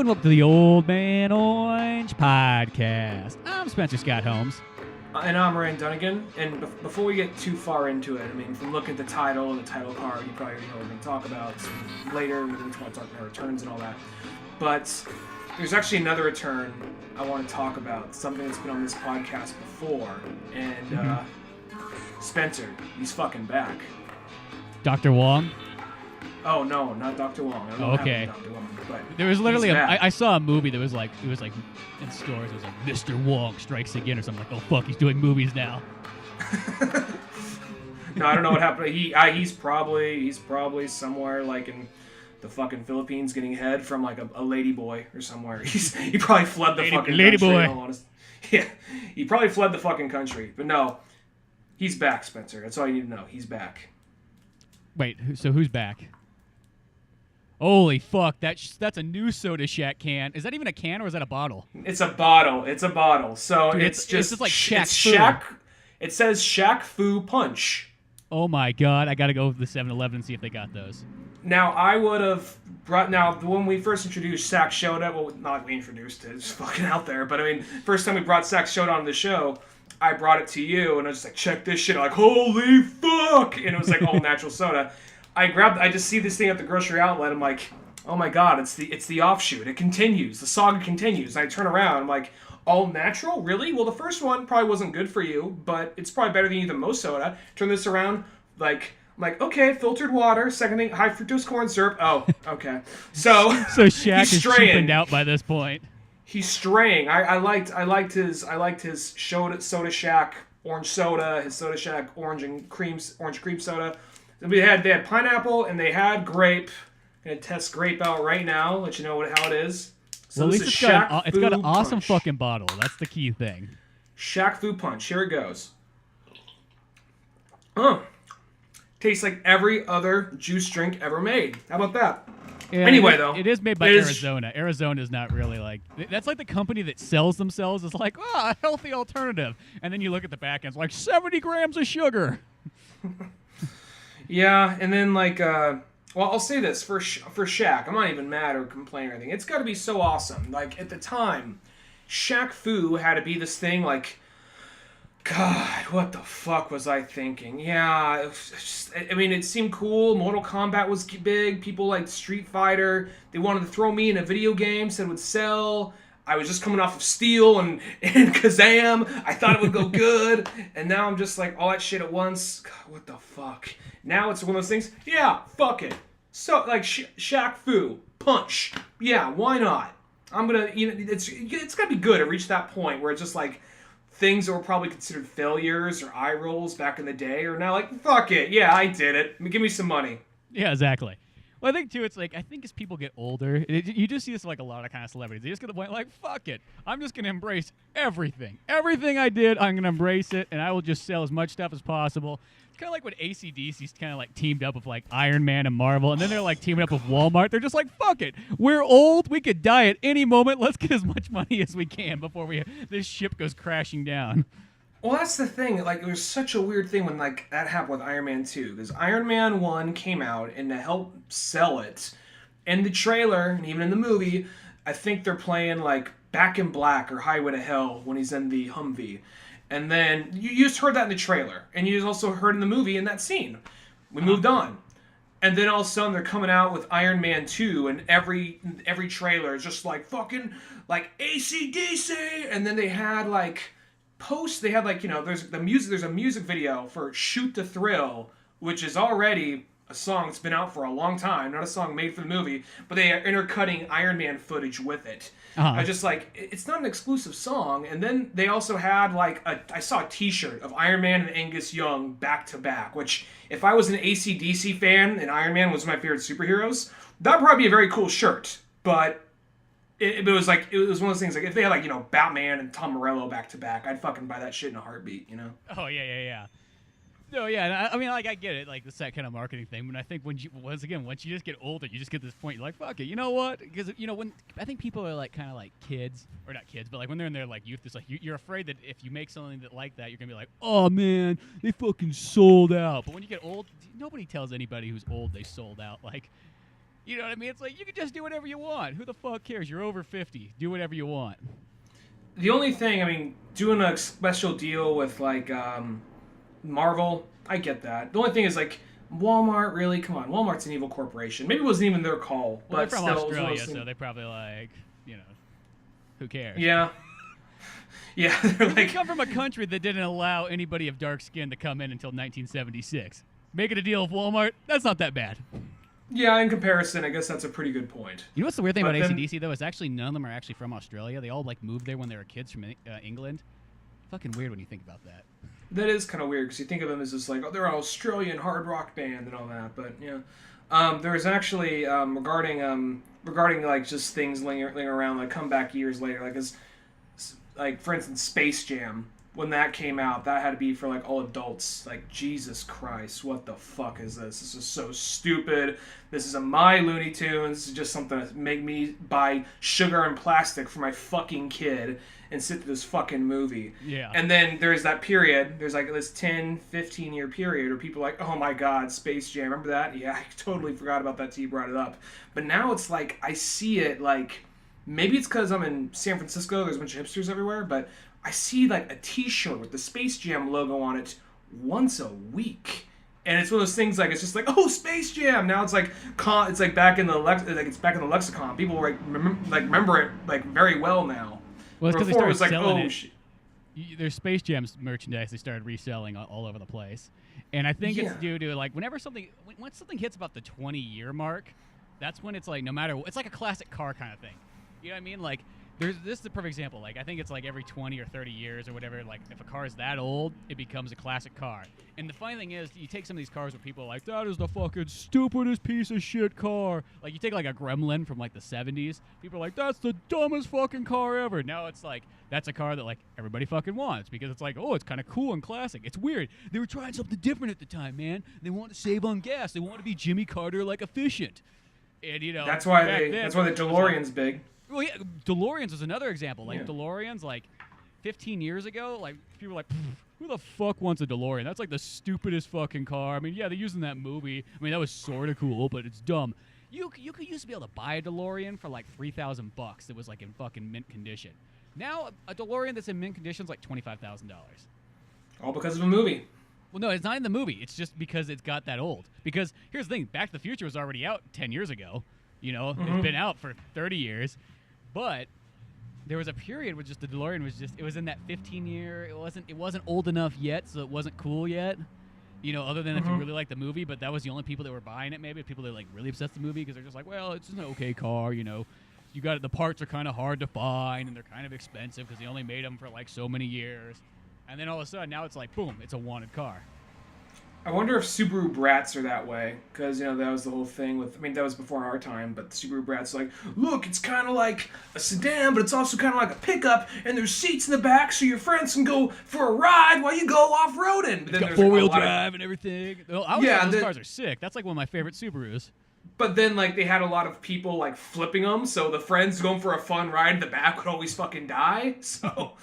and welcome to the Old Man Orange Podcast. I'm Spencer Scott Holmes. And I'm Dunigan. And before we get too far into it, I mean, from looking at the title and the title card, you probably already know what we're going to talk about later. We're going to talk about returns and all that. But there's actually another return I want to talk about, something that's been on this podcast before. And Spencer, he's fucking back. Dr. Wong? Oh, no, not Dr. Wong. I don't know what happened to Dr. Wong, but there was literally I saw a movie that was like, it was like in stores, it was like Mr. Wong Strikes Again or something, like, oh fuck, he's doing movies now. No, I don't know what happened. He's probably somewhere like in the fucking Philippines getting head from like a lady boy or somewhere. He probably fled the fucking lady country. boy. Yeah, he probably fled the fucking country. But no, he's back, Spencer. That's all you need to know. He's back. Wait, so who's back? Holy fuck, that's a new Soda Shack can. Is that even a can or is that a bottle? It's a bottle. So dude, it's just like Shaq Fu. It says Shaq Fu Punch. Oh my god, I gotta go to the 7-Eleven and see if they got those. Now, I would have brought... Now, when we first introduced Sack Soda, well, not like we introduced it, it's fucking out there, but I mean, first time we brought Sack Soda on the show, I brought it to you, and I was just like, check this shit, I'm like, holy fuck! And it was like all natural soda. I just see this thing at the grocery outlet, I'm like, oh my god, it's the offshoot, it continues, the saga continues, and I turn around, I'm like, all natural? Really? Well, the first one probably wasn't good for you, but it's probably better than you than most soda. Turn this around, I'm like, okay, filtered water. Second thing, high fructose corn syrup. Oh, okay. So Shaq is cheapened out by this point. He's straying. I liked his Soda Shack orange soda, his Soda Shack orange cream soda. They had pineapple and they had grape. I'm gonna test grape out right now. Let you know how it is. So well, at least it's got an awesome punch. fucking bottle. That's the key thing. Shaq Fu Punch. Here it goes. Tastes like every other juice drink ever made. How about that? Yeah, anyway, though. It is made by Arizona. Arizona is not really like... That's like the company that sells themselves is like, a healthy alternative. And then you look at the back and it's like 70 grams of sugar. Yeah, and then well, I'll say this. For Shaq, I'm not even mad or complaining or anything. It's got to be so awesome. Like, at the time, Shaq Fu had to be this thing like... God, what the fuck was I thinking? Yeah, it seemed cool. Mortal Kombat was big. People liked Street Fighter. They wanted to throw me in a video game, said it would sell. I was just coming off of Steel and Kazam. I thought it would go good. And now I'm just like, all that shit at once. God, what the fuck? Now it's one of those things. Yeah, fuck it. So, like, Shaq Fu, Punch. Yeah, why not? I'm gonna, it's gotta be good to reach that point where it's just like, things that were probably considered failures or eye rolls back in the day are now like, fuck it, yeah, I did it. Give me some money. Yeah, exactly. Well, I think, too, it's like, I think as people get older, you just see this like a lot of kind of celebrities. They just get to the point like, fuck it. I'm just going to embrace everything. Everything I did, I'm going to embrace it, and I will just sell as much stuff as possible. It's kind of like when AC/DC's kind of like teamed up with like Iron Man and Marvel, and then they're like teaming up with Walmart. They're just like, fuck it. We're old. We could die at any moment. Let's get as much money as we can before this ship goes crashing down. Well, that's the thing. Like, it was such a weird thing when like that happened with Iron Man 2, because Iron Man 1 came out, and to help sell it, in the trailer and even in the movie, I think they're playing like Back in Black or Highway to Hell when he's in the Humvee. And then you just heard that in the trailer, and you just also heard in the movie in that scene. We moved on. And then all of a sudden they're coming out with Iron Man 2, and every trailer is just like fucking like AC/DC. And then they had like there's a music video for Shoot the Thrill, which is already a song that's been out for a long time, not a song made for the movie, but they are intercutting Iron Man footage with it. I just like, it's not an exclusive song. And then they also had like I saw a t-shirt of Iron Man and Angus Young back to back, which if I was an AC/DC fan and Iron Man was my favorite superheroes, that'd probably be a very cool shirt. But it was one of those things like if they had like, Batman and Tom Morello back to back, I'd fucking buy that shit in a heartbeat, Oh, yeah. No, yeah, I mean, like, I get it, like, it's that kind of marketing thing, but I think once you just get older, you just get to this point, you're like, fuck it, you know what? Because, when, I think people are, like, kind of like kids, or not kids, but, like, when they're in their, like, youth, it's like, you're afraid that if you make something that like that, you're going to be like, oh, man, they fucking sold out. But when you get old, nobody tells anybody who's old they sold out. Like, You know what I mean? It's like you can just do whatever you want. Who the fuck cares? You're over 50. Do whatever you want. The only thing, I mean, doing a special deal with like Marvel, I get that. The only thing is like Walmart, really? Come on, Walmart's an evil corporation. Maybe it wasn't even their call, Well, but they're from still, Australia, so they probably like, who cares? Yeah. Yeah, they're They like, come from a country that didn't allow anybody of dark skin to come in until 1976. Making a deal with Walmart, that's not that bad. yeah, in comparison, I guess that's a pretty good point. You know what's the weird thing But about then- AC/DC, though? Is actually none of them are actually from Australia. They all, like, moved there when they were kids from England. Fucking weird when you think about that. That is kind of weird because you think of them as just like, oh, they're an Australian hard rock band and all that. But yeah, there's actually regarding like just things lingering around, like come back years later, like for instance, Space Jam. When that came out, that had to be for like all adults. Like, Jesus Christ, what the fuck is this? This is so stupid. This is my Looney Tunes. This is just something that make me buy sugar and plastic for my fucking kid and sit through this fucking movie. Yeah. And then there's that period, there's like this 10, 15 year period where people are like, oh my god, Space Jam, remember that? Yeah, I totally forgot about that till you brought it up. But now it's like, I see it like, maybe it's because I'm in San Francisco, there's a bunch of hipsters everywhere, but I see like a t-shirt with the Space Jam logo on it once a week. And it's one of those things like, it's just like, oh, Space Jam. Now it's like, it's like back in the it's back in the lexicon. People like remember it like very well now. Well, it's because they Before started it was like, selling oh, it. There's Space Jam's merchandise they started reselling all over the place. And I think it's due to, like, once something hits about the 20-year mark, that's when it's like, no matter what, it's like a classic car kind of thing. You know what I mean? Like, this is the perfect example. Like, I think it's like every 20 or 30 years or whatever, like, if a car is that old, it becomes a classic car. And the funny thing is, you take some of these cars where people are like, that is the fucking stupidest piece of shit car. Like, you take, like, a Gremlin from, like, the 70s. People are like, that's the dumbest fucking car ever. Now it's like, that's a car that, like, everybody fucking wants because it's like, oh, it's kind of cool and classic. It's weird. They were trying something different at the time, man. They wanted to save on gas. They wanted to be Jimmy Carter, like, efficient. And, you know, that's why the DeLorean's big. Well, yeah, DeLoreans is another example. Like, Yeah. DeLoreans, like, 15 years ago, like, people were like, who the fuck wants a DeLorean? That's, like, the stupidest fucking car. I mean, yeah, they used in that movie. I mean, that was sort of cool, but it's dumb. You could used to be able to buy a DeLorean for, like, $3,000 that was, like, in fucking mint condition. Now, a DeLorean that's in mint condition is, like, $25,000. All because of a movie. Well, no, it's not in the movie. It's just because it's got that old. Because here's the thing. Back to the Future was already out 10 years ago. You know, It's been out for 30 years. But there was a period where just the DeLorean was just, it was in that 15-year, it wasn't old enough yet, so it wasn't cool yet. You know, other than if you really liked the movie, but that was the only people that were buying it, maybe people that like really obsessed with the movie because they're just like, well, it's an okay car, you know. You got it, the parts are kind of hard to find and they're kind of expensive because they only made them for like so many years. And then all of a sudden, now it's like, boom, it's a wanted car. I wonder if Subaru Brats are that way, because, you know, that was the whole thing with, I mean, that was before our time, but the Subaru Brats like, look, it's kind of like a sedan, but it's also kind of like a pickup, and there's seats in the back so your friends can go for a ride while you go off-roading. But then It's got there's four-wheel like, drive and everything. Well, I was those cars are sick. That's like one of my favorite Subarus. But then, like, they had a lot of people, like, flipping them, so the friends going for a fun ride in the back would always fucking die, so...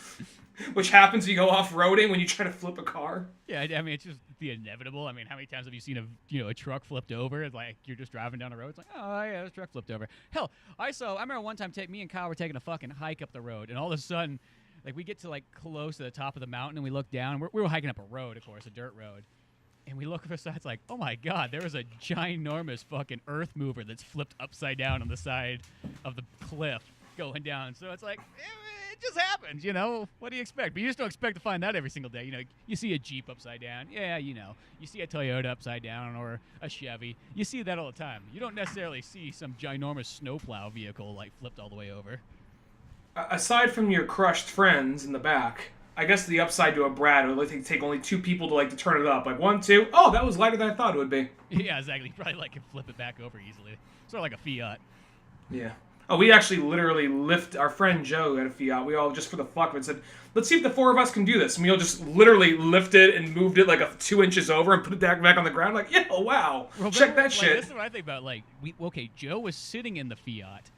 Which happens when you go off-roading when you try to flip a car. Yeah, I mean, it's just the inevitable. I mean, how many times have you seen a truck flipped over? It's like you're just driving down the road. It's like, oh yeah, this truck flipped over. Hell, I remember one time me and Kyle were taking a fucking hike up the road, and all of a sudden, like we get to like close to the top of the mountain, and we look down. And we were hiking up a road, of course, a dirt road, and we look to the side. It's like, oh my god, there was a ginormous fucking earth mover that's flipped upside down on the side of the cliff going down. So it's like. It just happens, you know. What do you expect? But you just don't expect to find that every single day. You know, you see a Jeep upside down. Yeah, you know. You see a Toyota upside down or a Chevy. You see that all the time. You don't necessarily see some ginormous snowplow vehicle like flipped all the way over. Aside from your crushed friends in the back, I guess the upside to a Brad would take only two people to turn it up. Like 1, 2. Oh, that was lighter than I thought it would be. Yeah, exactly. You probably can flip it back over easily. Sort of like a Fiat. Yeah. Oh, we actually literally our friend Joe had a Fiat. We all, just for the fuck of it, said, let's see if the four of us can do this. And we all just literally lifted and moved it like 2 inches over and put it back on the ground. Like, yeah, wow. Well, check that shit. This is what I think about. Joe was sitting in the Fiat,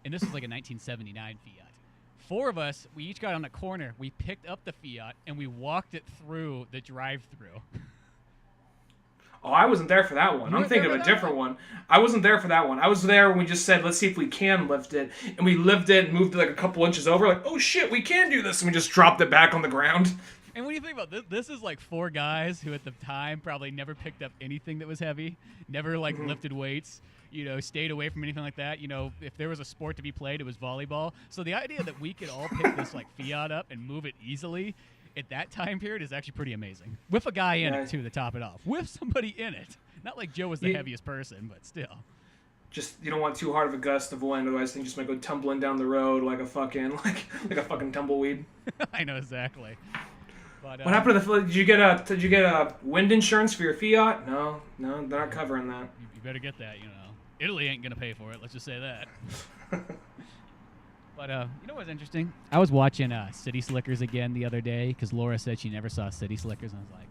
and this was like a 1979 Fiat. Four of us, we each got on a corner. We picked up the Fiat, and we walked it through the drive-thru. Oh, I wasn't there for that one. You I'm weren't there thinking for of a that different one. I wasn't there for that one. I was there when we just said, let's see if we can lift it. And we lifted it and moved it like a couple inches over. Like, oh shit, we can do this. And we just dropped it back on the ground. And when you think about this, this is like 4 guys who at the time probably never picked up anything that was heavy, never like lifted weights, stayed away from anything like that. If there was a sport to be played, it was volleyball. So the idea that we could all pick this like Fiat up and move it easily at that time period is actually pretty amazing. With a guy in it, too, to top it off. With somebody in it. Not like Joe was the heaviest person, but still. Just, you don't want too hard of a gust of wind, otherwise things just might go tumbling down the road like a fucking, like a fucking tumbleweed. I know, exactly. But, what happened to the, did you get a wind insurance for your Fiat? No, they're not covering that. You better get that, Italy ain't gonna pay for it, let's just say that. But you know what's interesting? I was watching City Slickers again the other day because Laura said she never saw City Slickers, and I was like,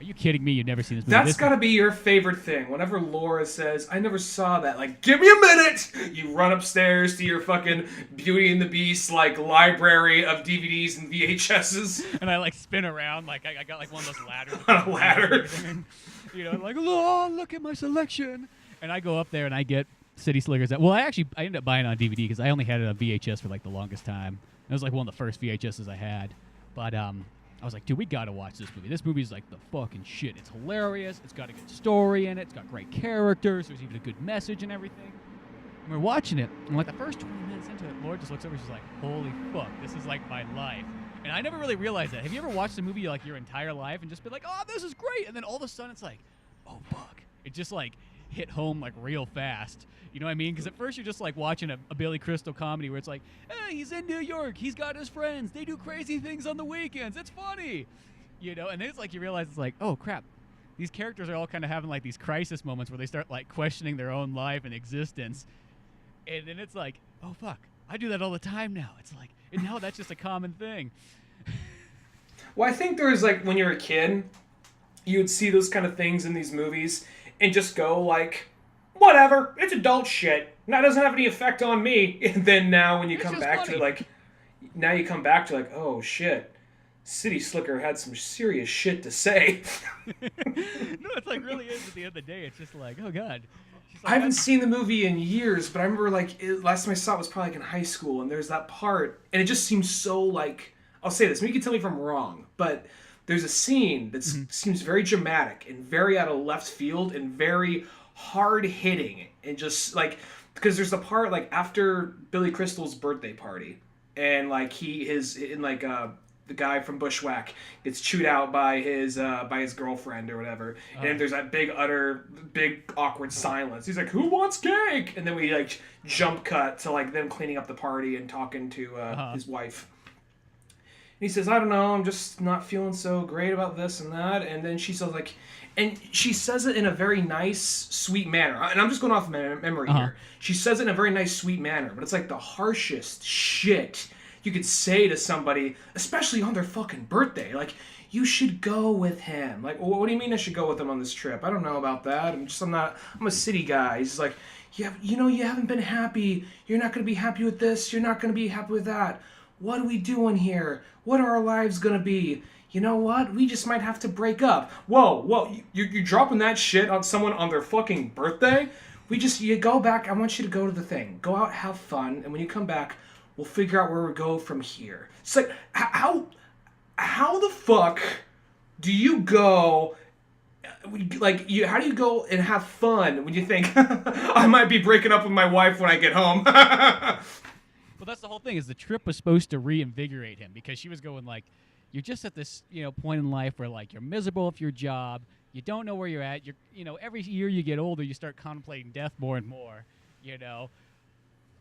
"Are you kidding me? You've never seen this movie?" That's got to be your favorite thing. Whenever Laura says, "I never saw that," like, give me a minute. You run upstairs to your fucking Beauty and the Beast like library of DVDs and VHSs, and I like spin around like I got like one of those ladders on a ladder. Like, oh, look at my selection, and I go up there and I get City Slickers. Well, I ended up buying it on DVD because I only had it on VHS for like the longest time. It was like one of the first VHSs I had. But I was like, dude, we gotta watch this movie. This movie's like the fucking shit. It's hilarious. It's got a good story in it. It's got great characters. There's even a good message and everything. And we're watching it, and like the first 20 minutes into it, Laura just looks over. She's like, holy fuck, this is like my life. And I never really realized that. Have you ever watched a movie like your entire life and just been like, oh, this is great, and then all of a sudden it's like, oh fuck, it just like hit home like real fast. You know what I mean? Because at first you're just like watching a Billy Crystal comedy where it's like, hey, he's in New York, he's got his friends, they do crazy things on the weekends, it's funny. And then it's like you realize it's like, oh crap, these characters are all kind of having like these crisis moments where they start like questioning their own life and existence. And then it's like, oh fuck, I do that all the time now. It's like, and now that's just a common thing. Well, I think there was like, when you're a kid, you would see those kind of things in these movies and just go like, whatever, it's adult shit. That doesn't have any effect on me. And then now when you come back to like, oh shit, City Slicker had some serious shit to say. No, it's like really is at the end of the day. It's just like, oh god. Like, I haven't seen the movie in years, but I remember like last time I saw it was probably like in high school, and there's that part, and it just seems so like, I'll say this, maybe you can tell me if I'm wrong, but there's a scene that seems very dramatic and very out of left field and very hard hitting, and just like, because there's a part like after Billy Crystal's birthday party, and like the guy from Bushwhack gets chewed out by his girlfriend or whatever, and there's that big awkward silence. He's like, "Who wants cake?" And then we like jump cut to like them cleaning up the party and talking to his wife. And he says, "I don't know, I'm just not feeling so great about this and that." And then she says like, and she says it in a very nice, sweet manner. And I'm just going off memory here. She says it in a very nice, sweet manner, but it's like the harshest shit you could say to somebody, especially on their fucking birthday. Like, you should go with him. Like, well, what do you mean I should go with him on this trip? I don't know about that. I'm a city guy. He's like, yeah, you haven't been happy. You're not going to be happy with this. You're not going to be happy with that. What are we doing here? What are our lives going to be? You know what? We just might have to break up. Whoa, you're dropping that shit on someone on their fucking birthday? You go back. I want you to go to the thing. Go out, have fun, and when you come back, we'll figure out where we go from here. It's like, how the fuck do you go, like, how do you go and have fun when you think, I might be breaking up with my wife when I get home? Well, that's the whole thing, is the trip was supposed to reinvigorate him, because she was going like, you're just at this, point in life where like you're miserable with your job, you don't know where you're at, every year you get older, you start contemplating death more and more,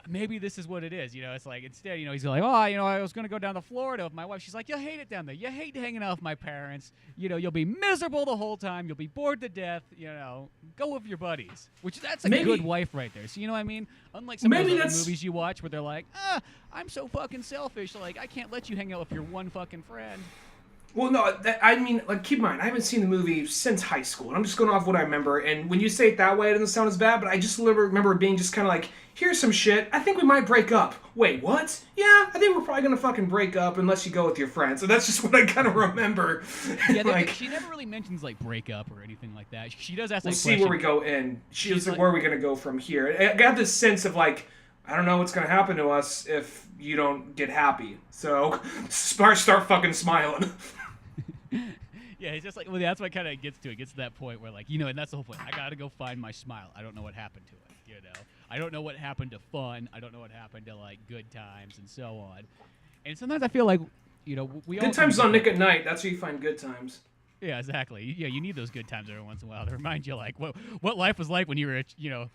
Maybe this is what it is, it's like, instead, he's like, I was going to go down to Florida with my wife. She's like, you'll hate it down there. You hate hanging out with my parents. You'll be miserable the whole time. You'll be bored to death. Go with your buddies. Which, that's a good wife right there. So, you know what I mean? Unlike some of those other movies you watch where they're like, I'm so fucking selfish. Like, I can't let you hang out with your one fucking friend. Well, no, I mean, like, keep in mind, I haven't seen the movie since high school, and I'm just going off what I remember. And when you say it that way, it doesn't sound as bad, but I just remember it being just kind of like, here's some shit. I think we might break up. Wait, what? Yeah, I think we're probably gonna fucking break up unless you go with your friends. So that's just what I kind of remember. Yeah, like, she never really mentions like breakup or anything like that. She does ask. We'll like, see where we go in. She's like, where are we gonna go from here? I got this sense of like, I don't know what's gonna happen to us if you don't get happy. So start fucking smiling. Yeah, it's just like, well, that's what kind of gets to it. It gets to that point where, like, you know, and that's the whole point. I gotta go find my smile. I don't know what happened to it, you know. I don't know what happened to fun. I don't know what happened to like good times and so on. And sometimes I feel like, you know, we all good times on Nick at Night. That's where you find good times. Yeah, exactly. Yeah, you need those good times every once in a while to remind you, like, what life was like when you were, you know,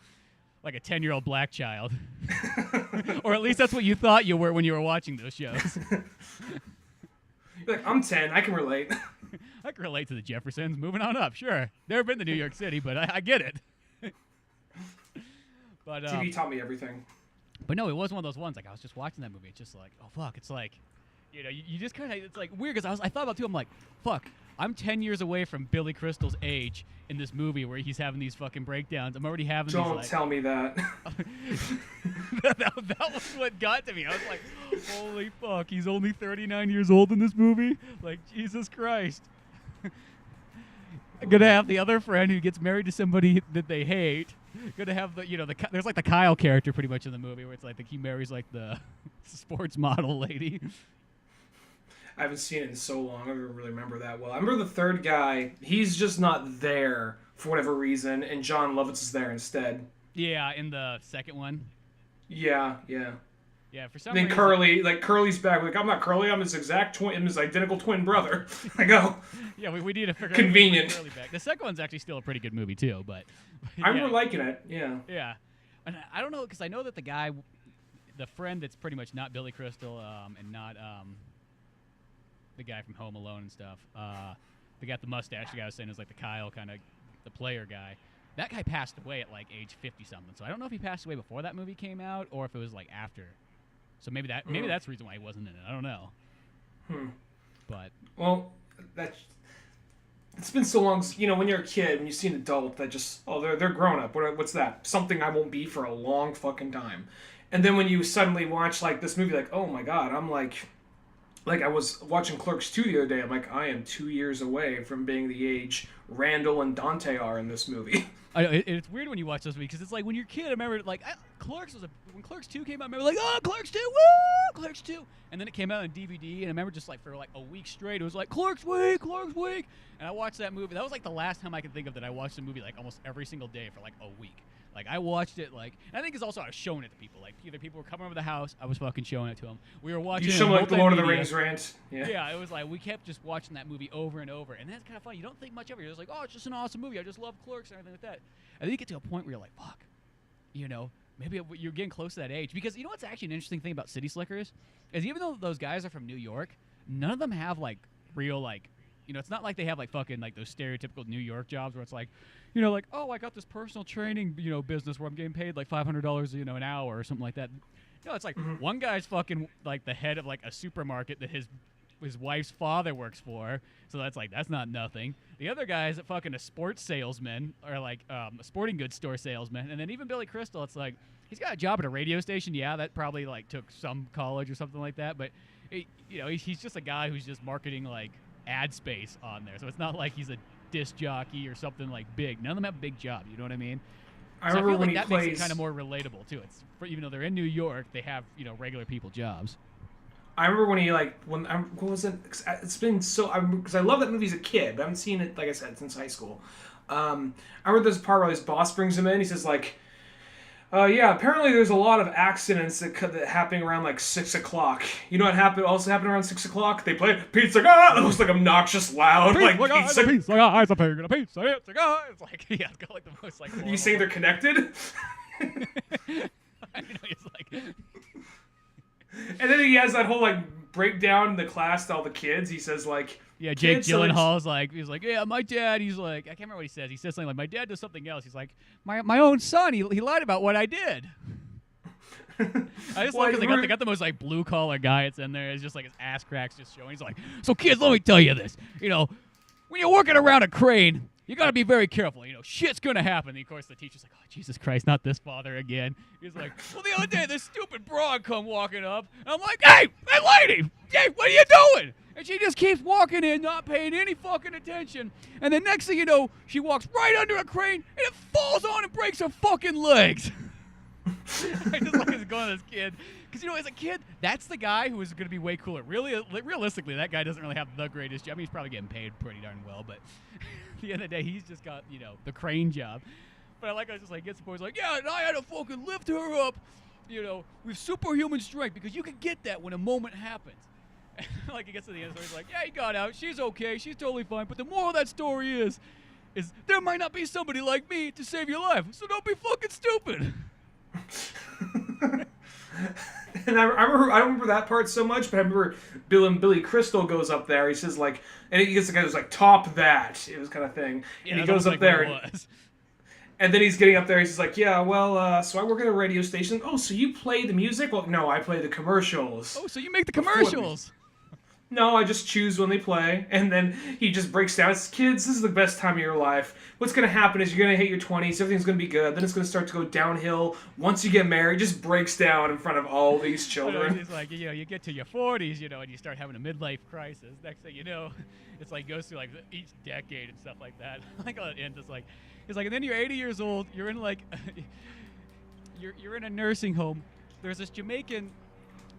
like a 10-year-old black child, or at least that's what you thought you were when you were watching those shows. Like, I'm 10. I can relate. I can relate to the Jeffersons. Moving on up, sure. Never been to New York City, but I get it. But TV taught me everything. But no, it was one of those ones. Like, I was just watching that movie. It's just like, oh fuck. It's like, you know, you just kind of, it's like weird because I thought about it too. I'm like, fuck. I'm 10 years away from Billy Crystal's age in this movie where he's having these fucking breakdowns. I'm already having Don't these, like, tell me that. that was what got to me. I was like, holy fuck, he's only 39 years old in this movie? Like, Jesus Christ. Gonna have the other friend who gets married to somebody that they hate. Gonna have the, you know, there's like the Kyle character pretty much in the movie where it's like he marries like the sports model lady. I haven't seen it in so long. I don't really remember that well. I remember the third guy. He's just not there for whatever reason, and John Lovitz is there instead. Yeah, in the second one. Yeah. Yeah, for some then reason. Curly's back. Like, I'm not Curly. I'm his exact twin. I'm his identical twin brother. I go. Yeah, we need to figure convenient. out Curly back. The second one's actually still a pretty good movie too, but yeah. I remember liking it. Yeah. Yeah, and I don't know because I know that the guy, the friend that's pretty much not Billy Crystal, and not the guy from Home Alone and stuff. The guy with the mustache, the guy I was saying is like the Kyle kind of, the player guy. That guy passed away at like age 50 something. So I don't know if he passed away before that movie came out or if it was like after. So maybe that's the reason why he wasn't in it. I don't know. But well, it's been so long. You know, when you're a kid, when you see an adult that just they're grown up. What's that? Something I won't be for a long fucking time. And then when you suddenly watch like this movie, like, oh my god, I'm like I was watching Clerks 2 the other day. I'm like, I am 2 years away from being the age Randall and Dante are in this movie. I know, it's weird when you watch this movie because it's like when you're a kid. I remember like when Clerks 2 came out. I remember like, oh, Clerks 2, woo, Clerks 2, and then it came out on DVD. And I remember just like for like a week straight, it was like Clerks Week, and I watched that movie. That was like the last time I could think of that I watched a movie like almost every single day for like a week. Like, I watched it, like, and I think it's also I was showing it to people. Like, either people were coming over the house, I was fucking showing it to them. We were watching. You show like the Lord of the Rings rant. Yeah, it was like we kept just watching that movie over and over, and that's kind of fun. You don't think much of it. You're just like, oh, it's just an awesome movie. I just love Clerks and everything like that. And then you get to a point where you're like, fuck, you know, maybe you're getting close to that age. Because you know what's actually an interesting thing about City Slickers is even though those guys are from New York, none of them have like real like. You know, it's not like they have like fucking like those stereotypical New York jobs where it's like, you know, like, oh, I got this personal training, you know, business where I'm getting paid like $500, you know, an hour or something like that. No, it's like one guy's fucking like the head of like a supermarket that his wife's father works for, so that's not nothing. The other guy's fucking a sports salesman or like a sporting goods store salesman, and then even Billy Crystal, it's like he's got a job at a radio station. Yeah, that probably like took some college or something like that, but you know, he's just a guy who's just marketing like ad space on there, so it's not like he's a disc jockey or something like big. None of them have big jobs, you know what I mean? I remember feel when like that plays, makes it kind of more relatable too. It's even though they're in New York, they have, you know, regular people jobs. I remember when he like what was it? It's been so because I love that movie as a kid, but I haven't seen it like I said since high school. I remember there's a part where his boss brings him in. He says like, yeah, apparently there's a lot of accidents that happening around like 6 o'clock. You know what also happened around 6 o'clock? They played Pizza Guy. It was like obnoxious loud. Pizza Guy, it's a pig and a pizza. It's a guy. It's like, yeah, it's got like the most like. You saying they're connected? I know, it's like. And then he has that whole like breakdown in the class to all the kids. He says like. Yeah, Jake Gyllenhaal's like, he's like, yeah, my dad, he's like, I can't remember what he says. He says something like, my dad does something else. He's like, my own son, he lied about what I did. I just like they got the most like blue collar guy that's in there. It's just like his ass cracks just showing. He's like, so kids, let me tell you this. When you're working around a crane, you got to be very careful. Shit's going to happen. And of course, the teacher's like, oh, Jesus Christ, not this father again. He's like, well, the other day, this stupid broad come walking up. And I'm like, hey, lady, hey, what are you doing? And she just keeps walking in, not paying any fucking attention. And the next thing you know, she walks right under a crane, and it falls on and breaks her fucking legs. I just like going to this kid. Because, as a kid, that's the guy who is going to be way cooler. Really, realistically, that guy doesn't really have the greatest job. I mean, he's probably getting paid pretty darn well, but at the end of the day, he's just got, the crane job. But I like how it just like gets the boys like, yeah, and I had to fucking lift her up, with superhuman strength, because you can get that when a moment happens. Like he gets to the end of the story, he's like, yeah, he got out, she's okay, she's totally fine, but the moral of that story is there might not be somebody like me to save your life, so don't be fucking stupid. And I don't remember that part so much, but I remember Billy Crystal goes up there. He says like, and he gets the guy who's like, top that. It was kind of thing. Yeah, and he goes up there. And then he's getting up there. He's just like, yeah, well, so I work at a radio station. Oh, so you play the music? Well, no, I play the commercials. Oh, so you make the commercials? No, I just choose when they play. And then he just breaks down. It's, kids, this is the best time of your life. What's going to happen is you're going to hit your 20s. Everything's going to be good. Then it's going to start to go downhill. Once you get married, just breaks down in front of all these children. It's like, you get to your 40s, and you start having a midlife crisis. Next thing you know, it's like goes through like each decade and stuff like that. Like at the end, it's like, and then you're 80 years old. You're in like, you're in a nursing home. There's this Jamaican,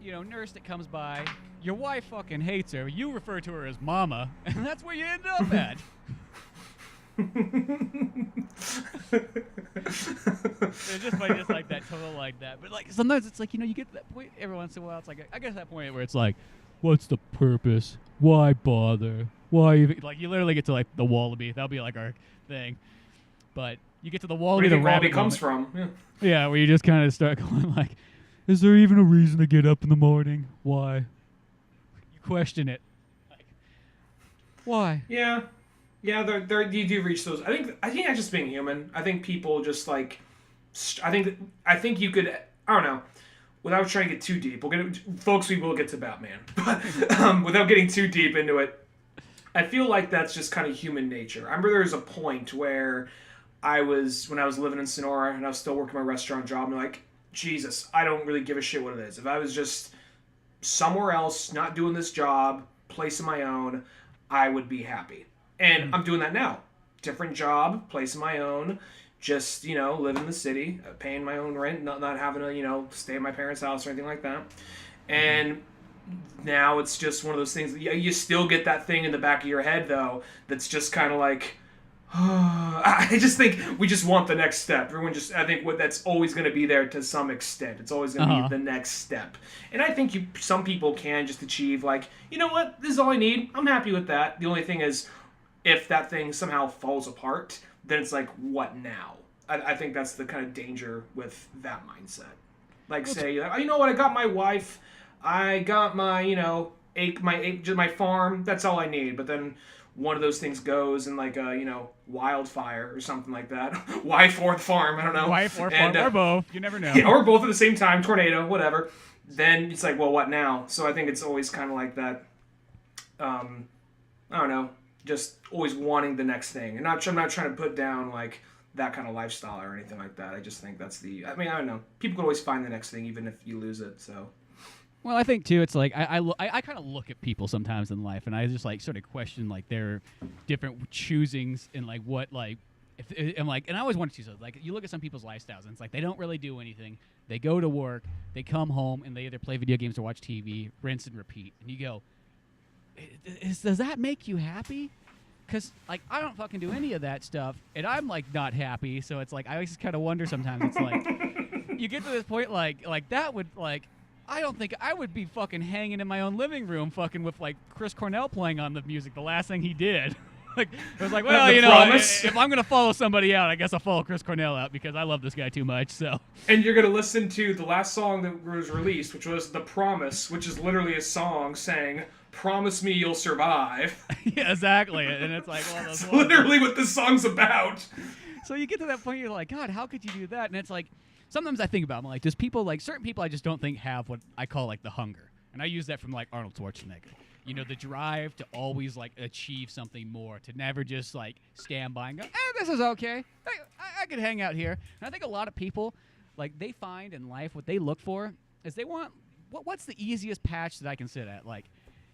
nurse that comes by. Your wife fucking hates her. You refer to her as mama, and that's where you end up at. It's just funny, just like that, total like that. But like sometimes it's like, you get to that point every once in a while. It's like I guess that point where it's like, what's the purpose? Why bother? Why even? Like you literally get to like the wallaby. That'll be like our thing. But you get to the wallaby. Where do you think think wallaby comes from? Yeah, where you just kind of start going like, is there even a reason to get up in the morning? Why? Question it. Like, why? Yeah, you do reach those. I think that's just being human. I think people just like, I think you could. I don't know. Without trying to get too deep, we will get to Batman, but without getting too deep into it, I feel like that's just kind of human nature. I remember there was a point where when I was living in Sonora and I was still working my restaurant job, and like, Jesus, I don't really give a shit what it is. If I was just somewhere else, not doing this job, place of my own, I would be happy. And I'm doing that now. Different job, place of my own, just, live in the city, paying my own rent, not having to, stay at my parents' house or anything like that. And now it's just one of those things, you still get that thing in the back of your head, though, that's just kind of like, I just think we just want the next step. I think that's always going to be there to some extent. It's always going to be the next step. And I think some people can just achieve like, you know what, this is all I need. I'm happy with that. The only thing is, if that thing somehow falls apart, then it's like, what now? I think that's the kind of danger with that mindset. Like say, you know what, I got my wife, I got my, my farm, that's all I need. But then one of those things goes in like a, wildfire or something like that. Wife or the farm, I don't know. Wife or farm, or both. You never know. Yeah, or both at the same time, tornado, whatever. Then it's like, well, what now? So I think it's always kind of like that, I don't know, just always wanting the next thing. And I'm not trying to put down like that kind of lifestyle or anything like that. I just think that's I don't know. People can always find the next thing even if you lose it, so. Well, I think too. It's like I kind of look at people sometimes in life, and I just like sort of question like their different choosings and like what like I'm like, and I always want to choose those. Like you look at some people's lifestyles, and it's like they don't really do anything. They go to work, they come home, and they either play video games or watch TV, rinse and repeat. And you go, does that make you happy? Because like I don't fucking do any of that stuff, and I'm like not happy. So it's like I just kind of wonder sometimes. It's like you get to this point like that would like. I don't think I would be fucking hanging in my own living room fucking with, like, Chris Cornell playing on the music, the last thing he did. Like, it was like, well, if I'm going to follow somebody out, I guess I'll follow Chris Cornell out because I love this guy too much, so. And you're going to listen to the last song that was released, which was The Promise, which is literally a song saying, promise me you'll survive. Yeah, exactly. And it's like, well, that's literally what this song's about. So you get to that point, you're like, God, how could you do that? And it's like, sometimes I think about, I'm like, does people like certain people I just don't think have what I call like the hunger, and I use that from like Arnold Schwarzenegger. You know, the drive to always like achieve something more, to never just like stand by and go, this is okay. I could hang out here. And I think a lot of people, like, they find in life what they look for is they want what's the easiest patch that I can sit at, like.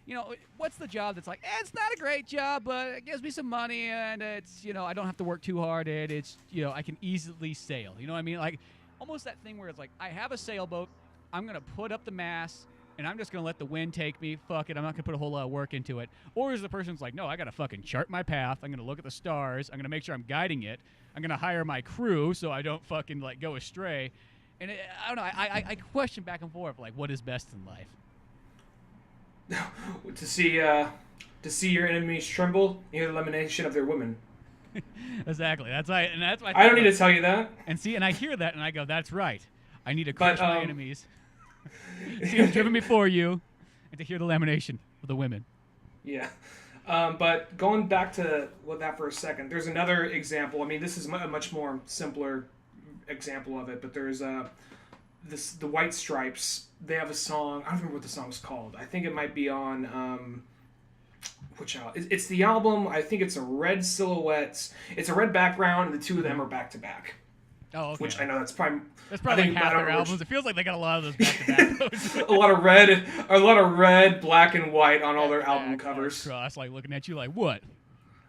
You know, what's the job that's like, it's not a great job, but it gives me some money, and it's, you know, I don't have to work too hard, and it's, you know, I can easily sail. You know what I mean? Like, almost that thing where it's like, I have a sailboat, I'm going to put up the mast, and I'm just going to let the wind take me. Fuck it, I'm not going to put a whole lot of work into it. Or is the person's like, no, I got to fucking chart my path, I'm going to look at the stars, I'm going to make sure I'm guiding it, I'm going to hire my crew so I don't fucking, like, go astray. And I don't know, I question back and forth, like, what is best in life? to see your enemies tremble, you hear the lamentation of their women. Exactly. That's right, and that's why I don't need to tell you that. And see, and I hear that, and I go, "That's right. I need to crush my enemies, see them driven before you, and to hear the lamentation of the women." Yeah, but going back to that for a second, there's another example. I mean, this is a much more simpler example of it, but there's the White Stripes. They have a song. I don't remember what the song's called. I think it might be on which album? It's the album. I think it's a red silhouette. It's a red background, and the two of them are back to back. Oh, okay. Which I know that's probably like half their albums. It feels like they got a lot of those back to back. a lot of red, black and white on all their album covers. Cross, like looking at you, like what?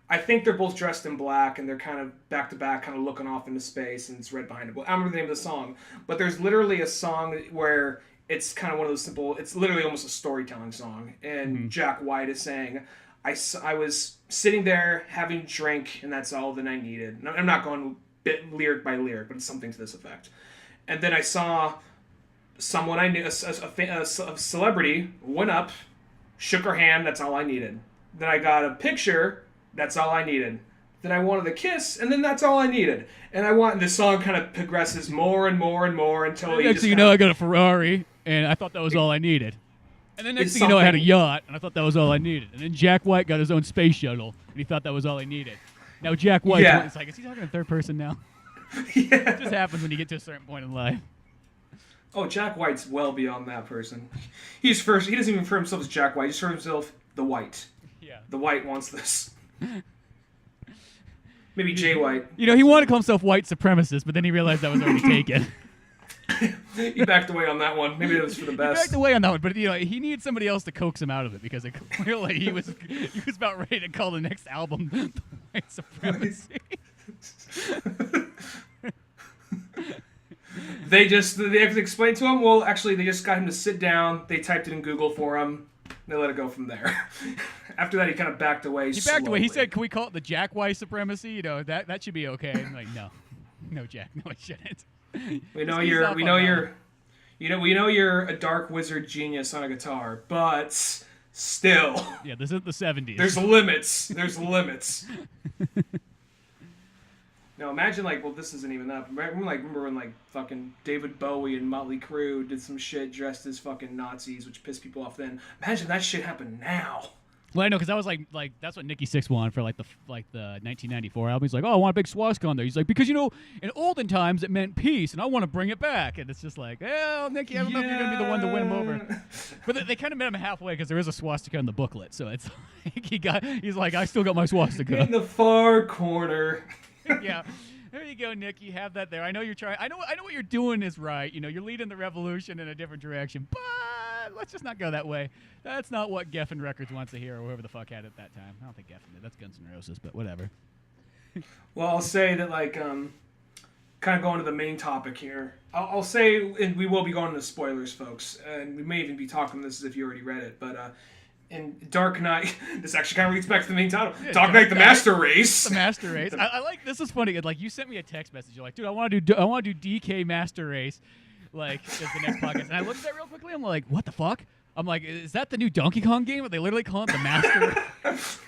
I think they're both dressed in black, and they're kind of back to back, kind of looking off into space, and it's red behind it. I don't remember the name of the song, but there's literally a song where it's kind of one of those simple. It's literally almost a storytelling song, and Jack White is saying, I was sitting there having a drink, and that's all that I needed. I'm not going lyric by lyric, but it's something to this effect. And then I saw someone I knew, a celebrity, went up, shook her hand, that's all I needed. Then I got a picture, that's all I needed. Then I wanted a kiss, and then that's all I needed. And the song kind of progresses more and more and more until next thing you know, I got a Ferrari, and I thought that was all I needed. And then next thing you know, I had a yacht, and I thought that was all I needed. And then Jack White got his own space shuttle, and he thought that was all he needed. Now Jack White, it's like, is he talking in third person now? Yeah. It just happens when you get to a certain point in life. Oh, Jack White's well beyond that person. He doesn't even refer himself as Jack White. He just refers himself the White. Yeah. The White wants this. Maybe Jay White. You know, he wanted to call himself white supremacist, but then he realized that was already taken. He backed away on that one. Maybe it was for the best. He backed away on that one, but you know, he needed somebody else to coax him out of it because clearly he was about ready to call the next album "The White Supremacy." They have to explain to him. Well, actually, they just got him to sit down. They typed it in Google for him. They let it go from there. After that, he kind of backed away. He backed away. He said, "Can we call it the Jack White Supremacy? You know, that should be okay." I'm like, no, Jack, no, it shouldn't. We know you're a dark wizard genius on a guitar, but still. Yeah, this is the 70s. There's limits. No, imagine this isn't even that. Remember when fucking David Bowie and Motley Crue did some shit dressed as fucking Nazis, which pissed people off then. Imagine that shit happened now. Well, I know, because that was like that's what Nikki Sixx wanted for the 1994 album. He's like, oh, I want a big swastika on there. He's like, because in olden times it meant peace, and I want to bring it back. And it's just like, well, Nikki, I don't know if you're gonna be the one to win him over. But they kind of met him halfway because there is a swastika in the booklet, so it's like he's like, I still got my swastika in the far corner. Yeah. There you go, Nick. You have that there. I know you're trying. I know what you're doing is right. You know, you're leading the revolution in a different direction. But let's just not go that way. That's not what Geffen Records wants to hear, or whoever the fuck had it at that time. I don't think Geffen did. That's Guns N' Roses, but whatever. Well, I'll say that kind of going to the main topic here. I'll say, and we will be going into spoilers, folks, and we may even be talking this as if you already read it, but. In Dark Knight, this actually kind of leads back to the main title. Yeah, Dark Knight, the Master Race. The Master Race. I like this. Is funny. Like, you sent me a text message. You're like, dude, I want to do DK Master Race, as the next podcast. And I looked at that real quickly. I'm like, what the fuck? I'm like, is that the new Donkey Kong game? Where they literally call it the Master Race?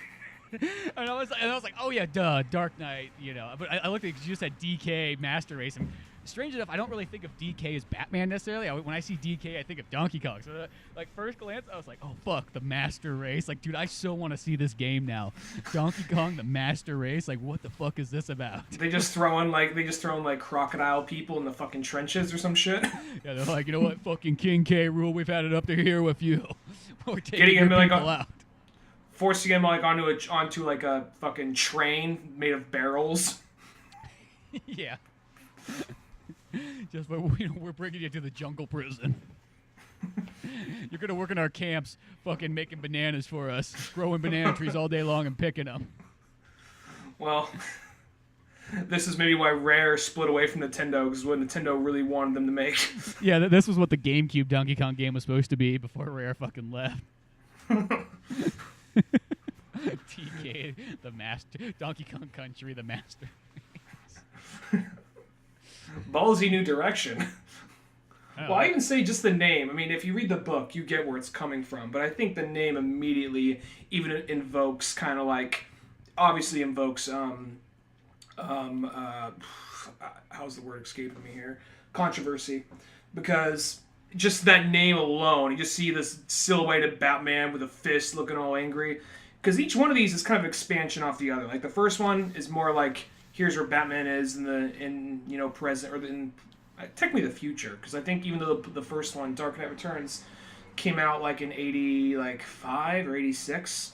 and I was like, oh yeah, duh, Dark Knight. You know. But I looked at it because you just said DK Master Race, and strange enough, I don't really think of DK as Batman necessarily. When I see DK, I think of Donkey Kong. So, like, first glance, I was like, oh, fuck, the Master Race. Like, dude, I so want to see this game now. Donkey Kong, the Master Race. Like, what the fuck is this about? They just throw in crocodile people in the fucking trenches or some shit. Yeah, they're like, you know what, fucking King K. Rule, we've had it up to here with you. We're taking Getting your him people out. Forcing him onto like a fucking train made of barrels. Yeah. Just we're bringing you to the jungle prison. You're gonna work in our camps, fucking making bananas for us, growing banana trees all day long and picking them. Well, this is maybe why Rare split away from Nintendo, because what Nintendo really wanted them to make. Yeah, this was what the GameCube Donkey Kong game was supposed to be before Rare fucking left. TK, the master, Donkey Kong Country, the master. Ballsy new direction. Well, I know. even say just the name. I mean, if you read the book, you get where it's coming from. But I think the name immediately even invokes kind of like, obviously invokes, how's the word escaping me here? Controversy. Because just that name alone, you just see this silhouetted Batman with a fist looking all angry. Because each one of these is kind of expansion off the other. Like the first one is more like, here's where Batman is in present, or in technically the future, because I think even though the first one, Dark Knight Returns, came out like in 85 or 86,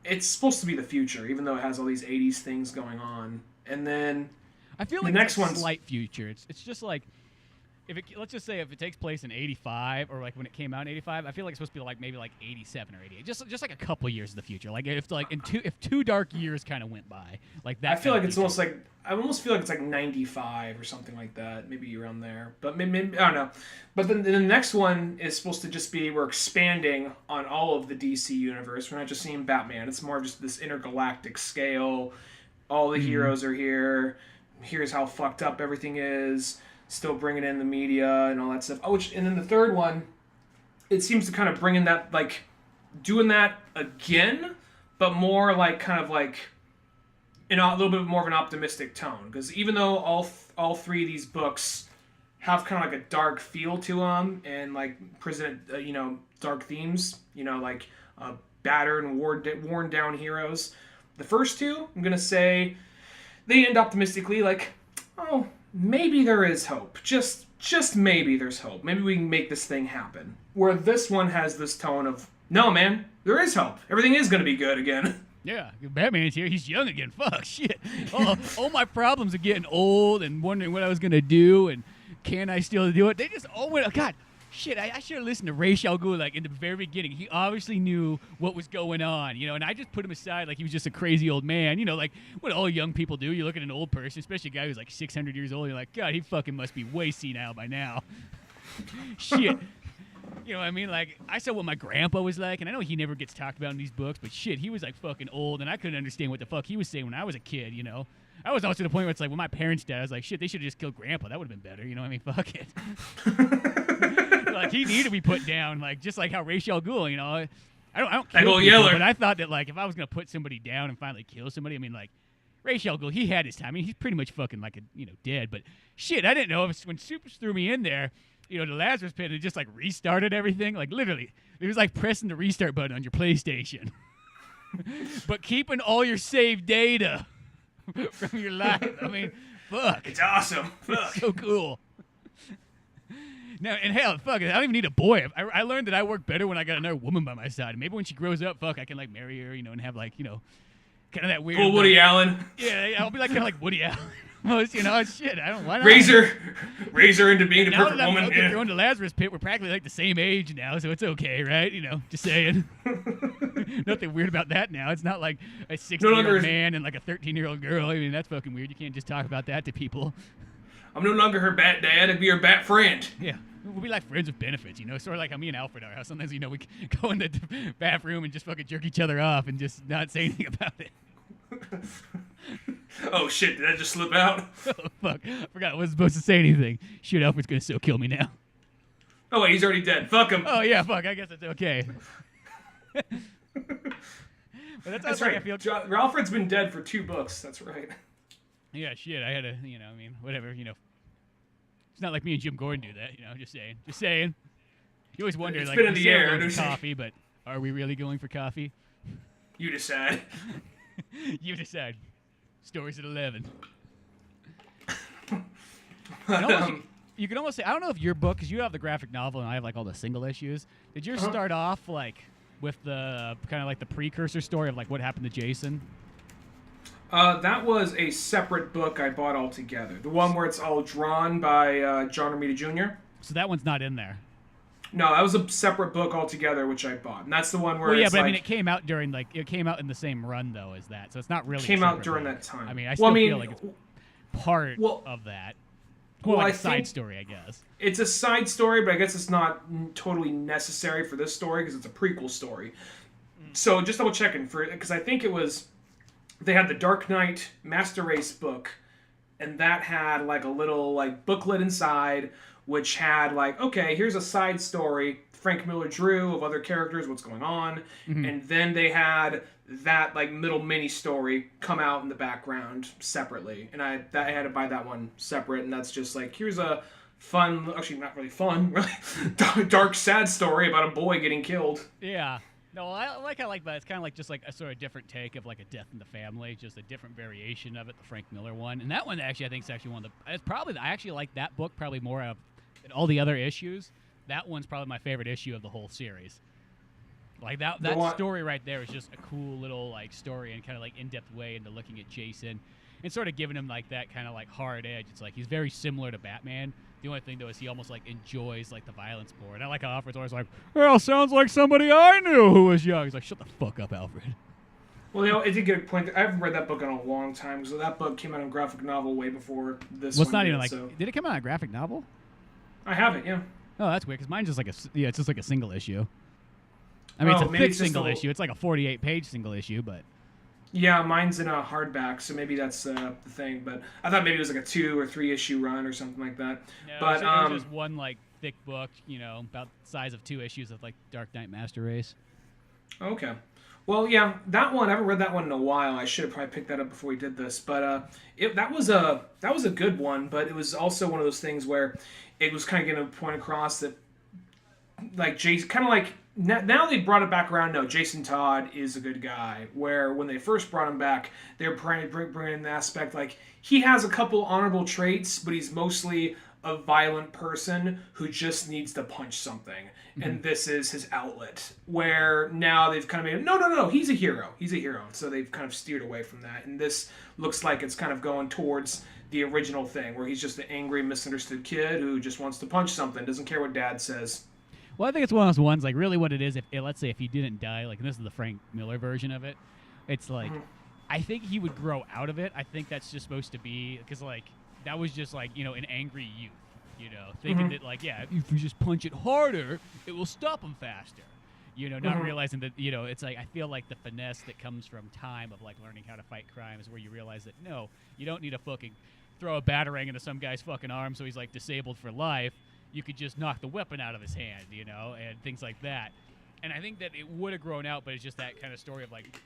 it's supposed to be the future, even though it has all these 80s things going on. And then I feel the like next it's a one's slight future. It's just like, let's just say if it takes place in 85, or like when it came out in 85, I feel like it's supposed to be like maybe like 87 or 88, just like a couple years in the future. Like if two dark years kind of went by, like that. I feel like it's almost like, I almost feel like it's like 95 or something like that, maybe around there. But maybe I don't know. But then the next one is supposed to just be, we're expanding on all of the DC universe. We're not just seeing Batman. It's more just this intergalactic scale. All the heroes are here. Here's how fucked up everything is. Still bringing in the media and all that stuff. And then the third one, it seems to kind of bring in that, like, doing that again, but more like kind of like in a little bit more of an optimistic tone. Because even though all three of these books have kind of like a dark feel to them and like present dark themes, like battered and worn down heroes. The first two, I'm gonna say, they end optimistically, like, oh, maybe there is hope. Just maybe there's hope. Maybe we can make this thing happen. Where this one has this tone of, no, man, there is hope. Everything is going to be good again. Yeah, Batman's here. He's young again. Fuck, shit. All my problems are getting old and wondering what I was going to do and can I still do it? They just all went, God, shit, I should have listened to Ra's al Ghul, like, in the very beginning. He obviously knew what was going on, and I just put him aside like he was just a crazy old man, like what all young people do. You look at an old person, especially a guy who's like 600 years old, you're like, God, he fucking must be way senile by now. Shit. You know what I mean? Like, I saw what my grandpa was like, and I know he never gets talked about in these books, but shit, he was like fucking old, and I couldn't understand what the fuck he was saying when I was a kid, I was also to the point where it's like, when my parents died, I was like, shit, they should have just killed grandpa. That would have been better, you know what I mean? Fuck it. Like, he needed to be put down, like, just like how Ra's al Ghul, I don't kill people, but I thought that, like, if I was going to put somebody down and finally kill somebody, I mean, like, Ra's al Ghul, he had his time. I mean, he's pretty much fucking, like, dead, but shit, I didn't know if when Supers threw me in there, the Lazarus Pit, it just, like, restarted everything. Like, literally, it was like pressing the restart button on your PlayStation. But keeping all your saved data from your life. I mean, fuck. It's awesome. It's so cool. Now, and hell, fuck it, I don't even need a boy. I learned that I work better when I got another woman by my side. Maybe when she grows up, fuck, I can, like, marry her, and have, like, kind of that weird... Cool Woody Allen. Yeah, I'll be, like, kind of like Woody Allen. Shit, I don't... Why not? Raise her into being the perfect woman. Now going to Lazarus Pit, we're practically, like, the same age now, so it's okay, right? Just saying. Nothing weird about that now. It's not like a 16-year-old man and, like, a 13-year-old girl. I mean, that's fucking weird. You can't just talk about that to people. I'm no longer her bat dad. I'd be her bat friend. Yeah. We'll be like friends with benefits, sort of like how me and Alfred are. How sometimes, we go in the bathroom and just fucking jerk each other off and just not say anything about it. Oh shit, did that just slip out? Oh fuck, I forgot I wasn't supposed to say anything. Shit, Alfred's gonna still kill me now. Oh wait, he's already dead. Fuck him. Oh yeah, fuck, I guess it's okay. But that's right. I feel... Alfred's been dead for 2 books, that's right. Yeah, shit. I had to, I mean, whatever, It's not like me and Jim Gordon do that, Just saying. Just saying. You always wonder, It's like, been in we the say we're air. going for coffee, but are we really going for coffee? You decide. You decide. Stories at 11. But, You can almost say, I don't know if your book, because you have the graphic novel and I have like all the single issues. Did yours start off like with the kind of like the precursor story of like what happened to Jason? that was a separate book I bought altogether. The one where it's all drawn by John Romita Jr. So that one's not in there. No, that was a separate book altogether, which I bought, and that's the one where Well, yeah, it's but like, I mean, it came out during it came out in the same run though as that, so it's not really came a out separate during book. that time. I mean, I still feel like it's part well, of that. It's more like I a side think story, I guess. it's a side story, but I guess it's not totally necessary for this story because it's a prequel story. So just double checking for because I think it was they had the Dark Knight Master Race book, and that had like a little like booklet inside, which had like, okay, here's a side story Frank Miller drew of other characters, what's going on, and then they had that like middle mini story come out in the background separately, and I had to buy that one separate, and that's just like, here's a fun, actually not really fun, really dark sad story about a boy getting killed. Yeah. No, I like that. It's kind of like just like a sort of different take of like a death in the family, just a different variation of it, the Frank Miller one. And that one actually, I think, is actually one of the. It's probably I actually like that book probably more of than all the other issues. That one's probably my favorite issue of the whole series. Like that story right there is just a cool little like story and kind of like in-depth way into looking at Jason and sort of giving him like that kind of like hard edge. It's like he's very similar to Batman. The only thing though is he almost like enjoys like the violence more. And I like how Alfred's always like, "Well, sounds like somebody I knew who was young." He's like, "Shut the fuck up, Alfred." Well, it did get a point. I haven't read that book in a long time because that book came out in graphic novel way before this. Well, it's one not did, even like. so. Did it come out in a graphic novel? I have it, yeah. Oh, that's weird. Because mine's just like it's just like a single issue. I mean, it's a thick single issue. It's like a 48-page single issue, but. Yeah, mine's in a hardback, so maybe that's the thing. But I thought maybe it was like a 2 or 3 issue run or something like that. No, but it was just one like thick book, about the size of 2 issues of like Dark Knight Master Race. Okay. Well, yeah, that one I haven't read that one in a while. I should have probably picked that up before we did this. But that was a good one. But it was also one of those things where it was kind of getting a point across that like Jason, kind of like. Now they brought it back around. No, Jason Todd is a good guy. Where when they first brought him back, they were trying to bring in the aspect like he has a couple honorable traits, but he's mostly a violent person who just needs to punch something, and this is his outlet. Where now they've kind of made no, he's a hero. He's a hero. So they've kind of steered away from that, and this looks like it's kind of going towards the original thing, where he's just an angry, misunderstood kid who just wants to punch something, doesn't care what dad says. Well, I think it's one of those ones, like, really what it is, if let's say if he didn't die, like, and this is the Frank Miller version of it, it's like, I think he would grow out of it. I think that's just supposed to be, because, like, that was just, like, an angry youth, thinking that, like, yeah, if you just punch it harder, it will stop him faster. Not realizing that, it's like, I feel like the finesse that comes from time of, like, learning how to fight crime is where you realize that, no, you don't need to fucking throw a batarang into some guy's fucking arm so he's, like, disabled for life. You could just knock the weapon out of his hand, and things like that. And I think that it would have grown out, but it's just that kind of story of, like,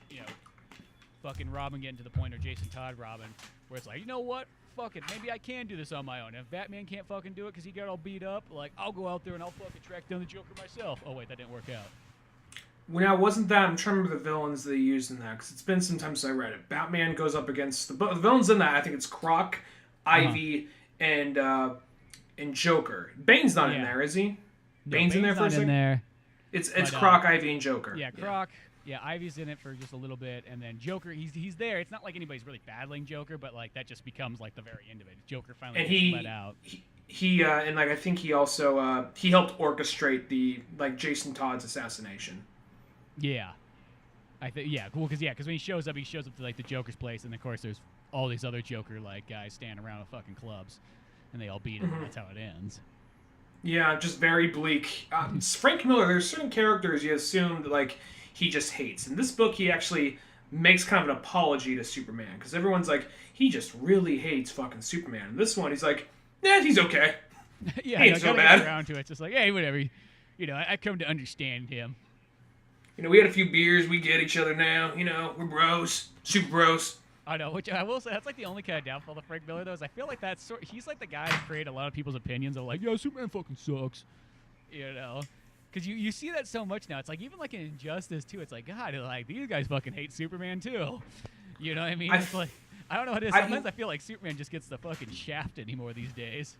fucking Robin getting to the point, or Jason Todd Robin, where it's like, you know what? Fuck it. Maybe I can do this on my own. If Batman can't fucking do it because he got all beat up, like, I'll go out there and I'll fucking track down the Joker myself. Oh, wait, that didn't work out. Well, now, wasn't that... I'm trying to remember the villains they used in that, because it's been some time since I read it. Batman goes up against... The villains in that, I think it's Croc, Ivy, and Joker. Bane's not in there, is he? No, Bane's in there for a second? There. It's Croc, Ivy, and Joker. Yeah, Croc. Yeah, Ivy's in it for just a little bit, and then Joker, he's there. It's not like anybody's really battling Joker, but like that just becomes like the very end of it. Joker finally gets let out. He and like I think he also he helped orchestrate the like Jason Todd's assassination. Yeah, I think cool because when he shows up to like the Joker's place, and of course there's all these other Joker like guys standing around with fucking clubs. And they all beat him, and that's how it ends. Yeah, just very bleak. Frank Miller, there's certain characters you assume that, like, he just hates. In this book, he actually makes kind of an apology to Superman, because everyone's like, he just really hates fucking Superman. In this one, he's like, he's okay. Yeah, he ain't so bad. Get around to it. It's just like, hey, whatever. I come to understand him. We had a few beers, we get each other now, we're bros, super bros. I know, which I will say that's like the only kind of downfall to Frank Miller though. Is I feel like he's like the guy that created a lot of people's opinions of like, yeah, Superman fucking sucks, you know. Because you see that so much now. It's like even like in Injustice too. It's like God, like these guys fucking hate Superman too. You know what I mean? It's like I don't know what it is. Sometimes I feel like Superman just gets the fucking shaft anymore these days.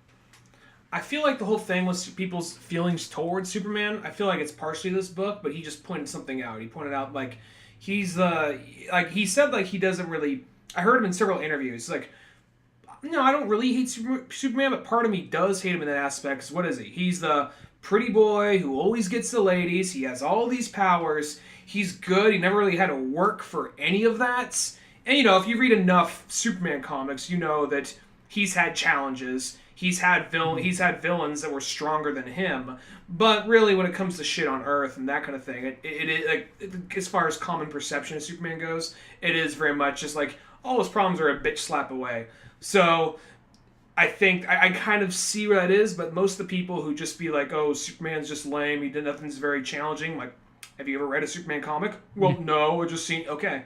I feel like the whole thing was people's feelings towards Superman. I feel like it's partially this book, but he just pointed something out. He pointed out like he's like he said like he doesn't really. I heard him in several interviews. Like, no, I don't really hate Superman, but part of me does hate him in that aspect. 'Cause what is he? He's the pretty boy who always gets the ladies. He has all these powers. He's good. He never really had to work for any of that. And you know, if you read enough Superman comics, you know that he's had challenges. He's had villains that were stronger than him. But really, when it comes to shit on Earth and that kind of thing, as far as common perception of Superman goes, it is very much just like all his problems are a bitch slap away. So I think I kind of see where that is, but most of the people who just be like, oh, Superman's just lame, he did nothing's very challenging, like, have you ever read a Superman comic? Well, no, I just seen, okay.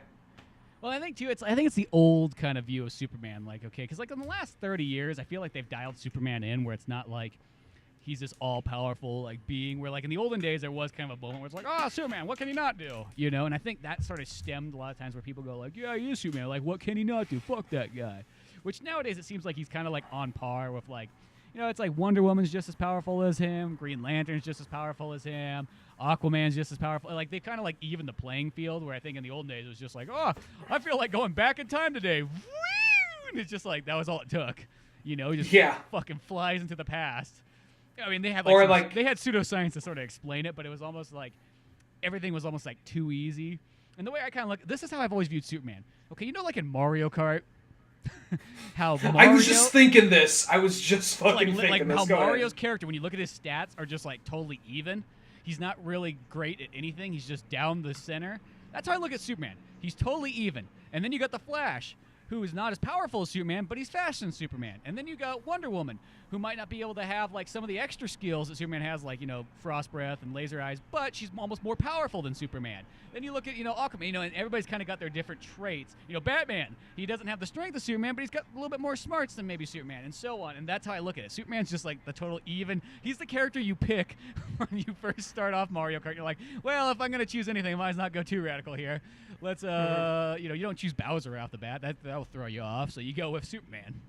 Well, I think too, I think it's the old kind of view of Superman, like, okay, because like in the last 30 years, I feel like they've dialed Superman in where it's not like he's this all-powerful like being, where like in the olden days there was kind of a moment where it's like, oh, Superman, what can he not do? You know, and I think that sort of stemmed a lot of times where people go like, yeah, he is Superman, like, what can he not do? Fuck that guy. Which nowadays it seems like he's kind of like on par with like, you know, it's like Wonder Woman's just as powerful as him, Green Lantern's just as powerful as him, Aquaman's just as powerful. Like they kind of like even the playing field, where I think in the olden days it was just like, oh, I feel like going back in time today. Woo! And it's just like that was all it took. You know, just fucking flies into the past. I mean, they had they had pseudoscience to sort of explain it, but it was almost like everything was almost like too easy. And the way I kind of look, this is how I've always viewed Superman. Okay, you know, like in Mario Kart, how Mario, I was just thinking this. I was just fucking thinking like this. How Mario's character, when you look at his stats, are just like totally even. He's not really great at anything. He's just down the center. That's how I look at Superman. He's totally even. And then you got the Flash, who is not as powerful as Superman, but he's faster than Superman. And then you got Wonder Woman, who might not be able to have like some of the extra skills that Superman has, like, you know, frost breath and laser eyes, but she's almost more powerful than Superman. Then you look at, you know, Aquaman, you know, and everybody's kind of got their different traits. You know, Batman, he doesn't have the strength of Superman, but he's got a little bit more smarts than maybe Superman, and so on. And that's how I look at it. Superman's just like the total even. He's the character you pick when you first start off Mario Kart. You're like, well, if I'm going to choose anything, I might as not go too radical here. Let's, you know, you don't choose Bowser off the bat. That'll throw you off. So you go with Superman.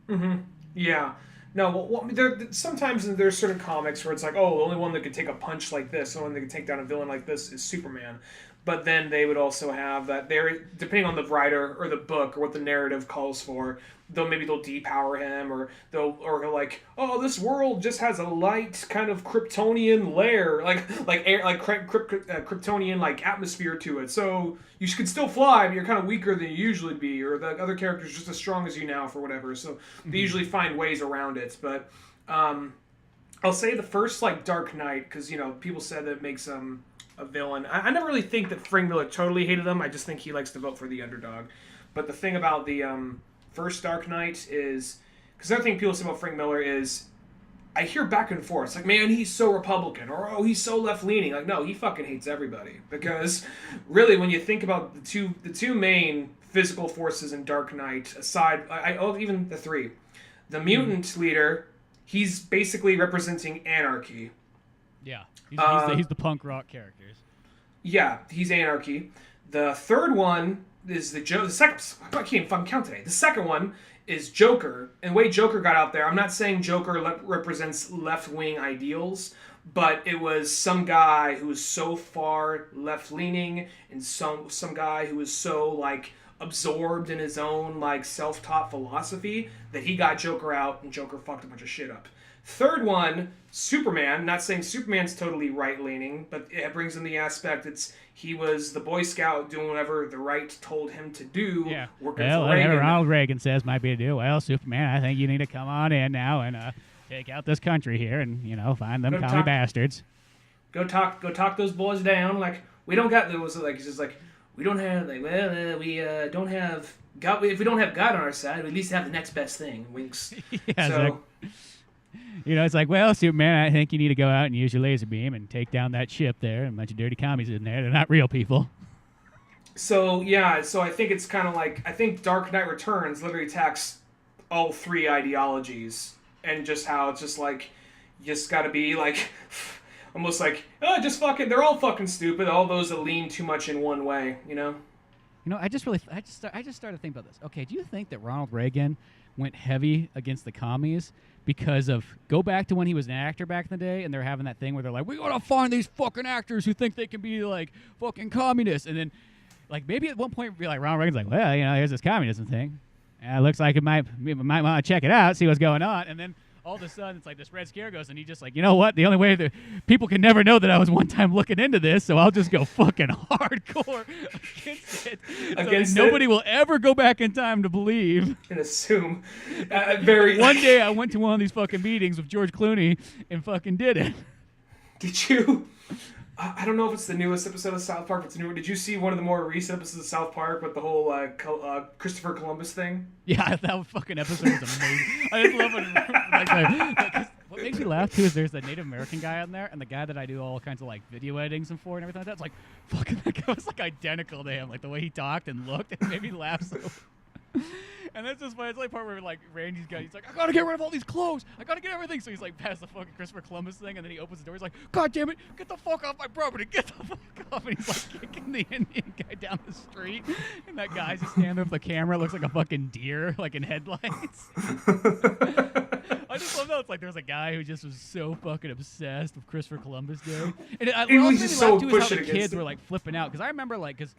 Mm-hmm. Yeah. No, well, sometimes there's certain comics where it's like, oh, the only one that could take a punch like this, the only one that could take down a villain like this is Superman. But then they would also have that depending on the writer or the book or what the narrative calls for, they'll depower him, or they'll like, oh, this world just has a light kind of Kryptonian layer, Kryptonian like atmosphere to it. So you could still fly, but you're kind of weaker than you usually be, or the other character's just as strong as you now for whatever. So they usually find ways around it. But I'll say the first like Dark Knight, because you know people said that it makes a villain. I never really think that Frank Miller totally hated him. I just think he likes to vote for the underdog. But the thing about the first Dark Knight is, because the other thing people say about Frank Miller is, I hear back and forth. It's like, man, he's so Republican, or oh, he's so left-leaning. Like, no, he fucking hates everybody. Because really, when you think about the two main physical forces in Dark Knight, aside, even the three, the mutant leader, he's basically representing anarchy. Yeah, he's the punk rock characters. Yeah, he's anarchy. The third one is the second. I can't even fucking count today. The second one is Joker, and the way Joker got out there, I'm not saying Joker represents left-wing ideals, but it was some guy who was so far left-leaning, and some guy who was so like absorbed in his own like self-taught philosophy that he got Joker out, and Joker fucked a bunch of shit up. Third one, Superman. Not saying Superman's totally right-leaning, but it brings in the aspect he was the Boy Scout doing whatever the right told him to do. Yeah. Working for Reagan. Whatever Ronald Reagan says might be to do. Well, Superman, I think you need to come on in now and take out this country here and, you know, find them commie bastards. Go talk those boys down. Like, we don't got those. Like, it's just like, we don't have, like, we don't have God. If we don't have God on our side, we at least have the next best thing. Winks. Yeah, so. You know, it's like, well, Superman, I think you need to go out and use your laser beam and take down that ship there and a bunch of dirty commies in there. They're not real people. So yeah, so I think it's kind of like I think Dark Knight Returns literally attacks all three ideologies and just how it's just like you just got to be like almost like oh just fucking they're all fucking stupid. All those that lean too much in one way, you know. I just started thinking about this. Okay, do you think that Ronald Reagan went heavy against the commies because of go back to when he was an actor back in the day, and they're having that thing where they're like, we gotta find these fucking actors who think they can be like fucking communists, and then like maybe at one point be like Ronald Reagan's like, well, here's this communism thing. Looks like it might want to check it out, see what's going on, and then all of a sudden it's like this Red Scare goes, and he just like, you know what? The only way that people can never know that I was one time looking into this, so I'll just go fucking hardcore against it. Against so nobody will ever go back in time to believe and assume. Very. One day I went to one of these fucking meetings with George Clooney and fucking did it. Did you? I don't know if it's the newest episode of South Park. If it's newer. Did you see one of the more recent episodes of South Park with the whole Christopher Columbus thing? Yeah, that fucking episode was amazing. I just love it. What makes me laugh too is there's a Native American guy on there, and the guy that I do all kinds of like video editings and for and everything like that. It's like fucking that guy was like identical to him, like the way he talked and looked, and it made me laugh so. And that's just funny. It's like part where like Randy's guy, he's like, I gotta get rid of all these clothes. I gotta get everything. So he's like past the fucking Christopher Columbus thing, and then he opens the door. He's like, God damn it, get the fuck off my property, get the fuck off. And he's like kicking the Indian guy down the street. And that guy's just standing there with the camera, looks like a fucking deer, like in headlights. I just love that it's like there's a guy who just was so fucking obsessed with Christopher Columbus Day. And what was also just made me laugh so too is how pushing the against kids it. were like flipping out. Because I remember like, because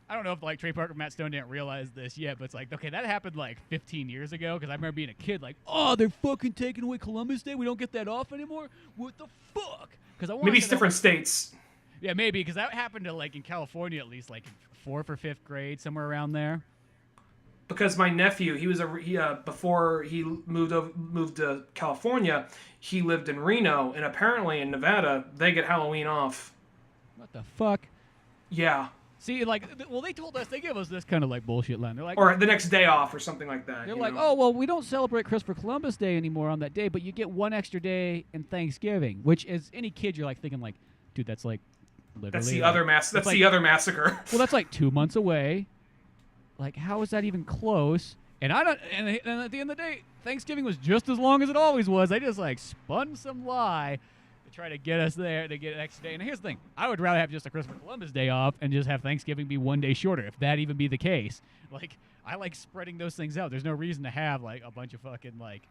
I don't know if like Trey Parker and Matt Stone didn't realize this yet, but it's like, okay, that happened like 15 years ago. Because I remember being a kid, like, oh, they're fucking taking away Columbus Day. We don't get that off anymore. What the fuck? Because Maybe it's different states. Yeah, maybe because that happened to like in California at least, like in 4th or 5th grade, somewhere around there. Because my nephew, before he moved to California, he lived in Reno, and apparently in Nevada they get Halloween off. What the fuck? Yeah. See, like, well, they told us, they gave us this kind of like bullshit line. They're like, Or the next day off, or something like that. they're like, oh, well, we don't celebrate Christopher Columbus Day anymore on that day, but you get one extra day in Thanksgiving, which as any kid, you're like thinking like, dude, that's like literally. That's the like, other That's like, the other massacre. Well, that's like 2 months away. Like, how is that even close? And I don't. And at the end of the day, Thanksgiving was just as long as it always was. They just like spun some lie to try to get us there to get an extra day. And here's the thing: I would rather have just a Christopher Columbus Day off and just have Thanksgiving be one day shorter, if that even be the case. Like, I like spreading those things out. There's no reason to have like a bunch of fucking like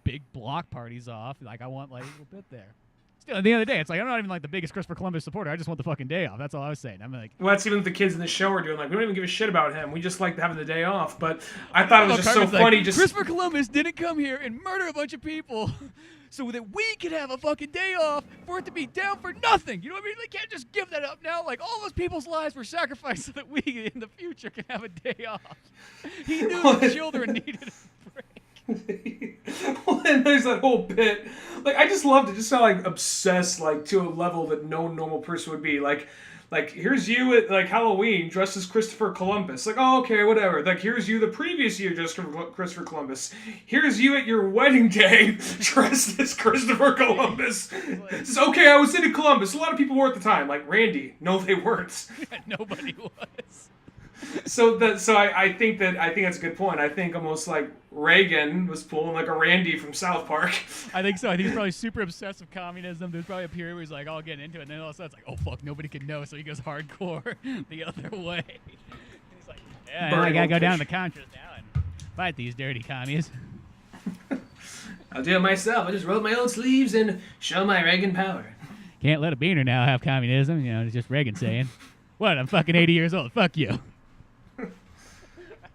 big block parties off. Like, I want like a little bit there. Still, at the end of the day, it's like I'm not even like the biggest Christopher Columbus supporter. I just want the fucking day off. That's all I was saying. I'm like, well, that's even what the kids in the show are doing. Like, we don't even give a shit about him. We just like having the day off. But I thought it was just so funny. Like, Christopher Columbus didn't come here and murder a bunch of people so that we could have a fucking day off for it to be down for nothing. You know what I mean? They can't just give that up now. Like, all those people's lives were sacrificed so that we in the future can have a day off. He knew the children needed a break. Well, and there's that whole bit. Like, I just loved it. Just so like obsessed, like to a level that no normal person would be. Like here's you at like Halloween dressed as Christopher Columbus. Like, oh, okay, whatever. Like, here's you the previous year dressed as Christopher Columbus. Here's you at your wedding day dressed as Christopher Columbus. It's okay, I was into Columbus. A lot of people were at the time. Like Randy. No, they weren't. Nobody was. So I think that's a good point. I think almost like Reagan was pulling like a Randy from South Park. I think so. I think he's probably super obsessed with communism. There's probably a period where he's like, all getting into it, and then all of a sudden it's like, oh fuck, nobody can know, so he goes hardcore the other way. He's like, yeah, I gotta go down to the Contras now and fight these dirty commies. I'll do it myself. I just roll my own sleeves and show my Reagan power. Can't let a beaner now have communism. You know, it's just Reagan saying, what, I'm fucking 80 years old. Fuck you.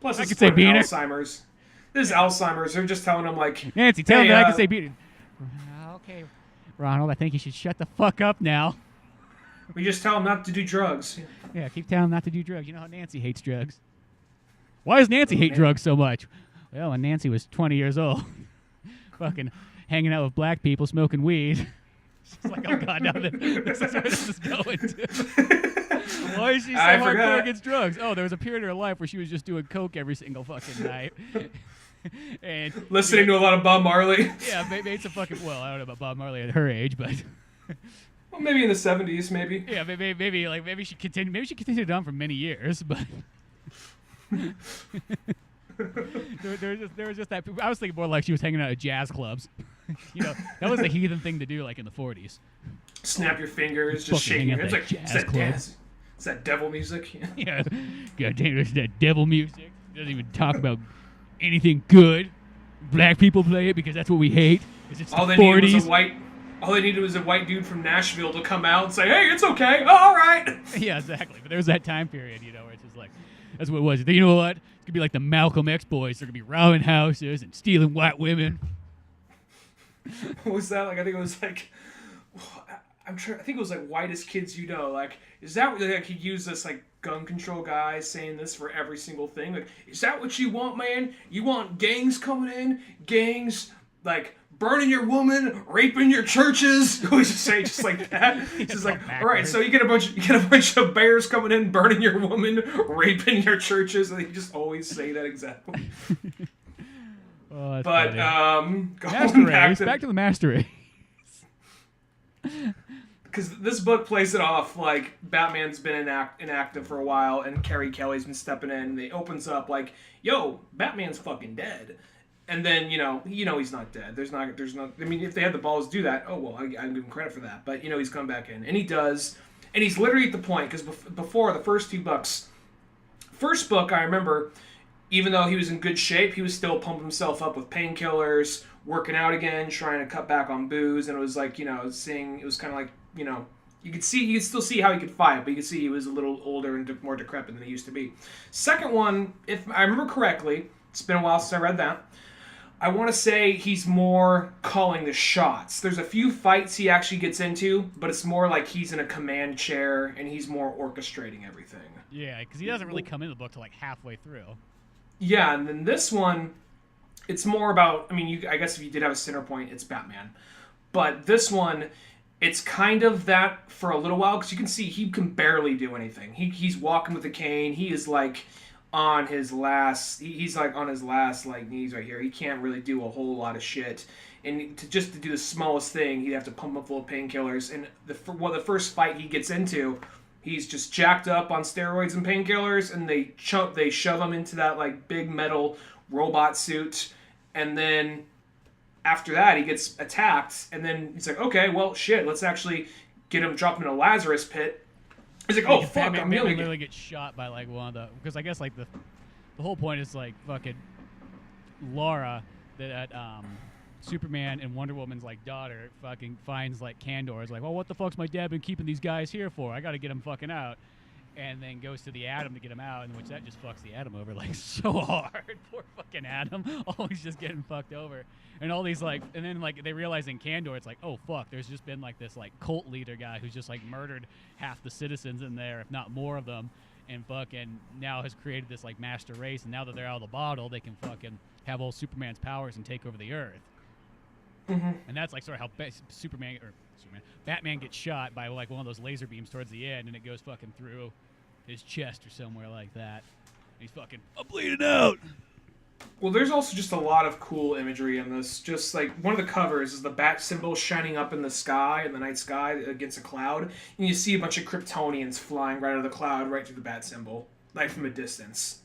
Plus, I could say beaner. Alzheimer's. This is Alzheimer's. They're just telling him like, Nancy, tell him that I can say beaner. Okay, Ronald, I think you should shut the fuck up now. We just tell him not to do drugs. Yeah, keep telling him not to do drugs. You know how Nancy hates drugs. Why does Nancy hate drugs so much? Well, when Nancy was 20 years old, fucking hanging out with black people, smoking weed. She's like, oh god, now this is where this is going to. Why is she so hardcore against drugs? Oh, there was a period in her life where she was just doing coke every single fucking night. And listening to a lot of Bob Marley. Yeah, made some fucking. Well, I don't know about Bob Marley at her age, but. Well, maybe in the 70s, maybe. Yeah, maybe she continued. Maybe she continued on for many years, but there was just that. I was thinking more like she was hanging out at jazz clubs. That was the heathen thing to do, like in the 40s. Snap your fingers, just shaking your head. It's like jazz club. It's that devil music. Yeah, God damn, it's that devil music. Doesn't even talk about anything good. Black people play it because that's what we hate. It's all the they 40s. All they needed was a white dude from Nashville to come out and say, "Hey, it's okay. Oh, all right." Yeah, exactly. But there was that time period, where it's just like, that's what it was. You know what? It's gonna be like the Malcolm X boys. They're gonna be robbing houses and stealing white women. What was that like? I think it was like, I think it was like Whitest Kids You Know. Like, is that like he used this like gun control guy saying this for every single thing? Like, is that what you want, man? You want gangs coming in? Gangs like burning your woman, raping your churches? It was just say just like that. It's just like, all right, so you get a bunch of bears coming in, burning your woman, raping your churches, and they just always say that exactly. Oh, but going back to the master race. Because this book plays it off like Batman's been inactive for a while, and Carrie Kelly's been stepping in. And it opens up like, "Yo, Batman's fucking dead," and then he's not dead. There's not. I mean, if they had the balls to do that, oh well, I give him credit for that. But he's come back in, and he does, and he's literally at the point because before the first two books, first book I remember, even though he was in good shape, he was still pumping himself up with painkillers, working out again, trying to cut back on booze, and it was like, it was kind of like, you could still see how he could fight, but you could see he was a little older and more decrepit than he used to be. Second one, if I remember correctly, it's been a while since I read that, I want to say he's more calling the shots. There's a few fights he actually gets into, but it's more like he's in a command chair and he's more orchestrating everything. Yeah, because he doesn't really come into the book till like halfway through. Yeah, and then this one, it's more about, I guess if you did have a center point, it's Batman. But this one, it's kind of that for a little while, because you can see he can barely do anything. He's walking with a cane. He is like on his last, he's like on his last like knees right here. He can't really do a whole lot of shit. And to do the smallest thing, he'd have to pump up full of painkillers. And the first fight he gets into, he's just jacked up on steroids and painkillers, and they shove him into that like big metal robot suit, and then after that he gets attacked, and then he's like, okay, well shit, let's actually drop him in a Lazarus pit. He's like, oh fuck, Batman literally gets shot by like one of the, because I guess like the whole point is like fucking Laura that Superman and Wonder Woman's like daughter fucking finds like Kandor. Is like, well, what the fuck's my dad been keeping these guys here for? I got to get them fucking out. And then goes to the Atom to get him out, in which that just fucks the Atom over like so hard. Poor fucking Atom, always just getting fucked over. And all these like, and then like they realize in Kandor, it's like, oh fuck, there's just been like this like cult leader guy who's just like murdered half the citizens in there, if not more of them, and fucking now has created this like master race. And now that they're out of the bottle, they can fucking have all Superman's powers and take over the Earth. Mm-hmm. And that's like sort of how Batman gets shot by like one of those laser beams towards the end, and it goes fucking through his chest or somewhere like that. And he's fucking, I'm bleeding out. Well, there's also just a lot of cool imagery in this. Just like one of the covers is the bat symbol shining up in the sky, in the night sky against a cloud, and you see a bunch of Kryptonians flying right out of the cloud, right through the bat symbol, like from a distance.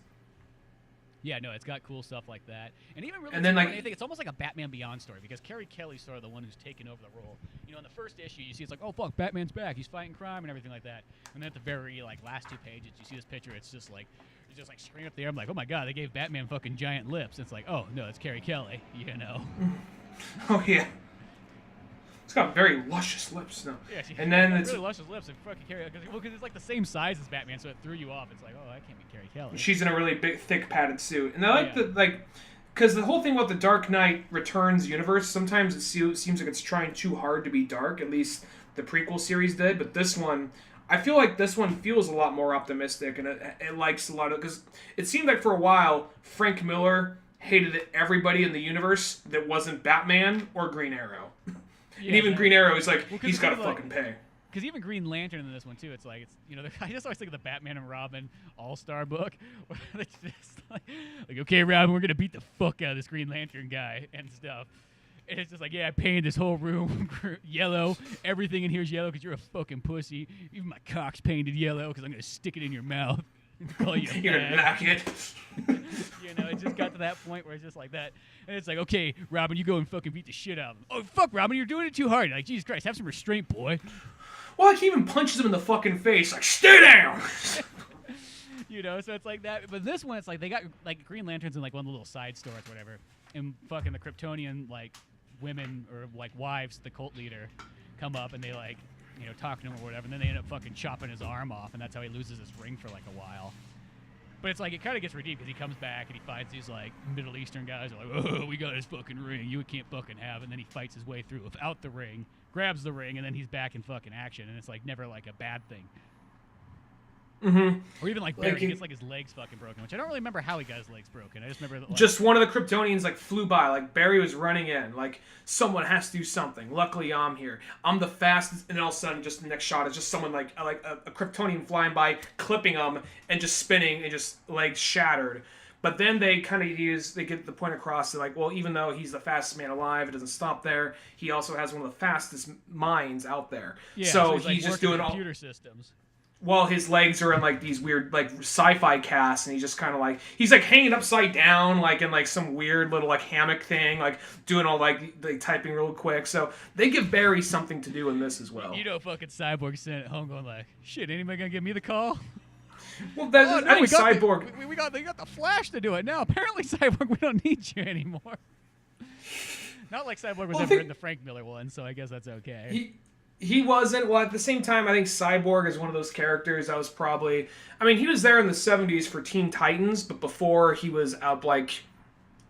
Yeah, no, it's got cool stuff like that. And even really, anything, it's almost like a Batman Beyond story, because Carrie Kelly's sort of the one who's taken over the role. In the first issue, you see it's like, oh, fuck, Batman's back. He's fighting crime and everything like that. And then at the very, like, last two pages, you see this picture. It's just like screaming up the air. I'm like, oh, my God, they gave Batman fucking giant lips. It's like, oh, no, it's Carrie Kelly, Oh, yeah. It's got very luscious lips, no. Yeah, and then it's really luscious lips and fucking Carrie, because it's like the same size as Batman, so it threw you off. It's like, oh, that can't be Carrie Kelly. She's in a really big, thick, padded suit, and I like because the whole thing about the Dark Knight Returns universe, sometimes it seems like it's trying too hard to be dark. At least the prequel series did, but this one, I feel like this one feels a lot more optimistic, and it likes a lot of, because it seemed like for a while Frank Miller hated everybody in the universe that wasn't Batman or Green Arrow. Yeah, and even Green Arrow is like, he's got to fucking pay. Because even Green Lantern in this one, too, it's like, I just always think of the Batman and Robin All-Star book, where they just like, okay, Robin, we're going to beat the fuck out of this Green Lantern guy and stuff. And it's just like, yeah, I painted this whole room yellow. Everything in here is yellow because you're a fucking pussy. Even my cock's painted yellow because I'm going to stick it in your mouth and call you a You're going to knock it. It just got to that point where it's just like that. And it's like, okay, Robin, you go and fucking beat the shit out of him. Oh, fuck, Robin, you're doing it too hard. Like, Jesus Christ, have some restraint, boy. Well, he even punches him in the fucking face. Like, stay down! So it's like that. But this one, it's like they got, like, Green Lanterns in, like, one of the little side stores or whatever. And fucking the Kryptonian, like, women or like wives, the cult leader, come up and they like, talk to him or whatever, and then they end up fucking chopping his arm off, and that's how he loses his ring for like a while. But it's like it kind of gets redeemed because he comes back and he finds these like Middle Eastern guys who are like, oh, we got his fucking ring, you can't fucking have it. And then he fights his way through without the ring, grabs the ring, and then he's back in fucking action, and it's like never like a bad thing. Mm-hmm. Or even like Barry, he gets like his legs fucking broken, which I don't really remember how he got his legs broken. I just remember that, like, just one of the Kryptonians like flew by, like Barry was running in, like someone has to do something. Luckily, I'm here. I'm the fastest, and all of a sudden, just the next shot is just someone like a Kryptonian flying by, clipping him, and just spinning, and just legs shattered. But then they kind of get the point across, like, well, even though he's the fastest man alive, it doesn't stop there. He also has one of the fastest minds out there. Yeah, so he's like just doing computer systems. Well, his legs are in like these weird like sci-fi casts, and he's just kind of like he's like hanging upside down, like in like some weird little like hammock thing, like doing all like typing real quick. So they give Barry something to do in this as well. Fucking Cyborg's sitting at home going like, shit, anybody gonna give me the call? Well, that's I think Cyborg. We got the Flash to do it now. Apparently, Cyborg, we don't need you anymore. Not like Cyborg was ever in the Frank Miller one, so I guess that's okay. He wasn't. Well, at the same time, I think Cyborg is one of those characters that was probably... I mean, he was there in the 70s for Teen Titans, but before he was out, like,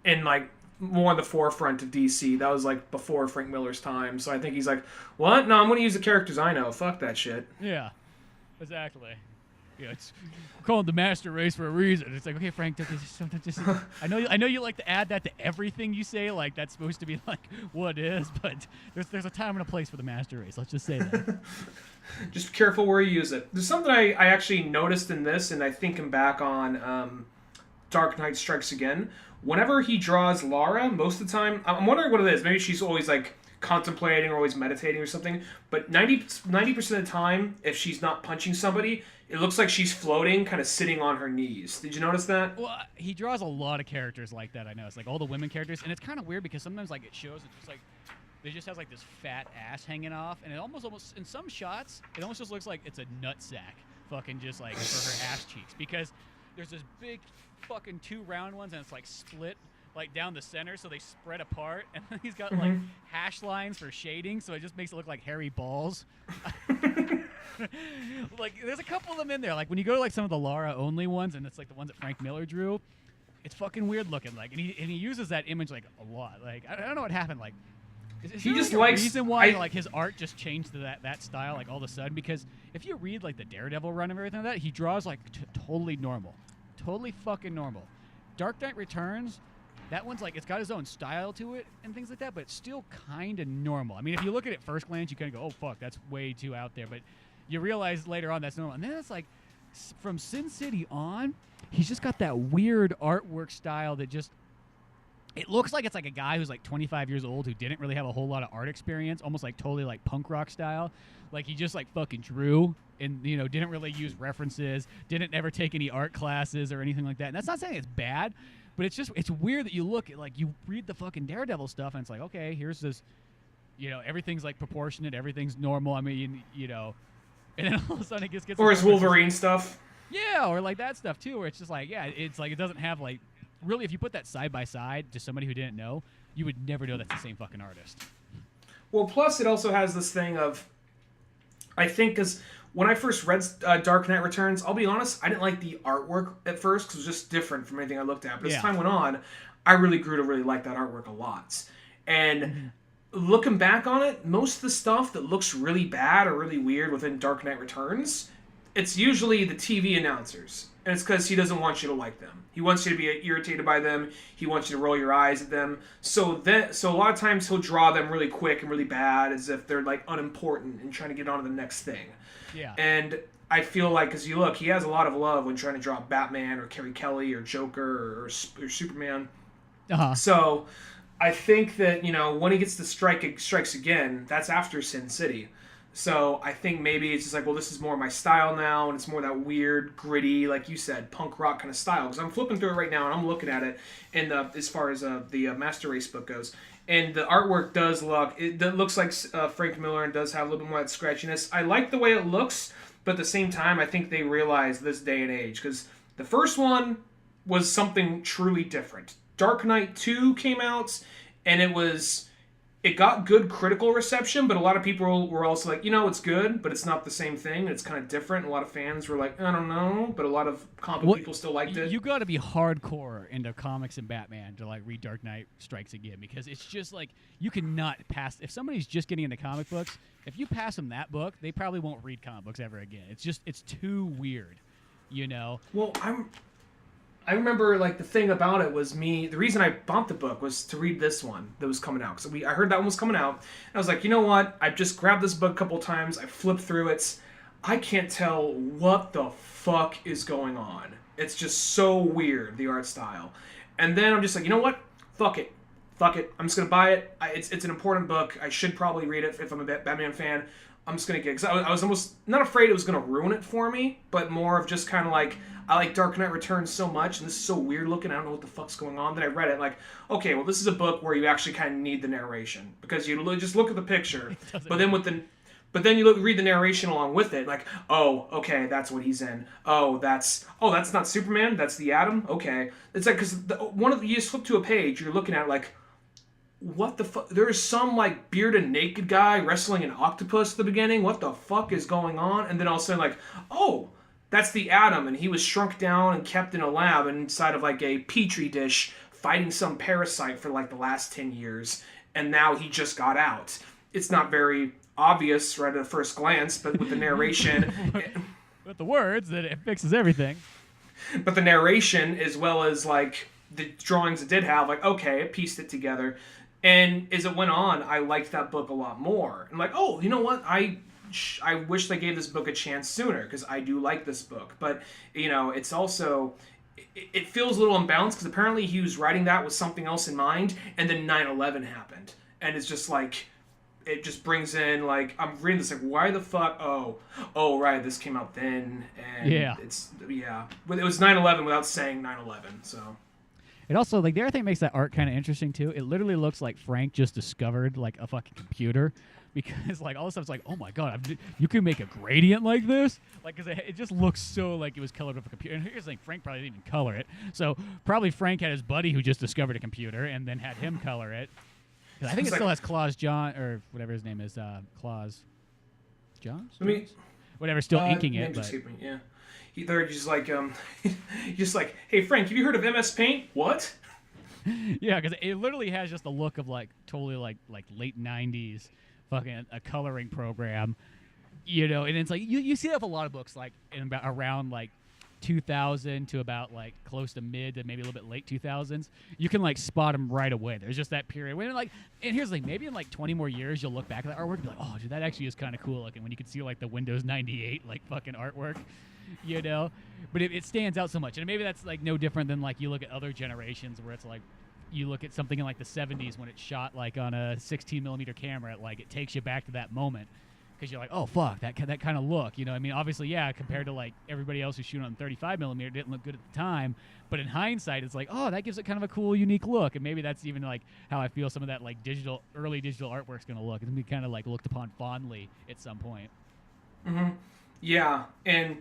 in, like, more on the forefront of DC. That was, like, before Frank Miller's time. So I think he's like, what? No, I'm going to use the characters I know. Fuck that shit. Yeah, exactly. It's called the Master Race for a reason. It's like, okay, Frank, I know you like to add that to everything you say, like that's supposed to be like what it is, but there's a time and a place for the Master Race. Let's just say that. Just be careful where you use it. There's something I actually noticed in this, and I thinking back on Dark Knight Strikes Again. Whenever he draws Lara, most of the time, I'm wondering what it is. Maybe she's always like contemplating or always meditating or something, but 90% of the time, if she's not punching somebody, it looks like she's floating, kind of sitting on her knees. Did you notice that? Well, he draws a lot of characters like that, I know. It's like all the women characters, and it's kind of weird because sometimes like it shows it's just like they just has like this fat ass hanging off, and it almost in some shots it almost just looks like it's a nutsack fucking just like for her ass cheeks, because there's this big fucking two round ones and it's like split like down the center, so they spread apart, and then he's got like hash lines for shading, so it just makes it look like hairy balls. Like there's a couple of them in there, like when you go to like some of the Lara only ones, and it's like the ones that Frank Miller drew, it's fucking weird looking, like, and he uses that image like a lot. Like I don't know what happened, like is he just like likes a reason why like his art just changed to that style like all of a sudden, because if you read like the Daredevil run and everything like that, he draws like totally normal, totally fucking normal. Dark Knight Returns, that one's like, it's got his own style to it and things like that, but it's still kind of normal. I mean, if you look at it first glance, you kind of go, oh, fuck, that's way too out there. But you realize later on that's normal. And then it's like, from Sin City on, he's just got that weird artwork style that just, it looks like it's like a guy who's like 25 years old who didn't really have a whole lot of art experience, almost like totally like punk rock style. Like he just like fucking drew and, didn't really use references, didn't ever take any art classes or anything like that. And that's not saying it's bad, but it's weird that you look at, like, you read the fucking Daredevil stuff and it's like, okay, here's this, everything's like proportionate, everything's normal. I mean, and then all of a sudden it gets or his Wolverine stuff. Yeah, or like that stuff too, where it's just like, yeah, it's like it doesn't have like, really, if you put that side by side to somebody who didn't know, you would never know that's the same fucking artist. Well, plus it also has this thing of, I think, because when I first read Dark Knight Returns, I'll be honest, I didn't like the artwork at first because it was just different from anything I looked at. But as time went on, I really grew to really like that artwork a lot. And looking back on it, most of the stuff that looks really bad or really weird within Dark Knight Returns, it's usually the TV announcers. And it's because he doesn't want you to like them. He wants you to be irritated by them. He wants you to roll your eyes at them. So a lot of times he'll draw them really quick and really bad, as if they're like unimportant and trying to get on to the next thing. Yeah. And I feel like, because you look, he has a lot of love when trying to draw Batman or Carrie Kelly or Joker or Superman. Uh-huh. So I think that, when he gets to strikes again, that's after Sin City. So I think maybe it's just like, well, this is more my style now, and it's more that weird, gritty, like you said, punk rock kind of style. Because I'm flipping through it right now, and I'm looking at it, and as far as the Master Race book goes, and the artwork does looks like Frank Miller, and does have a little bit more of that scratchiness. I like the way it looks, but at the same time, I think they realize this day and age, because the first one was something truly different. Dark Knight 2 came out, and it got good critical reception, but a lot of people were also like, it's good, but it's not the same thing. It's kind of different. A lot of fans were like, I don't know, but a lot of comic people still liked it. You got to be hardcore into comics and Batman to like read Dark Knight Strikes Again, because it's just like you cannot pass. If somebody's just getting into comic books, if you pass them that book, they probably won't read comic books ever again. It's too weird, Well, I remember, like, the thing about it was the reason I bought the book was to read this one that was coming out. So I heard that one was coming out, and I was like, you know what? I just grabbed this book a couple times. I flipped through it. I can't tell what the fuck is going on. It's just so weird, the art style. And then I'm just like, you know what? Fuck it. I'm just going to buy it. It's an important book. I should probably read it if I'm a Batman fan. I'm just going to get it. Because I was almost not afraid it was going to ruin it for me, but more of just kind of like, I like Dark Knight Returns so much, and this is so weird looking, I don't know what the fuck's going on. Then I read it, like, okay, well, this is a book where you actually kind of need the narration. Because you just look at the picture, but then you read the narration along with it, like, oh, okay, that's what he's in. Oh, that's not Superman, that's the Atom? Okay. It's like, because you just flip to a page, you're looking at it like, what the fuck? There's some, like, bearded naked guy wrestling an octopus at the beginning. What the fuck is going on? And then all of a sudden, like, oh, that's the Atom, and he was shrunk down and kept in a lab inside of, like, a petri dish fighting some parasite for, like, the last 10 years, and now he just got out. It's not very obvious right at first glance, but with the narration... with the words, that it fixes everything. But the narration, as well as, like, the drawings it did have, like, okay, it pieced it together. And as it went on, I liked that book a lot more. And like, oh, you know what? I wish they gave this book a chance sooner, because I do like this book. But, it's also... It feels a little unbalanced, because apparently he was writing that with something else in mind, and then 9/11 happened. And it's just like... It just brings in, like... I'm reading this, like, why the fuck... Oh, right, this came out then. And yeah. But it was 9/11 without saying 9/11, so... It also, like, the other thing makes that art kind of interesting, too. It literally looks like Frank just discovered, like, a fucking computer. Because, like, all this stuff's like, oh, my God, you can make a gradient like this? Like, because it just looks so like it was colored with a computer. And here's the thing, Frank probably didn't even color it. So probably Frank had his buddy who just discovered a computer and then had him color it. I think it still has Claus John, or whatever his name is, Claus Johns? Whatever, still inking it. But. Yeah. They're just like, hey, Frank, have you heard of MS Paint? What? Yeah, because it literally has just a look of, like, totally, like late 90s fucking a coloring program, and it's like, you see that with a lot of books, like, in about around, like, 2000 to about, like, close to mid to maybe a little bit late 2000s. You can, like, spot them right away. There's just that period when, like, and here's the thing, maybe in, like, 20 more years, you'll look back at that artwork and be like, oh, dude, that actually is kind of cool looking, when you can see, like, the Windows 98, like, fucking artwork. But it stands out so much. And maybe that's, like, no different than, like, you look at other generations where it's like, you look at something in, like, the 70s when it's shot, like, on a 16mm camera, like, it takes you back to that moment. Because you're like, oh, fuck, that kind of look. I mean, obviously, yeah, compared to, like, everybody else who's shooting on 35mm, it didn't look good at the time. But in hindsight, it's like, oh, that gives it kind of a cool, unique look. And maybe that's even, like, how I feel some of that, like, early digital artwork's going to look. It's going to be kind of, like, looked upon fondly at some point. Mm-hmm. Yeah, and...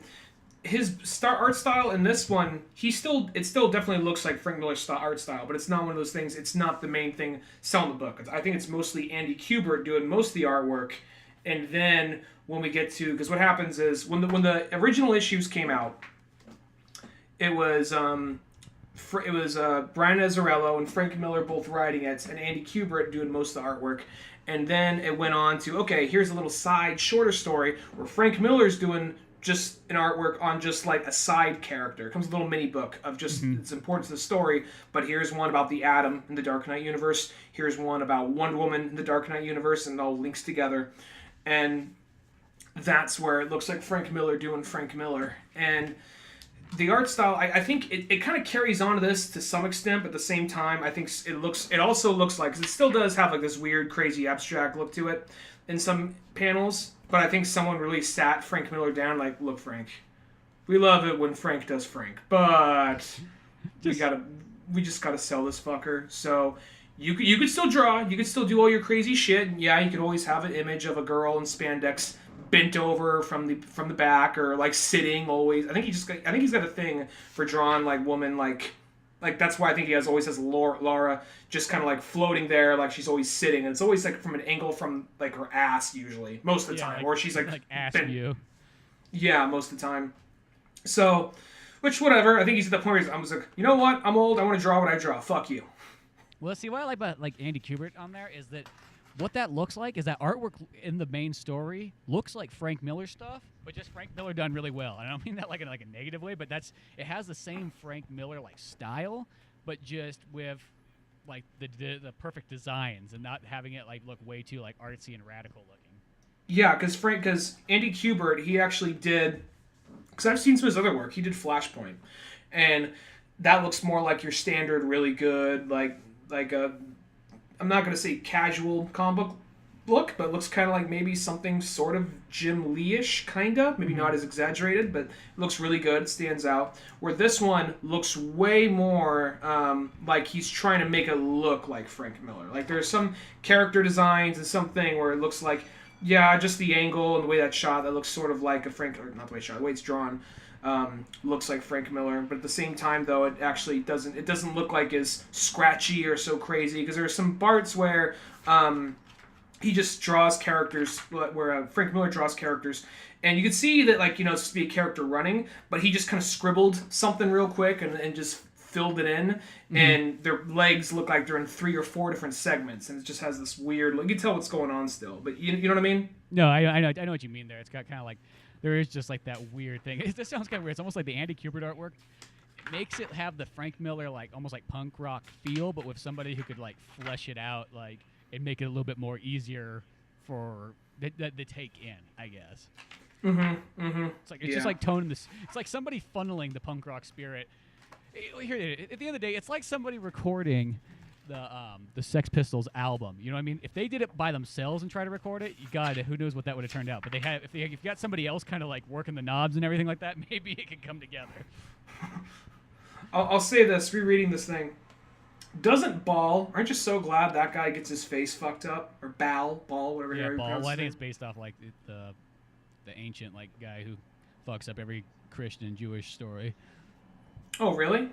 his art style in this one, it still definitely looks like Frank Miller's art style, but it's not one of those things. It's not the main thing selling the book. I think it's mostly Andy Kubert doing most of the artwork, and then when we get to, because what happens is when the original issues came out, it was Brian Azzarello and Frank Miller both writing it, and Andy Kubert doing most of the artwork. And then it went on to, okay, here's a little side, shorter story where Frank Miller's doing just an artwork on just like a side character. It comes with a little mini book of just its importance to the story, but here's one about the Atom in the Dark Knight universe, here's one about Wonder Woman in the Dark Knight universe, and it all links together. And that's where it looks like Frank Miller doing Frank Miller. And the art style, I think it kind of carries on to this to some extent, but at the same time, I think it also looks like, 'cause it still does have like this weird, crazy, abstract look to it in some panels, but I think someone really sat Frank Miller down like, look, Frank, we love it when Frank does Frank, but we just gotta sell this fucker. So you could still draw, you could still do all your crazy shit, and yeah, you could always have an image of a girl in spandex bent over from the back, or like sitting always. I think he's got a thing for drawing like woman like that's why I think he always has Laura just kind of like floating there, like she's always sitting, and it's always like from an angle from like her ass usually most of the time, like, or she's like ass bent, view. Yeah, most of the time. So, which whatever. I think he's at the point where I was like, you know what? I'm old. I want to draw what I draw. Fuck you. Well, see what I like about like Andy Kubert on there is that what that looks like is that artwork in the main story looks like Frank Miller stuff, but just Frank Miller done really well. And I don't mean that like in like a negative way, but it has the same Frank Miller like style, but just with like the perfect designs and not having it like look way too like artsy and radical looking. Yeah, because Andy Kubert, he actually did, because I've seen some of his other work. He did Flashpoint, and that looks more like your standard, really good like a, I'm not going to say casual comic book look, but it looks kind of like maybe something sort of Jim Lee-ish, kind of. Maybe not as exaggerated, but it looks really good. It stands out. Where this one looks way more like he's trying to make it look like Frank Miller. Like there's some character designs and something where it looks like, yeah, just the angle and the way that's shot, that looks sort of like a Frank, or not the way it's shot, the way it's drawn. Looks like Frank Miller, but at the same time though it actually doesn't look like as scratchy or so crazy, because there are some parts where he just draws characters where Frank Miller draws characters, and you can see that like, you know, it's supposed to be a character running, but he just kind of scribbled something real quick and just filled it in, and their legs look like they're in 3 or 4 different segments, and it just has this weird, like, you can tell what's going on still, but you know what I mean? No, I know what you mean there. It's got kind of like, there is just like that weird thing. This sounds kind of weird. It's almost like the Andy Kubert artwork. It makes it have the Frank Miller like almost like punk rock feel, but with somebody who could like flesh it out, like, and make it a little bit more easier for the take in, I guess. It's like it's just like toning this. It's like somebody funneling the punk rock spirit. Here, at the end of the day, it's like somebody recording the Sex Pistols album. You know what I mean? If they did it by themselves and try to record it, who knows what that would have turned out. But if you got somebody else kind of like working the knobs and everything like that, maybe it could come together. I'll say this, rereading this thing. Aren't you so glad that guy gets his face fucked up? Or Ball, whatever you pronounce it. Well, I think it's based off like the ancient like guy who fucks up every Christian Jewish story. Oh, really?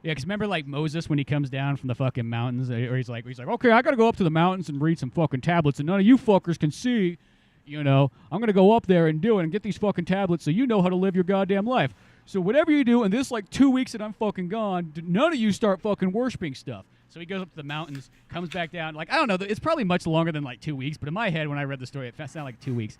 Yeah, because remember, like, Moses, when he comes down from the fucking mountains, or he's like, okay, I got to go up to the mountains and read some fucking tablets, and none of you fuckers can see, you know, I'm going to go up there and do it and get these fucking tablets so you know how to live your goddamn life. So whatever you do in this, like, 2 weeks that I'm fucking gone, none of you start fucking worshiping stuff. So he goes up to the mountains, comes back down. Like, I don't know, it's probably much longer than, like, 2 weeks, but in my head, when I read the story, it sounded like 2 weeks.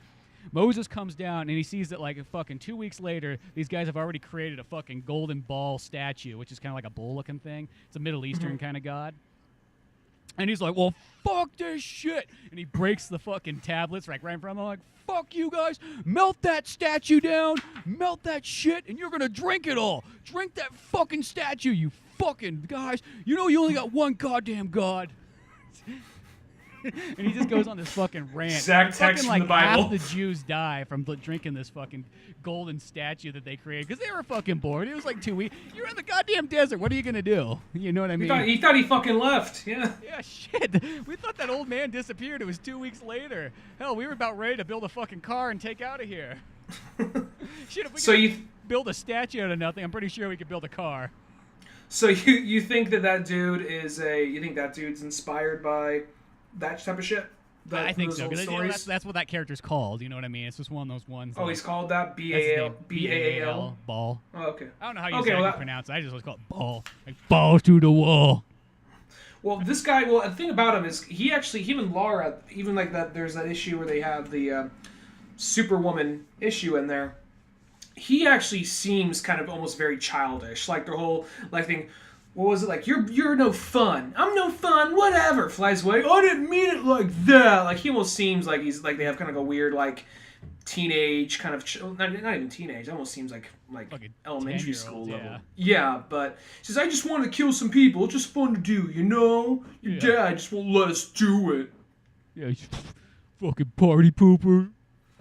Moses comes down, and he sees that, like, fucking 2 weeks later, these guys have already created a fucking golden ball statue, which is kind of like a bull-looking thing. It's a Middle Eastern kind of god. And he's like, well, fuck this shit. And he breaks the fucking tablets right in front of them. I'm like, fuck you guys. Melt that statue down. Melt that shit, and you're going to drink it all. Drink that fucking statue, you fucking guys. You know you only got one goddamn god. And he just goes on this fucking rant. Exact text from the Bible. Half the Jews die from drinking this fucking golden statue that they created because they were fucking bored. It was like 2 weeks. You're in the goddamn desert. What are you gonna do? You know what I mean? He thought he fucking left. Yeah. Yeah, shit. We thought that old man disappeared. It was 2 weeks later. Hell, we were about ready to build a fucking car and take out of here. Shit, if we could build a statue out of nothing, I'm pretty sure we could build a car. So you think that dude you think that dude's inspired by that type of shit? I think so, because that's what that character's called. You know what I mean? It's just one of those ones. Oh, he's called that? B-A-A-L? Ball. Oh, okay. I don't know how you pronounce it. I just always call it Ball. Like, ball to the wall. Well, this guy, the thing about him is him and Laura, even like that, there's that issue where they have the Superwoman issue in there. He actually seems kind of almost very childish. Like the whole, like, thing. What was it like? You're no fun. I'm no fun. Whatever. Flies away. I didn't mean it like that. Like he almost seems like he's like they have kind of a weird like teenage kind of not even teenage. It almost seems like Fucking elementary 10-year-olds, school level. yeah. Yeah, but he says I just wanted to kill some people. It's just fun to do, you know. Your dad just won't let us do it. Yeah, he's fucking party pooper.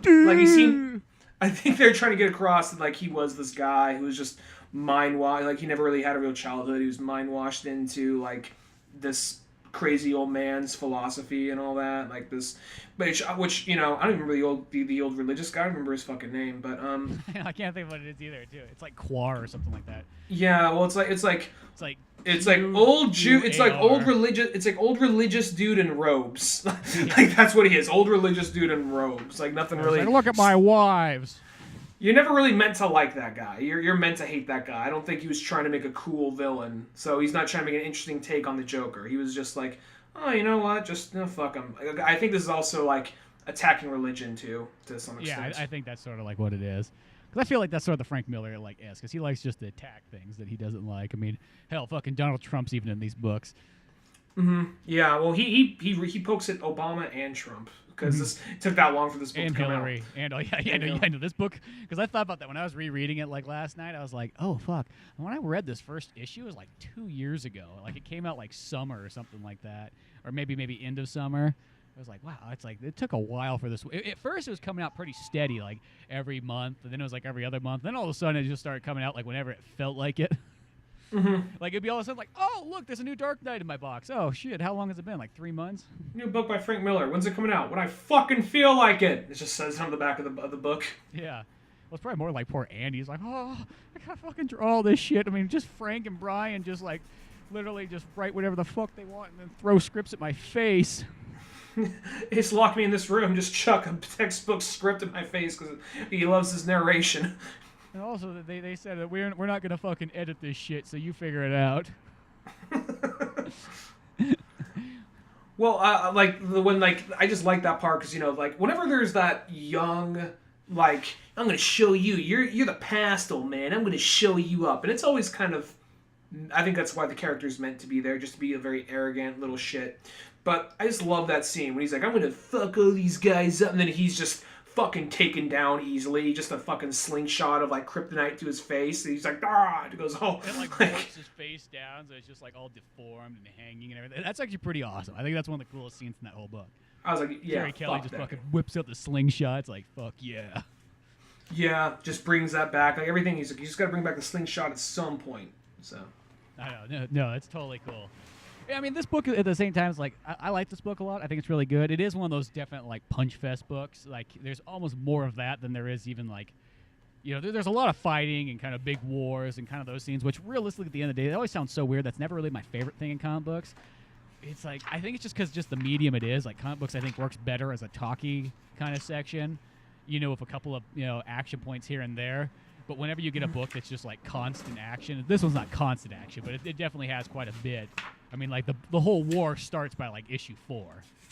Like he seemed. I think they're trying to get across that like he was this guy who was just mind washed. Like he never really had a real childhood. He was mind washed into like this crazy old man's philosophy and all that. Like this, which you know I don't even remember the old religious guy. I don't remember his fucking name, but I can't think of what it is either. Too. It's like Quar or something like that. Yeah, well, it's like old Jew. It's like old religious. It's like old religious dude in robes. Like that's what he is. Old religious dude in robes. Like nothing really. Like, look at my wives. You're never really meant to like that guy. You're meant to hate that guy. I don't think he was trying to make a cool villain. So he's not trying to make an interesting take on the Joker. He was just like, oh, you know what? Just fuck him. I think this is also like attacking religion too, to some extent. Yeah, I think that's sort of like what it is. Because I feel like that's sort of the Frank Miller like is, because he likes just to attack things that he doesn't like. I mean, hell, fucking Donald Trump's even in these books. Mm-hmm. Yeah, well, he pokes at Obama and Trump. Because this took that long for this book and to come Hillary. out. And I know this book, because I thought about that when I was rereading it like last night. I was like, oh fuck. And when I read this first issue, it was like 2 years ago. Like it came out like summer or something like that, or maybe end of summer. I was like, wow, it's like it took a while for this. At first, it was coming out pretty steady, like every month, and then it was like every other month. Then all of a sudden, it just started coming out like whenever it felt like it. Mm-hmm. Like it'd be all of a sudden like, oh look, there's a new Dark Knight in my box. Oh shit, how long has it been? Like 3 months? New book by Frank Miller. When's it coming out? When I fucking feel like it. It just says on the back of the book. Yeah. Well, it's probably more like poor Andy. He's like, oh, I gotta fucking draw all this shit. I mean, just Frank and Brian just like literally just write whatever the fuck they want and then throw scripts at my face. He's locked me in this room, just chuck a textbook script in my face because he loves his narration. And also, they said that we're not gonna fucking edit this shit, so you figure it out. Well, I just like that part because like whenever there's that young, like I'm gonna show you, you're the past, old man. I'm gonna show you up, and it's always kind of, I think that's why the character's meant to be there, just to be a very arrogant little shit. But I just love that scene when he's like, I'm gonna fuck all these guys up, and then he's just fucking taken down easily, just a fucking slingshot of like kryptonite to his face, and he's like, ah, it goes all and like forks his face down, so it's just like all deformed and hanging and everything. That's actually pretty awesome. I think that's one of the coolest scenes in that whole book. I was like, yeah, Jerry Kelly just fucking whips out the slingshot. It's like, fuck yeah. Yeah, just brings that back. Like everything, he's like, you just gotta bring back the slingshot at some point. So I know, no, it's totally cool. Yeah, I mean, this book at the same time is like I like this book a lot. I think it's really good. It is one of those definite like punch fest books. Like there's almost more of that than there is even like, there's a lot of fighting and kind of big wars and kind of those scenes, which realistically at the end of the day, they always sound so weird. That's never really my favorite thing in comic books. It's like I think it's just because the medium it is. Like comic books, I think works better as a talky kind of section, with a couple of action points here and there. But whenever you get a book that's just like constant action, this one's not constant action, but it definitely has quite a bit. I mean, like the whole war starts by like issue 4,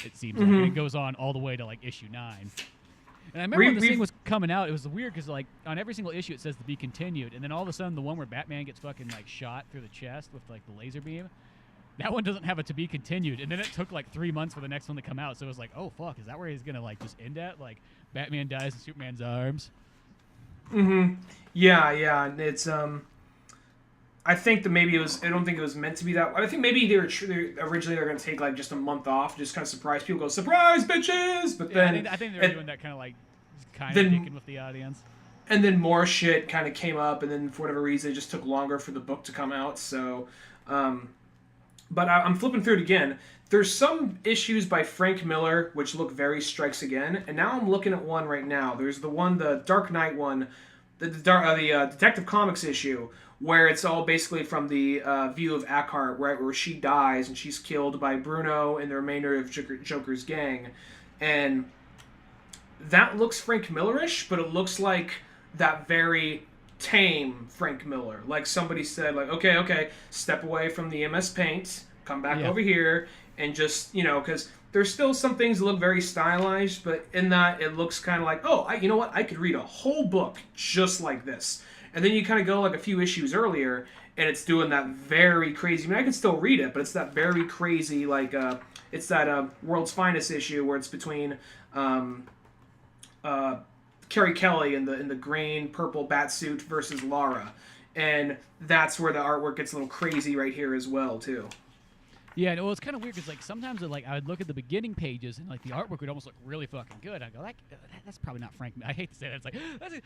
it seems like, and it goes on all the way to like issue 9. And I remember when this thing was coming out, it was weird because like on every single issue it says to be continued, and then all of a sudden the one where Batman gets fucking like shot through the chest with like the laser beam, that one doesn't have a to be continued, and then it took like 3 months for the next one to come out. So it was like, oh fuck, is that where he's gonna like just end at? Like Batman dies in Superman's arms. Mm-hmm. Yeah. And it's I think that maybe it was. I don't think it was meant to be that. I think maybe they were originally they're going to take like just a month off, just kind of surprise people, go surprise bitches. But then I think they were doing that kind of like dicking with the audience. And then more shit kind of came up, and then for whatever reason, it just took longer for the book to come out. So, but I'm flipping through it again. There's some issues by Frank Miller which look very Strikes Again, and now I'm looking at one right now. There's the Dark Knight one, the Detective Comics issue, where it's all basically from the view of Eckhart, right, where she dies and she's killed by Bruno and the remainder of Joker's gang, and that looks Frank Miller-ish, but it looks like that very tame Frank Miller. Like somebody said, like, okay, step away from the MS Paint, come back over here, and just, because there's still some things that look very stylized, but in that it looks kind of like, you know what, I could read a whole book just like this. And then you kind of go like a few issues earlier, and it's doing that very crazy. I mean, I can still read it, but it's that very crazy, like, it's that World's Finest issue where it's between Carrie Kelly in the green purple bat suit versus Lara, and that's where the artwork gets a little crazy right here as well too. Yeah, no, it's kind of weird because like sometimes like I would look at the beginning pages and like the artwork would almost look really fucking good. I go, that's probably not Frank. I hate to say that. It's like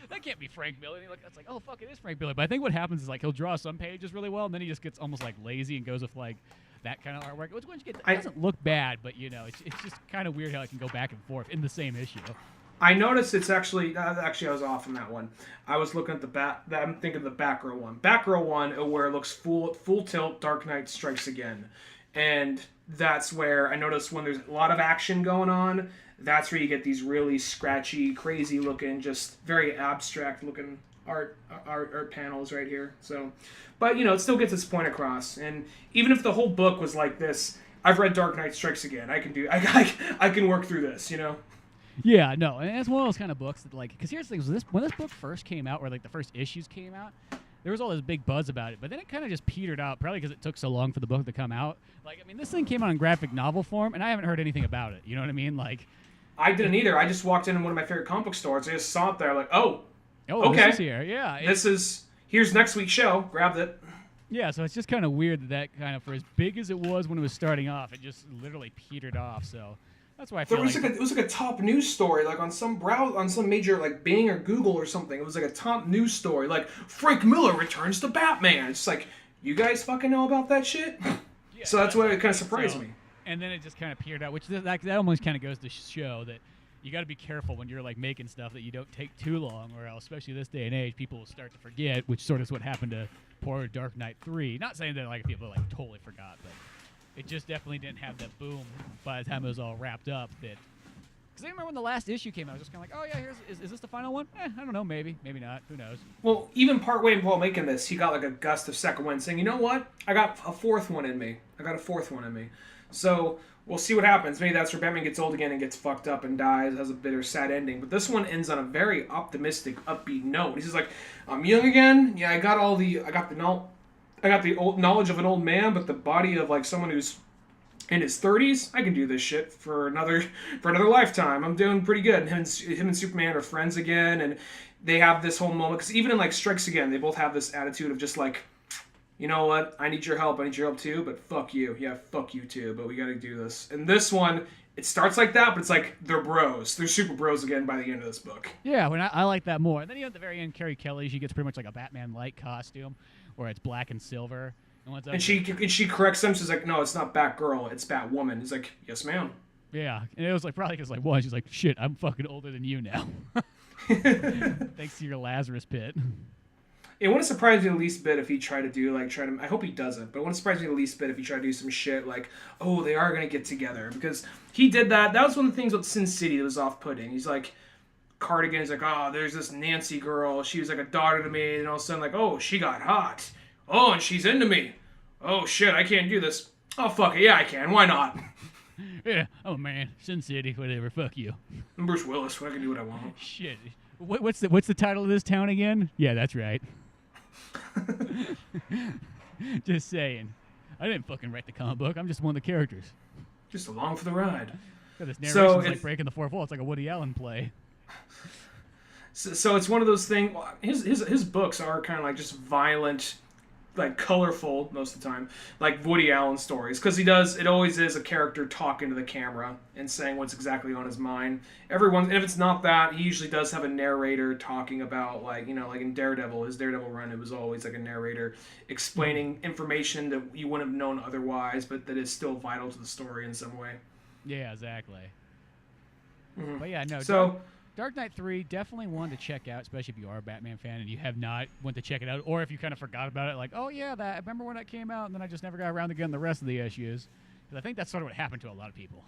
that can't be Frank Miller. And it's like, oh fuck, it is Frank Miller. But I think what happens is like he'll draw some pages really well, and then he just gets almost like lazy and goes with like that kind of artwork. Which once you get, it doesn't look bad, but you know, it's just kind of weird how it can go back and forth in the same issue. I noticed it's actually I was off on that one. I was looking at the back. I'm thinking of the back row one. Back row one where it looks full tilt. Dark Knight Strikes Again. And that's where I notice when there's a lot of action going on, that's where you get these really scratchy, crazy looking, just very abstract looking art panels right here. So, but you know, it still gets its point across. And even if the whole book was like this, I've read Dark Knight Strikes Again. I can work through this, you know. Yeah, no, and it's one of those kind of books that like, because here's the thing: when this book first came out, or like the first issues came out, there was all this big buzz about it, but then it kind of just petered out, probably because it took so long for the book to come out. Like, I mean, this thing came out in graphic novel form, and I haven't heard anything about it. You know what I mean? Like, I didn't either. I just walked in one of my favorite comic book stores. I just saw it there, like, oh, okay, this is here, yeah. Here's next week's show. Grabbed it. Yeah, so it's just kind of weird that kind of, for as big as it was when it was starting off, it just literally petered off. So that's why I feel it was like a top news story, like on some major like Bing or Google or something. It was like a top news story, like Frank Miller returns to Batman. It's like, you guys fucking know about that shit. Yeah, so that's why it kind of surprised me. And then it just kind of petered out, which that almost kind of goes to show that you got to be careful when you're like making stuff that you don't take too long, or else, especially this day and age, people will start to forget, which sort of is what happened to poor Dark Knight 3. Not saying that like people like totally forgot, but it just definitely didn't have that boom by the time it was all wrapped up. Because I remember when the last issue came out, I was just kind of like, oh yeah, is this the final one? I don't know, maybe not. Who knows? Well, even partway while making this, he got like a gust of second wind, saying, you know what? I got a fourth one in me. So we'll see what happens. Maybe that's where Batman gets old again and gets fucked up and dies, has a bitter, sad ending. But this one ends on a very optimistic, upbeat note. He's just like, I'm young again. Yeah, I got the old knowledge of an old man, but the body of like someone who's in his 30s. I can do this shit for another lifetime. I'm doing pretty good. Him and Superman are friends again, and they have this whole moment. Because even in like Strikes Again, they both have this attitude of just like, you know what? I need your help too, but fuck you. Yeah, fuck you too, but we gotta do this. And this one, it starts like that, but it's like they're bros. They're super bros again by the end of this book. Yeah, I like that more. And then at the very end, Carrie Kelly, she gets pretty much like a Batman-like costume, where it's black and silver. And she corrects him. She's like, no, it's not Batgirl, it's Batwoman. He's like, yes, ma'am. Yeah, and it was like probably because like one, she's like, shit, I'm fucking older than you now. Thanks to your Lazarus pit. It wouldn't surprise me the least bit if he tried to I hope he doesn't, but it wouldn't surprise me the least bit if he tried to do some shit like, oh, they are going to get together. Because he did that. That was one of the things with Sin City that was off-putting. He's like, Cardigan's like, oh, there's this Nancy girl. She was like a daughter to me. And all of a sudden, like, oh, she got hot. Oh, and she's into me. Oh, shit, I can't do this. Oh, fuck it. Yeah, I can. Why not? Yeah. Oh, man. Sin City, whatever. Fuck you. I'm Bruce Willis. I can do what I want. Shit. What's the title of this town again? Yeah, that's right. Just saying. I didn't fucking write the comic book. I'm just one of the characters. Just along for the ride. So this narration's like breaking the fourth wall. It's like a Woody Allen play. So it's one of those things. His books are kind of like just violent, like colorful most of the time, like Woody Allen stories, because it always is a character talking to the camera and saying what's exactly on his mind. And if it's not that, he usually does have a narrator talking about, like, you know, like in his Daredevil run, it was always like a narrator explaining information that you wouldn't have known otherwise, but that is still vital to the story in some way. Yeah, exactly. Mm-hmm. But yeah, no. So Dark Knight 3, definitely one to check out, especially if you are a Batman fan and you have not went to check it out, or if you kind of forgot about it, like, oh yeah, I remember when that came out, and then I just never got around to getting the rest of the issues. Because I think that's sort of what happened to a lot of people.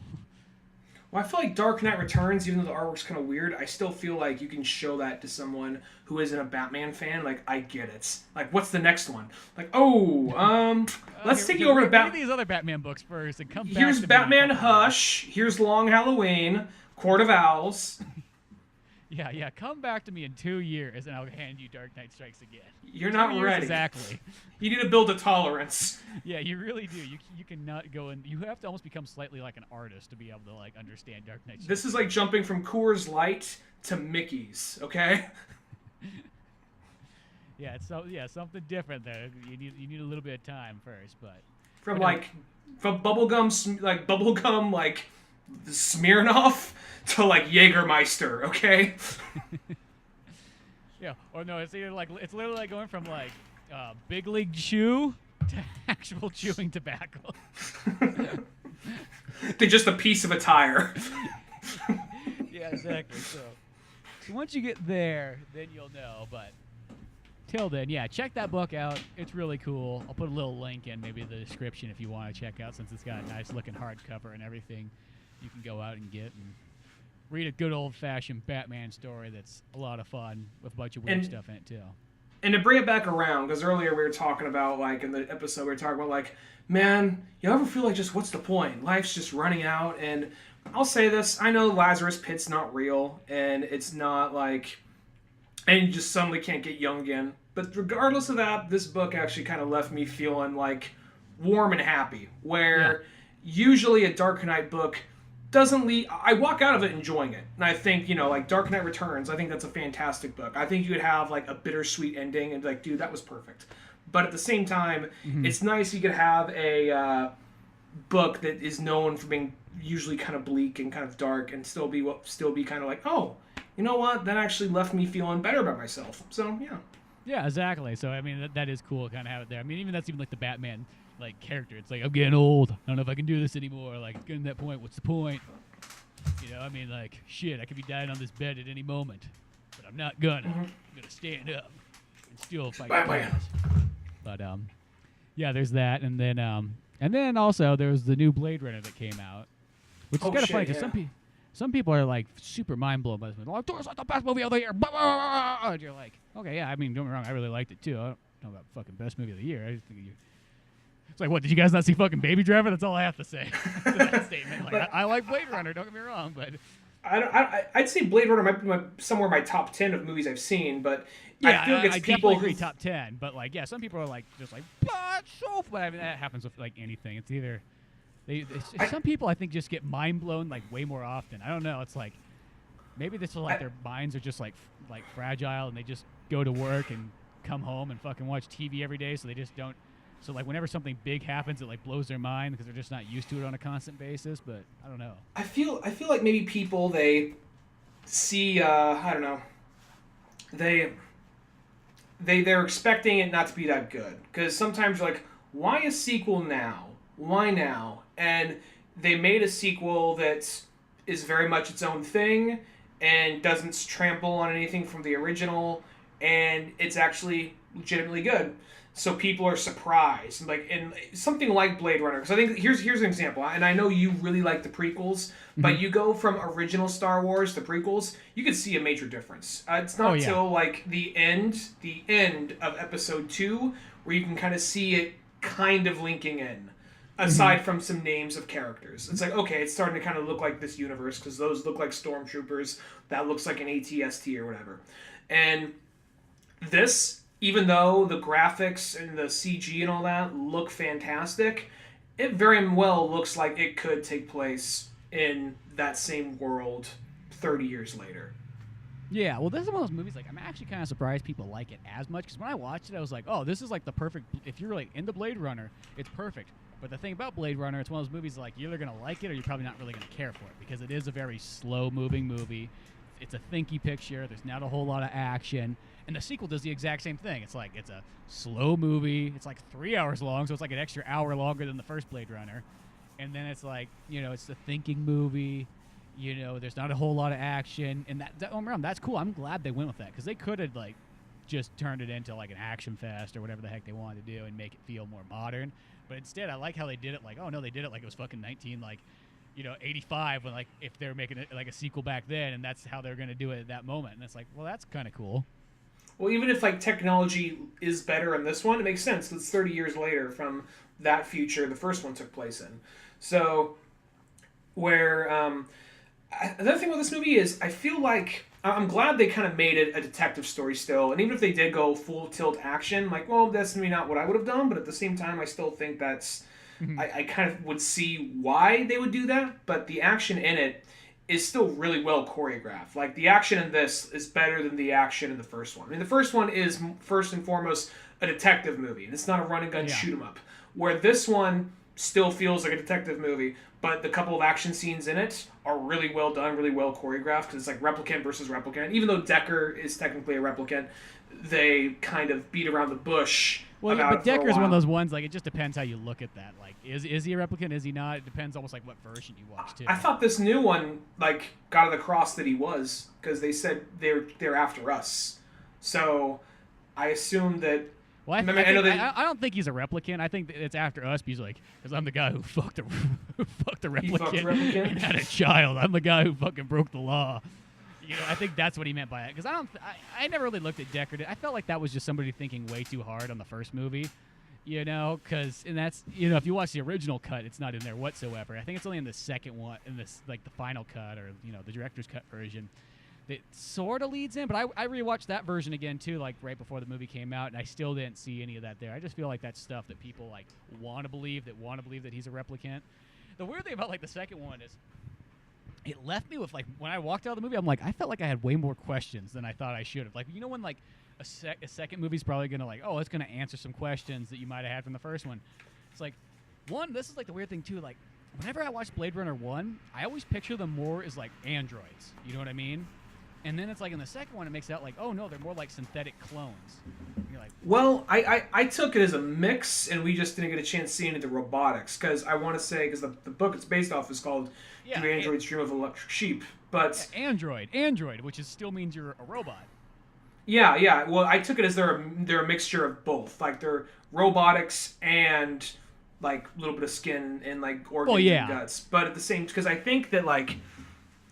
Well, I feel like Dark Knight Returns, even though the artwork's kind of weird, I still feel like you can show that to someone who isn't a Batman fan. Like, I get it. Like, what's the next one? Like, let's take you over to Batman. These other Batman books first and come back. Here's Batman Hush. Here's Long Halloween. Court of Owls. Yeah, come back to me in 2 years and I'll hand you Dark Knight Strikes Again. You're not ready. Exactly. You need to build a tolerance. Yeah, you really do. You cannot go in. You have to almost become slightly like an artist to be able to like understand Dark Knight Strikes This is like jumping from Coors Light to Mickey's, okay? Yeah, it's something different there. You need a little bit of time first, but From no, like from bubblegum like Smirnoff to like Jägermeister, okay? yeah, or no, it's either like it's literally like going from like big league chew to actual chewing tobacco. To just a piece of a tire. Yeah, exactly. So once you get there, then you'll know. But till then, yeah, check that book out. It's really cool. I'll put a little link in maybe the description if you want to check out, since it's got a nice looking hardcover and everything. You can go out and get and read a good old fashioned Batman story that's a lot of fun with a bunch of weird stuff in it too. And to bring it back around, because earlier we were talking about, like, in the episode, we were talking about, like, man, you ever feel like just what's the point? Life's just running out. And I'll say this, I know Lazarus Pit's not real, and it's not like, and you just suddenly can't get young again. But regardless of that, this book actually kind of left me feeling, like, warm and happy. Where usually a Dark Knight book doesn't leave. I walk out of it enjoying it, and I think, you know, like Dark Knight Returns, I think that's a fantastic book. I think you could have like a bittersweet ending and be like, dude, that was perfect. But at the same time, it's nice you could have a book that is known for being usually kind of bleak and kind of dark, and still be kind of like, oh, you know what, that actually left me feeling better about myself. So yeah, exactly. So I mean, that is cool to kind of have it there. I mean, even like the Batman like character. It's like, I'm getting old. I don't know if I can do this anymore. Like, it's getting to that point. What's the point? You know, I mean, like, shit, I could be dying on this bed at any moment, but I'm not gonna. I'm gonna stand up and still fight. But yeah, there's that, and then also there's the new Blade Runner that came out, which is kind of funny because some people are like super mind blown by this movie. Like, it's like the best movie of the year. And you're like, okay, yeah, I mean, don't get me wrong, I really liked it too. I don't know about fucking best movie of the year. I just think it's like, what, did you guys not see fucking Baby Driver? That's all I have to say to that statement. Like, I like Blade Runner, don't get me wrong, but I'd say Blade Runner might be somewhere in my top 10 of movies I've seen, but yeah, I feel like it's I people definitely agree top 10, but like, yeah, some people are like, just like, but so, but I mean, that happens with like anything. It's either, some people I think just get mind blown like way more often. I don't know. It's like, maybe this is like their minds are just like fragile, and they just go to work and come home and fucking watch TV every day, so they just don't. So like whenever something big happens, it like blows their mind because they're just not used to it on a constant basis. But I don't know. I feel like maybe people, they see I don't know, they're expecting it not to be that good, because sometimes you're like, why a sequel now? Why now? And they made a sequel that is very much its own thing and doesn't trample on anything from the original, and it's actually legitimately good. So people are surprised, like in something like Blade Runner. Because I think here's an example, and I know you really like the prequels, but you go from original Star Wars to prequels, you can see a major difference. It's not till like the end of Episode 2 where you can kind of see it kind of linking in. Aside from some names of characters, it's like, okay, it's starting to kind of look like this universe, because those look like stormtroopers, that looks like an AT-ST or whatever, and this. Even though the graphics and the CG and all that look fantastic, it very well looks like it could take place in that same world 30 years later. Yeah, well, this is one of those movies, like, I'm actually kind of surprised people like it as much, because when I watched it, I was like, oh, this is like the perfect, if you're like into Blade Runner, it's perfect. But the thing about Blade Runner, it's one of those movies like, you're either going to like it or you're probably not really going to care for it, because it is a very slow-moving movie. It's a thinky picture. There's not a whole lot of action. And the sequel does the exact same thing. It's like, it's a slow movie. It's like 3 hours long, so it's like an extra hour longer than the first Blade Runner. And then it's like, you know, it's the thinking movie. You know, there's not a whole lot of action. And that's cool. I'm glad they went with that, because they could have, like, just turned it into, like, an action fest or whatever the heck they wanted to do and make it feel more modern. But instead, I like how they did it. Like, oh, no, they did it like it was fucking 85, when, like, if they were making it like a sequel back then, and that's how they're going to do it at that moment. And it's like, well, that's kind of cool. Well, even if like technology is better in this one, it makes sense. It's 30 years later from that future the first one took place in. So, where another thing with this movie is, I feel like I'm glad they kind of made it a detective story still. And even if they did go full tilt action, like, well, that's maybe not what I would have done, but at the same time, I still think that's I kind of would see why they would do that. But the action in it is still really well choreographed. Like, the action in this is better than the action in the first one. I mean, the first one is first and foremost a detective movie, and it's not a run and gun shoot 'em up. Where this one still feels like a detective movie, but the couple of action scenes in it are really well done, really well choreographed, because it's like replicant versus replicant. Even though Decker is technically a replicant, they kind of beat around the bush. Well, yeah, but Decker's one of those ones, like, it just depends how you look at that. Like, is he a replicant? Is he not? It depends almost like what version you watch, too. I thought this new one, like, got it across that he was, because they said they're after us. So I assume that... Well, I don't think he's a replicant. I think it's after us because I'm the guy who fucked a replicant, He fucked a replicant? and had a child. I'm the guy who fucking broke the law. You know, I think that's what he meant by it. Because I never really looked at Deckard. I felt like that was just somebody thinking way too hard on the first movie. You know, and that's, you know, if you watch the original cut, it's not in there whatsoever. I think it's only in the second one, in this, like, the final cut, or, you know, the director's cut version, that sort of leads in. But I rewatched that version again too, like right before the movie came out, and I still didn't see any of that there. I just feel like that's stuff that people like want to believe that he's a replicant. The weird thing about like the second one is it left me with, like, when I walked out of the movie, I'm like, I felt like I had way more questions than I thought I should have. Like, you know, when like a second movie's probably gonna, like, oh, it's gonna answer some questions that you might have had from the first one. It's like, this is like the weird thing too, like whenever I watch Blade Runner 1, I always picture them more as like androids. You know what I mean? And then it's like in the second one, it makes it out like, oh no, they're more like synthetic clones. And you're like, well, I took it as a mix, and we just didn't get a chance to see any of the robotics, because I want to say, because the book it's based off is called Do Androids Dream of Electric Sheep? But android, which still means you're a robot. Yeah. Well, I took it as they're a mixture of both. Like, they're robotics and like a little bit of skin and like organs and guts. But at the same, because I think that like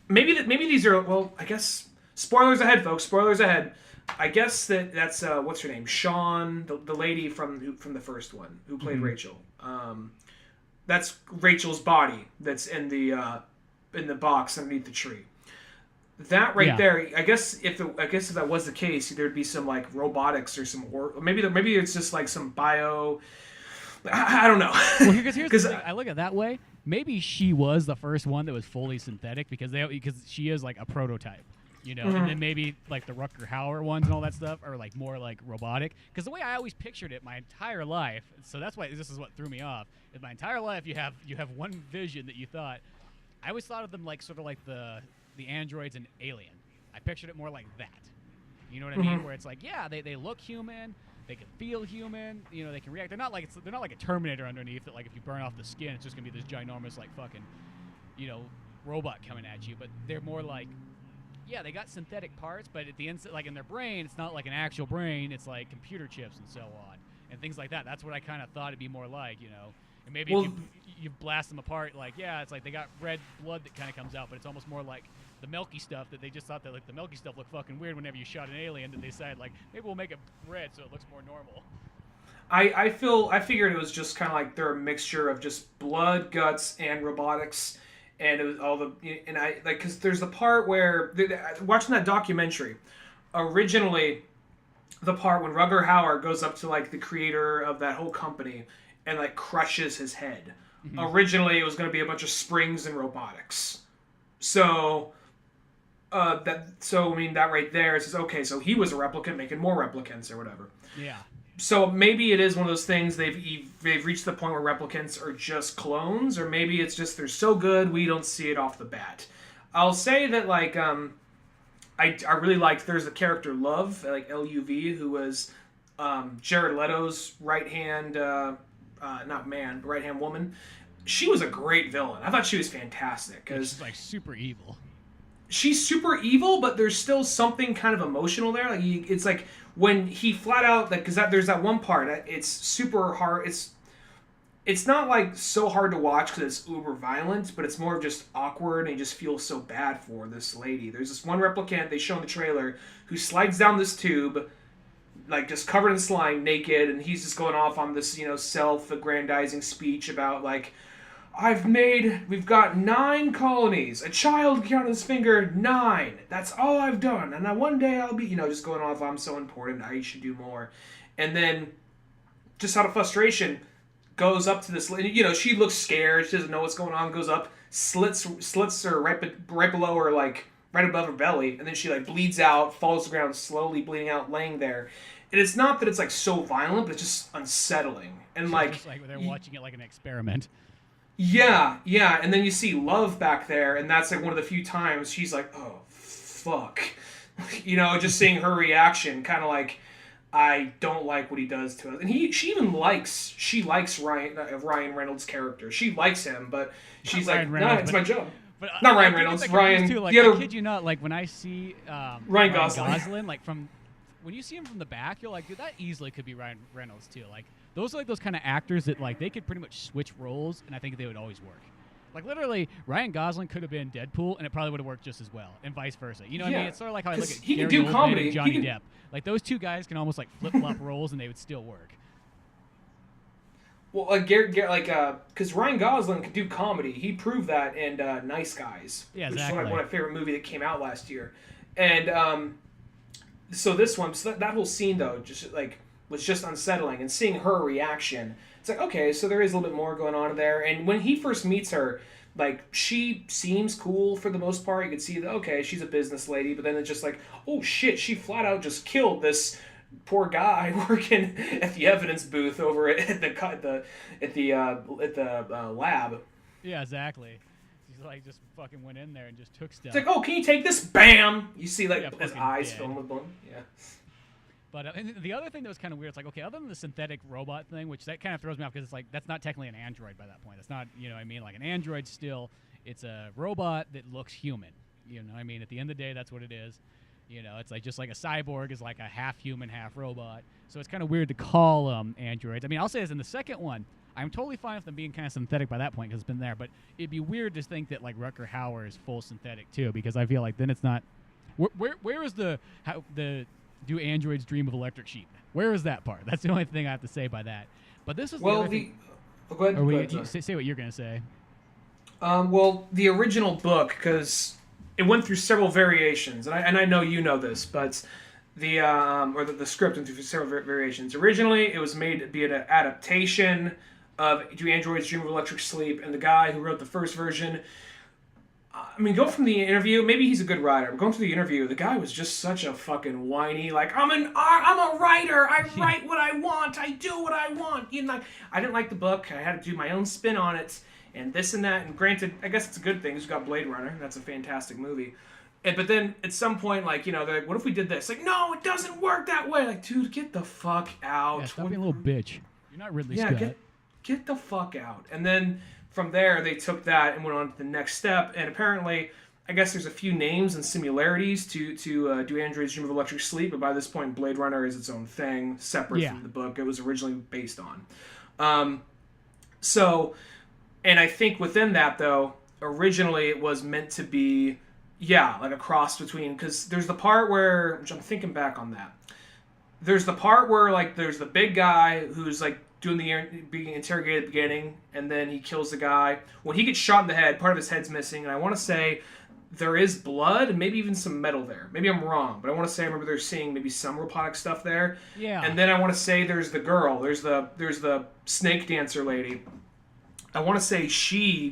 maybe these are, well, I guess spoilers ahead, folks. Spoilers ahead. I guess that's what's her name, Sean, the lady from the first one who played Rachel. That's Rachel's body that's in the box underneath the tree. That there, I guess if that was the case, there'd be some like robotics or some, or maybe it's just like some bio. I don't know. Well, here's the thing. I look at it that way. Maybe she was the first one that was fully synthetic because she is like a prototype, you know. And then maybe like the Rutger Hauer ones and all that stuff are like more like robotic. Because the way I always pictured it my entire life, so that's why this is what threw me off. Is my entire life you have one vision that you thought. I always thought of them like sort of like the androids in Alien. I pictured it more like that. You know what I mean? Where it's like, yeah, they look human, they can feel human, you know, they can react. They're not like a Terminator underneath that, like, if you burn off the skin, it's just gonna be this ginormous like fucking, you know, robot coming at you. But they're more like, yeah, they got synthetic parts, but at the end, like in their brain, it's not like an actual brain. It's like computer chips and so on and things like that. That's what I kind of thought it'd be more like, you know. And maybe if you blast them apart, like, yeah, it's like they got red blood that kind of comes out, but it's almost more like the milky stuff that they just thought that like the milky stuff looked fucking weird whenever you shot an alien, and they decided like maybe we'll make it red so it looks more normal. I figured it was just kind of like they're a mixture of just blood, guts, and robotics, and it was all the, and I like, because there's the part where watching that documentary, originally the part when Rutger Hauer goes up to like the creator of that whole company and like crushes his head. Originally it was going to be a bunch of springs and robotics. So that right there, it says, okay, so he was a replicant making more replicants or whatever. Yeah. So maybe it is one of those things they've reached the point where replicants are just clones, or maybe it's just they're so good we don't see it off the bat. I'll say that like I really liked, there's the character Love, like Luv, who was Jared Leto's right hand not man, but right hand woman. She was a great villain. I thought she was fantastic because she's like super evil. She's super evil, but there's still something kind of emotional there. Like it's like when he flat out, like, because there's that one part. It's super hard. It's not like so hard to watch because it's uber violent, but it's more just awkward, and you just feel so bad for this lady. There's this one replicant they show in the trailer who slides down this tube, like just covered in slime, naked, and he's just going off on this, you know, self-aggrandizing speech about like, we've got 9 colonies. A child counted his finger 9. That's all I've done. And one day I'll be, you know, just going off, I'm so important, I should do more. And then, just out of frustration, goes up to this, you know, she looks scared, she doesn't know what's going on, goes up, slits her right below her, like right above her belly, and then she like bleeds out, falls to the ground, slowly bleeding out, laying there. And it's not that it's like so violent, but it's just unsettling. And like, just like they're watching it like an experiment. Yeah, yeah, and then you see Love back there, and that's like one of the few times she's like, "Oh, fuck," just seeing her reaction, kind of like, I don't like what he does to us. And she likes Ryan Reynolds' character. She likes him, but she's like, nah, it's my job. But not Ryan Reynolds, Ryan. Too. Like, the other, I kid you not, like when I see Ryan Gosling, like when you see him from the back, you're like, dude, that easily could be Ryan Reynolds too. Like those are like those kind of actors that like they could pretty much switch roles, and I think they would always work. Like literally, Ryan Gosling could have been Deadpool, and it probably would have worked just as well, and vice versa. You know what I mean? It's sort of like how I look at he Gary can do Oldman comedy. and Johnny Depp. Like those two guys can almost like flip flop roles, and they would still work. Well, because Ryan Gosling can do comedy. He proved that in Nice Guys, yeah, which exactly. is one of my favorite movie that came out last year. And so this one, that whole scene though, just like was just unsettling. And seeing her reaction, it's like, okay, so there is a little bit more going on there. And when he first meets her, like she seems cool for the most part. You can see that okay, she's a business lady, but then it's just like, oh shit, she flat out just killed this poor guy working at the evidence booth over at the lab. Yeah, exactly. She's like just fucking went in there and just took stuff. It's like, oh, can you take this? Bam! You see like his eyes dead. filling with blood. Yeah. But and the other thing that was kind of weird, it's like, okay, other than the synthetic robot thing, which that kind of throws me off because it's like that's not technically an android by that point. It's not, you know what I mean? Like an android still, it's a robot that looks human. You know what I mean? At the end of the day, that's what it is. You know, it's like just like a cyborg is like a half human, half robot. So it's kind of weird to call them androids. I mean, I'll say this in the second one, I'm totally fine with them being kind of synthetic by that point because it's been there. But it'd be weird to think that like Rutger Hauer is full synthetic too, because I feel like then it's not. Where is the do androids dream of electric sheep? Where is that part? That's the only thing I have to say by that. But this is well, the other thing. Go ahead. You say what you're gonna say. Well, the original book, because it went through several variations, and I know you know this, but the script went through several variations. Originally, it was made to be an adaptation of Do Androids Dream of Electric Sleep, and the guy who wrote the first version, I mean, go from the interview, maybe he's a good writer, but going through the interview, the guy was just such a fucking whiny, like, I'm a writer, I write what I want, I do what I want. You know, like, I didn't like the book, I had to do my own spin on it, and this and that, and granted, I guess it's a good thing, he's got Blade Runner, that's a fantastic movie. But then, at some point, like, you know, they're like, what if we did this? Like, no, it doesn't work that way. Like, dude, get the fuck out. Yeah, stop being a little bitch. You're not Ridley Scott. Get the fuck out. And then, from there, they took that and went on to the next step, and apparently, I guess there's a few names and similarities to Do Androids Dream of Electric Sleep, but by this point, Blade Runner is its own thing, separate from the book it was originally based on. And I think within that, though, originally it was meant to be, like a cross between, because there's the part where, which I'm thinking back on that, there's the part where, like, there's the big guy who's, like, being interrogated at the beginning, and then he kills the guy. When he gets shot in the head, part of his head's missing, and I want to say there is blood and maybe even some metal there. Maybe I'm wrong, but I want to say I remember they're seeing maybe some robotic stuff there. Yeah. And then I want to say there's the girl. There's the snake dancer lady. I want to say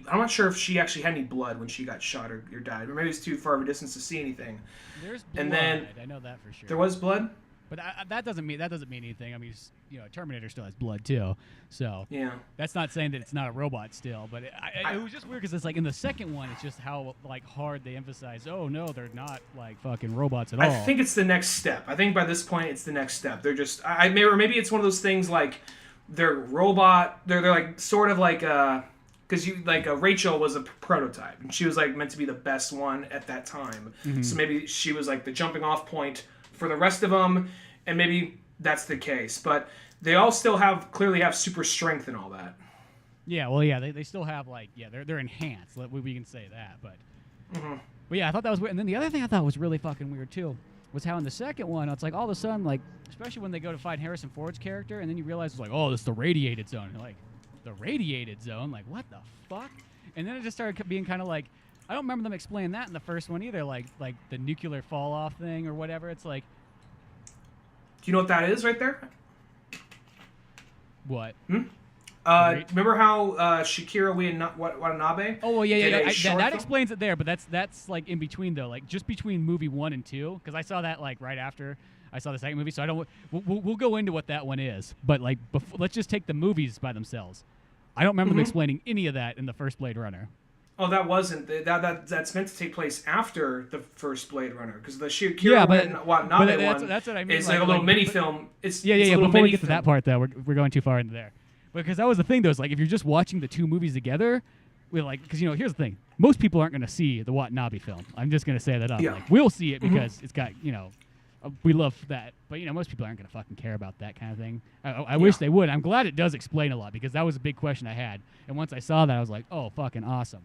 I'm not sure if she actually had any blood when she got shot or died. Or maybe it's too far of a distance to see anything. There's blood. And then I know that for sure. There was blood? But that doesn't mean anything. I mean, you know, Terminator still has blood too. So yeah, that's not saying that it's not a robot still. But it was just weird because it's like in the second one, it's just how like hard they emphasize. Oh no, they're not like fucking robots at all. I think it's the next step. I think by this point, it's the next step. They're just or maybe it's one of those things like they're robot. They're like sort of like because Rachel was a prototype and she was like meant to be the best one at that time. Mm-hmm. So maybe she was like the jumping off point for the rest of them, and maybe that's the case. But they all still clearly have super strength and all that. Yeah, well, yeah, they still have they're enhanced. We can say that, but but yeah, I thought that was weird. And then the other thing I thought was really fucking weird too was how in the second one it's like all of a sudden, like especially when they go to find Harrison Ford's character, and then you realize it's like, oh, this is the radiated zone. And you're like, the radiated zone, like what the fuck? And then it just started being kind of like, I don't remember them explaining that in the first one either, like the nuclear fall off thing or whatever. It's like, do you know what that is right there? What? Remember how Shakira Watanabe? Oh well, yeah, did a that short film? explains it there, but that's like in between though, like just between movie 1 and 2, because I saw that like right after I saw the second movie, so I don't. We'll go into what that one is, but like let's just take the movies by themselves. I don't remember them explaining any of that in the first Blade Runner. Oh, that wasn't that's meant to take place after the first Blade Runner because the Shakira Watanabe one that's what I mean. is like a little mini film. It's yeah. It's a Before we get to film. that part, though, we're going too far into there. Because that was the thing, though. Is like if you're just watching the two movies together, we're like, because here's the thing: most people aren't going to see the Watanabe film. I'm just going to say that up. Yeah. Like, we'll see it because it's got we love that, but most people aren't going to fucking care about that kind of thing. I wish they would. I'm glad it does explain a lot because that was a big question I had, and once I saw that, I was like, oh, fucking awesome.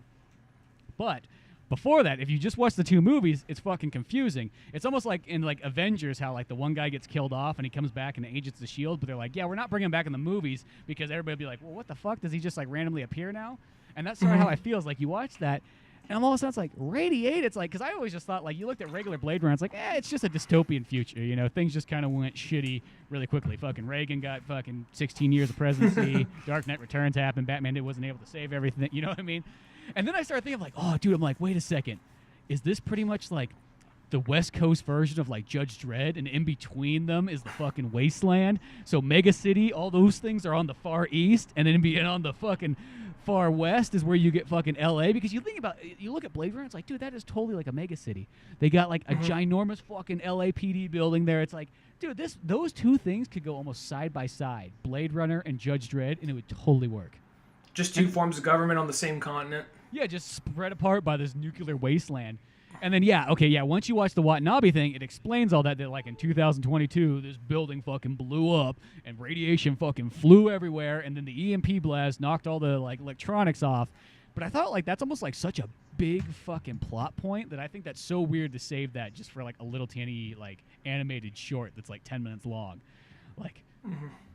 But before that, if you just watch the two movies, it's fucking confusing. It's almost like in like Avengers, how like the one guy gets killed off and he comes back and Agents of S.H.I.E.L.D., but they're like, yeah, we're not bringing him back in the movies because everybody will be like, well, what the fuck? Does he just like randomly appear now? And that's sort of how I feel. Is like you watch that, and I'm all of a sudden it's like, Radiate? It's like, because I always just thought, like, you looked at regular Blade Runner, it's like, it's just a dystopian future. Things just kind of went shitty really quickly. Fucking Reagan got fucking 16 years of presidency. Dark Knight Returns happened. Batman wasn't able to save everything. You know what I mean? And then I started thinking, like, oh, dude, I'm like, wait a second. Is this pretty much like the West Coast version of like Judge Dredd, and in between them is the fucking wasteland? So Mega City, all those things are on the far east, and then on the fucking far west is where you get fucking LA. Because you look at Blade Runner, it's like, dude, that is totally like a mega city. They got like a ginormous fucking LAPD building there. It's like, dude, those two things could go almost side by side, Blade Runner and Judge Dredd, and it would totally work. Just two forms of government on the same continent. Yeah, just spread apart by this nuclear wasteland. And then, once you watch the Watanabe thing, it explains all that like in 2022, this building fucking blew up and radiation fucking flew everywhere, and then the EMP blast knocked all the like electronics off. But I thought like that's almost like such a big fucking plot point that I think that's so weird to save that just for like a little teeny like animated short that's like 10 minutes long. Like,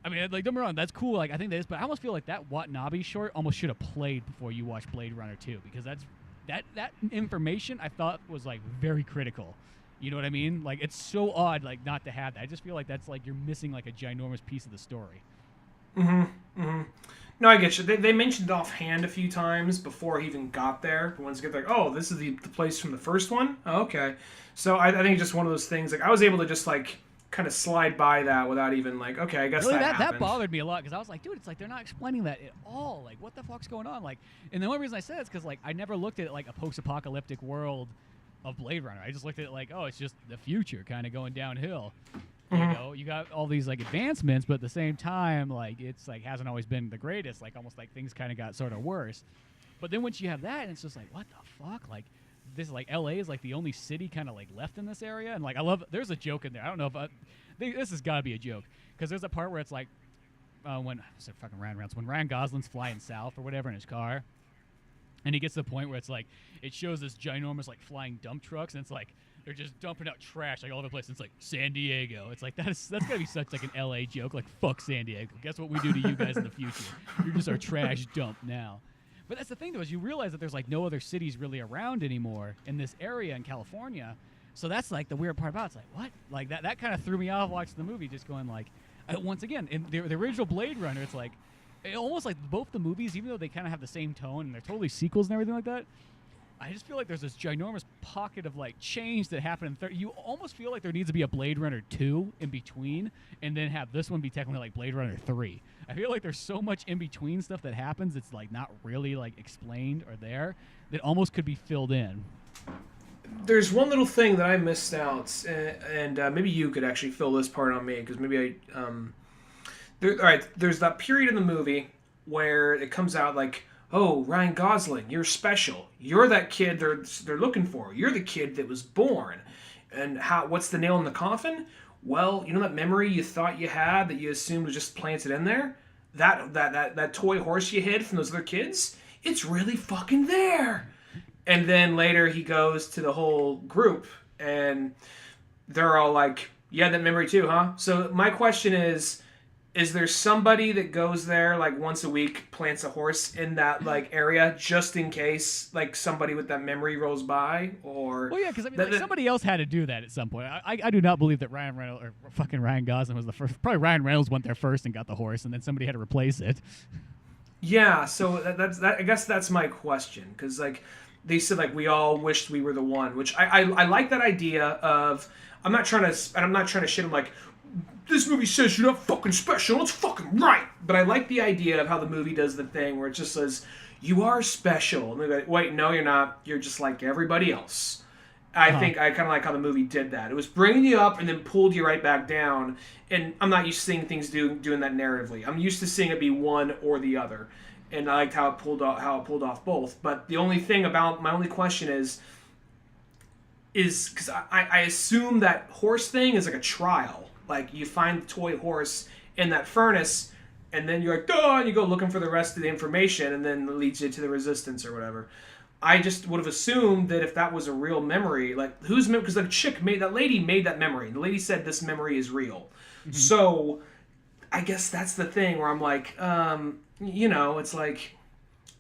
I mean, like, don't get me wrong, that's cool. Like, I think that is, but I almost feel like that Watanabe short almost should have played before you watch Blade Runner 2, because that information I thought was like very critical. You know what I mean? Like, it's so odd, like, not to have that. I just feel like that's like you're missing like a ginormous piece of the story. No, I get you. They mentioned it offhand a few times before he even got there. But once you get like, oh, this is the place from the first one? Oh, okay. So I think it's just one of those things. Like, I was able to just like kind of slide by that without even like, okay, I guess really, that that bothered me a lot, because I was like, dude, it's like they're not explaining that at all. Like, what the fuck's going on? Like, and the only reason I said it's because like I never looked at it like a post-apocalyptic world of Blade Runner. I just looked at it like, oh, it's just the future kind of going downhill. You got all these like advancements, but at the same time, like it's like hasn't always been the greatest. Like almost like things kind of got sort of worse. But then once you have that, and it's just like, what the fuck? Like this, like LA is like the only city kind of like left in this area, and like I love. There's a joke in there. I don't know if this has got to be a joke, because there's a part where it's like when Ryan Gosling's flying south or whatever in his car, and he gets to the point where it's like it shows this ginormous like flying dump trucks, and it's like they're just dumping out trash like all over the place. And it's like San Diego. It's like that's gotta be such like an LA joke. Like, fuck San Diego. Guess what we do to you guys in the future? You're just our trash dump now. But that's the thing, though, is you realize that there's like no other cities really around anymore in this area in California. So that's like the weird part about it. It's like, what? Like that kind of threw me off watching the movie, just going like, once again, in the original Blade Runner, it's like almost like both the movies, even though they kind of have the same tone and they're totally sequels and everything like that, I just feel like there's this ginormous pocket of like change that happened in you almost feel like there needs to be a Blade Runner 2 in between, and then have this one be technically like Blade Runner 3. I feel like there's so much in between stuff that happens that's like not really like explained or there, that almost could be filled in. There's one little thing that I missed out, and maybe you could actually fill this part on me, because maybe there's that period in the movie where it comes out like, oh, Ryan Gosling, you're special. You're that kid they're looking for. You're the kid that was born. And what's the nail in the coffin? Well, you know that memory you thought you had that you assumed was just planted in there? That toy horse you hid from those other kids? It's really fucking there. And then later he goes to the whole group, and they're all like, yeah, that memory too, huh? So my question is there somebody that goes there like once a week, plants a horse in that like area just in case like somebody with that memory rolls by? Or well, yeah, because I mean, somebody else had to do that at some point. I do not believe that Ryan Reynolds or fucking Ryan Gosling was the first. Probably Ryan Reynolds went there first and got the horse, and then somebody had to replace it. Yeah, so that's that. I guess that's my question because like they said like we all wished we were the one, which I like that idea of. I'm not trying to shit. I'm like this movie says you're not fucking special. It's fucking right. But I like the idea of how the movie does the thing where it just says you are special. And they're like, wait, no, you're not. You're just like everybody else. I think I kind of like how the movie did that. It was bringing you up and then pulled you right back down. And I'm not used to seeing things doing that narratively. I'm used to seeing it be one or the other, and I liked how it pulled off both. But the only thing about my only question is because I assume that horse thing is like a trial. Like you find the toy horse in that furnace, and then you're like, duh, and you go looking for the rest of the information, and then it leads you to the resistance or whatever. I just would have assumed that if that was a real memory, like whose memory? Because that lady made that memory. The lady said this memory is real. Mm-hmm. So I guess that's the thing where I'm like, it's like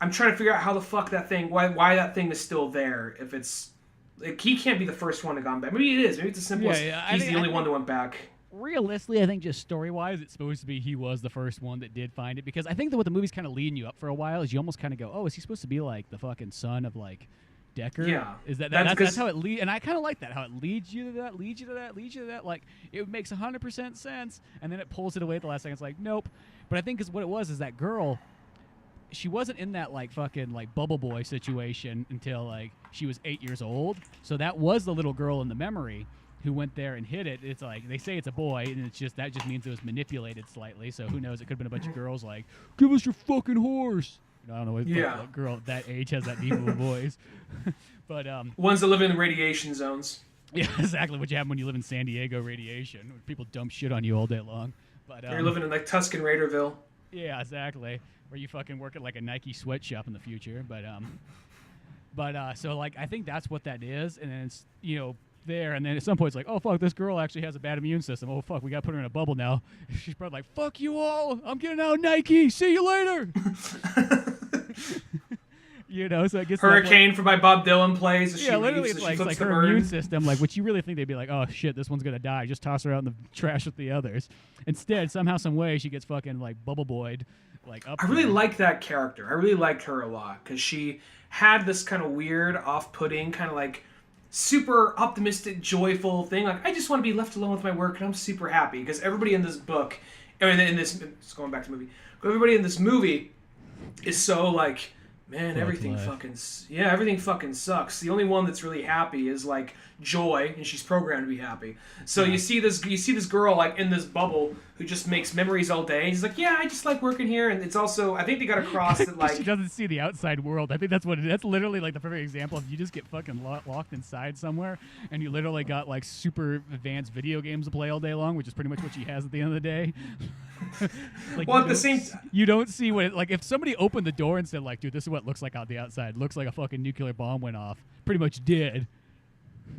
I'm trying to figure out how the fuck that thing, why that thing is still there. If it's like he can't be the first one to gone back. Maybe it is. Maybe it's as simple as he's the only one that went back. Realistically, I think just story-wise, it's supposed to be he was the first one that did find it, because I think that what the movie's kind of leading you up for a while is you almost kind of go, oh, is he supposed to be like the fucking son of like Decker? Yeah. Is that's how it leads, and I kind of like that, how it leads you to that, leads you to that, leads you to that. Like it makes 100% sense, and then it pulls it away at the last second. It's like nope. But I think is what it was is that girl. She wasn't in that like fucking like bubble boy situation until like she was 8 years old. So that was the little girl in the memory who went there and hid it. It's like they say it's a boy, and it's just that just means it was manipulated slightly. So who knows? It could have been a bunch of girls like, "Give us your fucking horse." I don't know what girl at that age has that deep of a voice. But ones that live in radiation zones. Yeah, exactly. What you have when you live in San Diego radiation, where people dump shit on you all day long. But you're living in like Tuscan Raiderville. Yeah, exactly. Where you fucking work at like a Nike sweatshop in the future. But so like I think that's what that is, and then it's there, and then at some point it's like, oh fuck, this girl actually has a bad immune system. Oh fuck, we got to put her in a bubble now. She's probably like, fuck you all, I'm getting out of Nike. See you later. So I guess Hurricane for by Bob Dylan plays. Yeah, literally, it's like her immune system. Like, what you really think they'd be like, oh shit, this one's gonna die. Just toss her out in the trash with the others. Instead, somehow, some way, she gets fucking like bubble boyed. Like up. I really like that character. I really liked her a lot because she had this kind of weird, off-putting, kind of like super optimistic, joyful thing. Like, I just want to be left alone with my work, and I'm super happy because everybody in this book, it's going back to the movie. Everybody in this movie is so like, man, everything fucking sucks. The only one that's really happy is like Joy, and she's programmed to be happy. So you see this girl like in this bubble who just makes memories all day. He's like, yeah, I just like working here, and it's also I think they got across that like she doesn't see the outside world. I think that's what it is. That's literally like the perfect example of you just get fucking locked inside somewhere, and you literally got like super advanced video games to play all day long, which is pretty much what she has at the end of the day. Like, well, at the same you don't see what like if somebody opened the door and said like, dude, this is what it looks like on the outside. Looks like a fucking nuclear bomb went off. Pretty much did.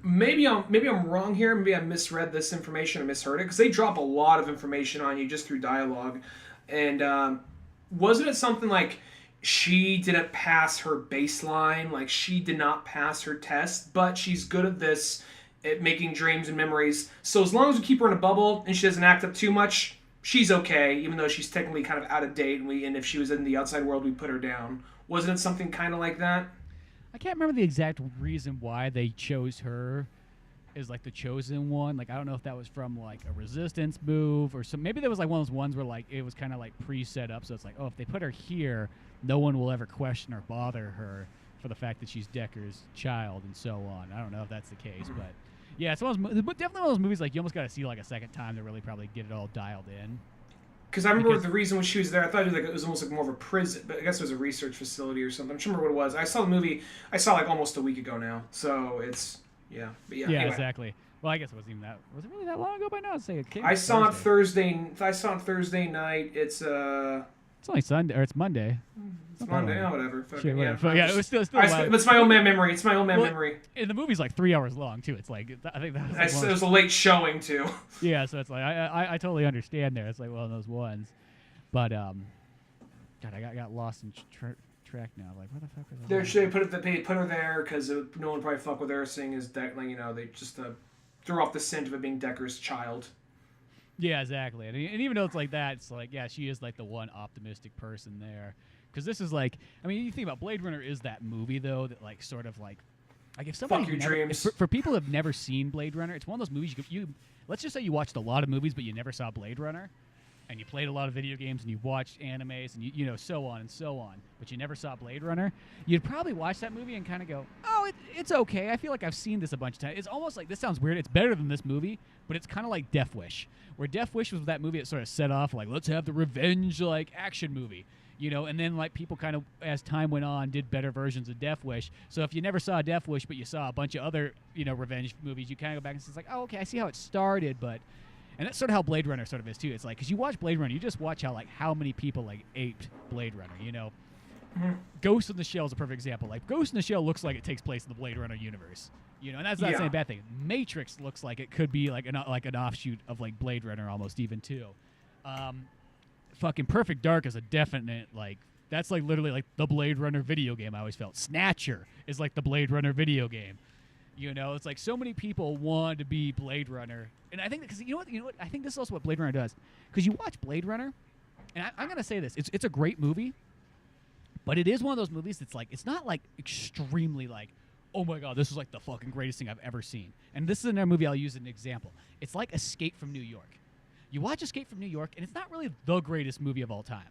Maybe I'm wrong here. Maybe I misread this information or misheard it because they drop a lot of information on you just through dialogue. And wasn't it something like she didn't pass her baseline? Like she did not pass her test, but she's good at this, at making dreams and memories. So as long as we keep her in a bubble and she doesn't act up too much, she's okay. Even though she's technically kind of out of date, and if she was in the outside world, we put her down. Wasn't it something kind of like that? I can't remember the exact reason why they chose her as like the chosen one. Like I don't know if that was from like a resistance move or some. Maybe there was like one of those ones where like it was kind of like pre-set up. So it's like, oh, if they put her here, no one will ever question or bother her for the fact that she's Decker's child and so on. I don't know if that's the case, but yeah, it's definitely one of those movies like you almost got to see like a second time to really probably get it all dialed in. Because I remember the reason when she was there, I thought it was almost like more of a prison, but I guess it was a research facility or something. I don't remember what it was. I saw the movie, like almost a week ago now, so it's, yeah. But yeah, anyway. Exactly. Well, I guess it wasn't even that, was it really that long ago by now? I'd say it came I saw it Thursday night. It's only Sunday, or it's Monday. It's Monday, whatever. Sure, whatever. Yeah, it was still it's my own man memory. It's my own man memory. And the movie's like 3 hours long, too. It's like, I think that was it was a late showing, too. Yeah, so it's like, I totally understand there. It's like one of those ones. But, God, I got lost in track now. Like, where the fuck is that? They put her there because no one probably fuck with her, seeing as they just threw off the scent of it being Decker's child. Yeah, exactly. And even though it's like that, it's like, yeah, she is like the one optimistic person there. because this is like, I mean, you think about Blade Runner is that movie though that like sort of like if somebody Fuck your never, dreams. for people who have never seen Blade Runner, it's one of those movies you let's just say you watched a lot of movies but you never saw Blade Runner, and you played a lot of video games and you watched animes and you know so on and so on, but you never saw Blade Runner, you'd probably watch that movie and kind of go, oh, it's okay. I feel like I've seen this a bunch of times. It's almost like, this sounds weird, it's better than this movie, but it's kind of like Death Wish, where Death Wish was that movie that sort of set off like, let's have the revenge like action movie. You know, and then like people kind of, as time went on, did better versions of Death Wish. So if you never saw Death Wish, but you saw a bunch of other, you know, revenge movies, you kind of go back and it's like, oh, okay, I see how it started, but, and that's sort of how Blade Runner sort of is too. It's like, because you watch Blade Runner, you just watch how many people like aped Blade Runner. You know, Ghost in the Shell is a perfect example. Like Ghost in the Shell looks like it takes place in the Blade Runner universe. You know, and that's not saying a bad thing. Matrix looks like it could be like an offshoot of like Blade Runner almost even too. Fucking Perfect Dark is a definite, like, that's like literally like the Blade Runner video game. I always felt Snatcher is like the Blade Runner video game. You know, it's like so many people want to be Blade Runner, and I think because you know what I think this is also what Blade Runner does, because you watch Blade Runner, and I'm gonna say this, it's a great movie, but it is one of those movies that's like, it's not like extremely like, oh my god, this is like the fucking greatest thing I've ever seen. And this is another movie I'll use as an example. It's like Escape from New York. You watch Escape from New York, and it's not really the greatest movie of all time.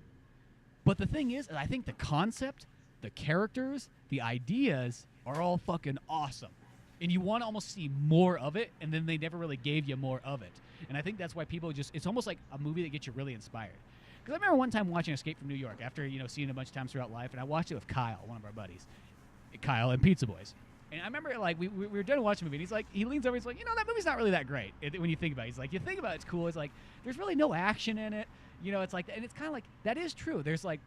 But the thing is, I think the concept, the characters, the ideas are all fucking awesome. And you want to almost see more of it, and then they never really gave you more of it. And I think that's why people just, it's almost like a movie that gets you really inspired. Because I remember one time watching Escape from New York after, you know, seeing it a bunch of times throughout life, and I watched it with Kyle, one of our buddies. Kyle and Pizza Boys. And I remember, like, we were done watching the movie, and he's like, he leans over, he's like, you know, that movie's not really that great when you think about it. He's like, you think about it, it's cool. It's like, there's really no action in it. You know, it's like, and it's kind of like, that is true. There's like,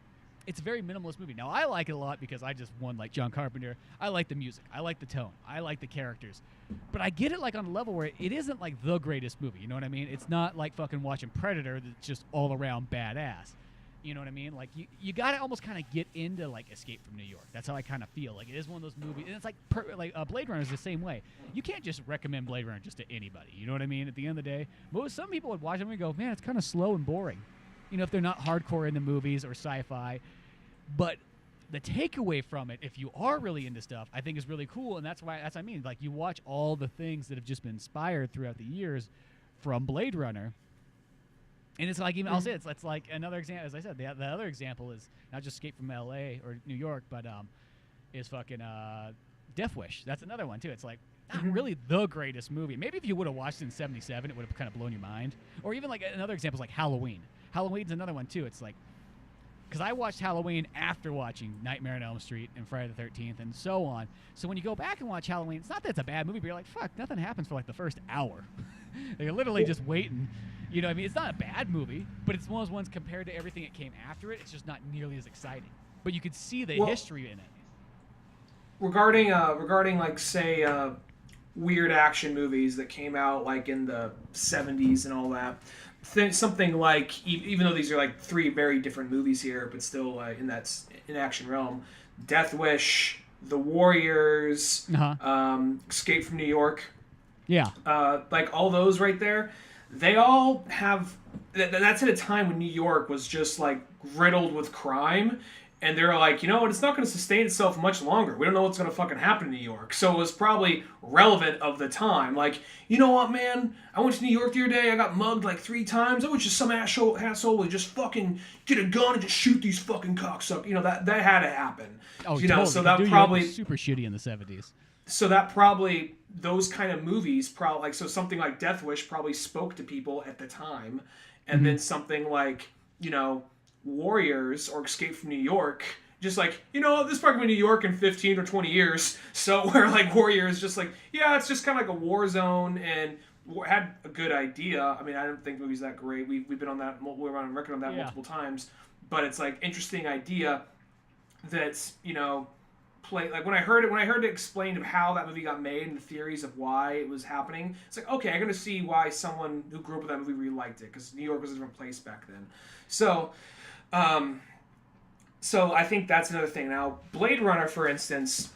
it's a very minimalist movie. Now, I like it a lot because I just won, like, John Carpenter. I like the music. I like the tone. I like the characters. But I get it, like, on a level where it isn't, like, the greatest movie. You know what I mean? It's not like fucking watching Predator that's just all around badass. You know what I mean? Like, you got to almost kind of get into, like, Escape from New York. That's how I kind of feel. Like, it is one of those movies. And it's like Blade Runner is the same way. You can't just recommend Blade Runner just to anybody. You know what I mean? At the end of the day, some people would watch it and go, man, it's kind of slow and boring. You know, if they're not hardcore into movies or sci-fi. But the takeaway from it, if you are really into stuff, I think is really cool. And that's what I mean. Like, you watch all the things that have just been inspired throughout the years from Blade Runner. And it's like, even I'll say it's like another example. As I said, the other example is not just Escape from L.A. or New York, but is fucking Death Wish. That's another one too. It's like not really the greatest movie. Maybe if you would have watched it in '77, it would have kind of blown your mind. Or even like another example is like Halloween. Halloween's another one too. It's like, because I watched Halloween after watching Nightmare on Elm Street and Friday the 13th and so on. So when you go back and watch Halloween, it's not that it's a bad movie, but you're like, fuck, nothing happens for like the first hour. You're literally just waiting. You know what I mean? It's not a bad movie, but it's one of those ones compared to everything that came after it, it's just not nearly as exciting. But you could see the history in it. Regarding like, say, weird action movies that came out, like, in the 70s and all that, something like, even though these are, like, three very different movies here, but still in action realm, Death Wish, The Warriors, Escape from New York. Yeah. Like, all those right there, they all have... That's at a time when New York was just, like, riddled with crime, and they're like, you know what, it's not going to sustain itself much longer. We don't know what's going to fucking happen in New York. So it was probably relevant of the time. Like, you know what, man? I went to New York the other day, I got mugged like 3 times. I was just some asshole would just fucking get a gun and just shoot these fucking cocksuckers. You know, that had to happen. Oh, you totally. know, so that probably... was super shitty in the 70s. So that probably, those kind of movies, probably, like, so something like Death Wish probably spoke to people at the time. And then something like, you know, Warriors or Escape from New York, just like, you know, this is probably going to be New York in 15 or 20 years. So where, like, Warriors just like, yeah, it's just kind of like a war zone and had a good idea. I mean, I don't think the movie's that great. We've been on that, we're on record on that multiple times. But it's like interesting idea that's, you know, like when I heard it explained of how that movie got made and the theories of why it was happening, it's like, okay, I'm going to see why someone who grew up with that movie really liked it, because New York was a different place back then. So I think that's another thing. Now, Blade Runner, for instance,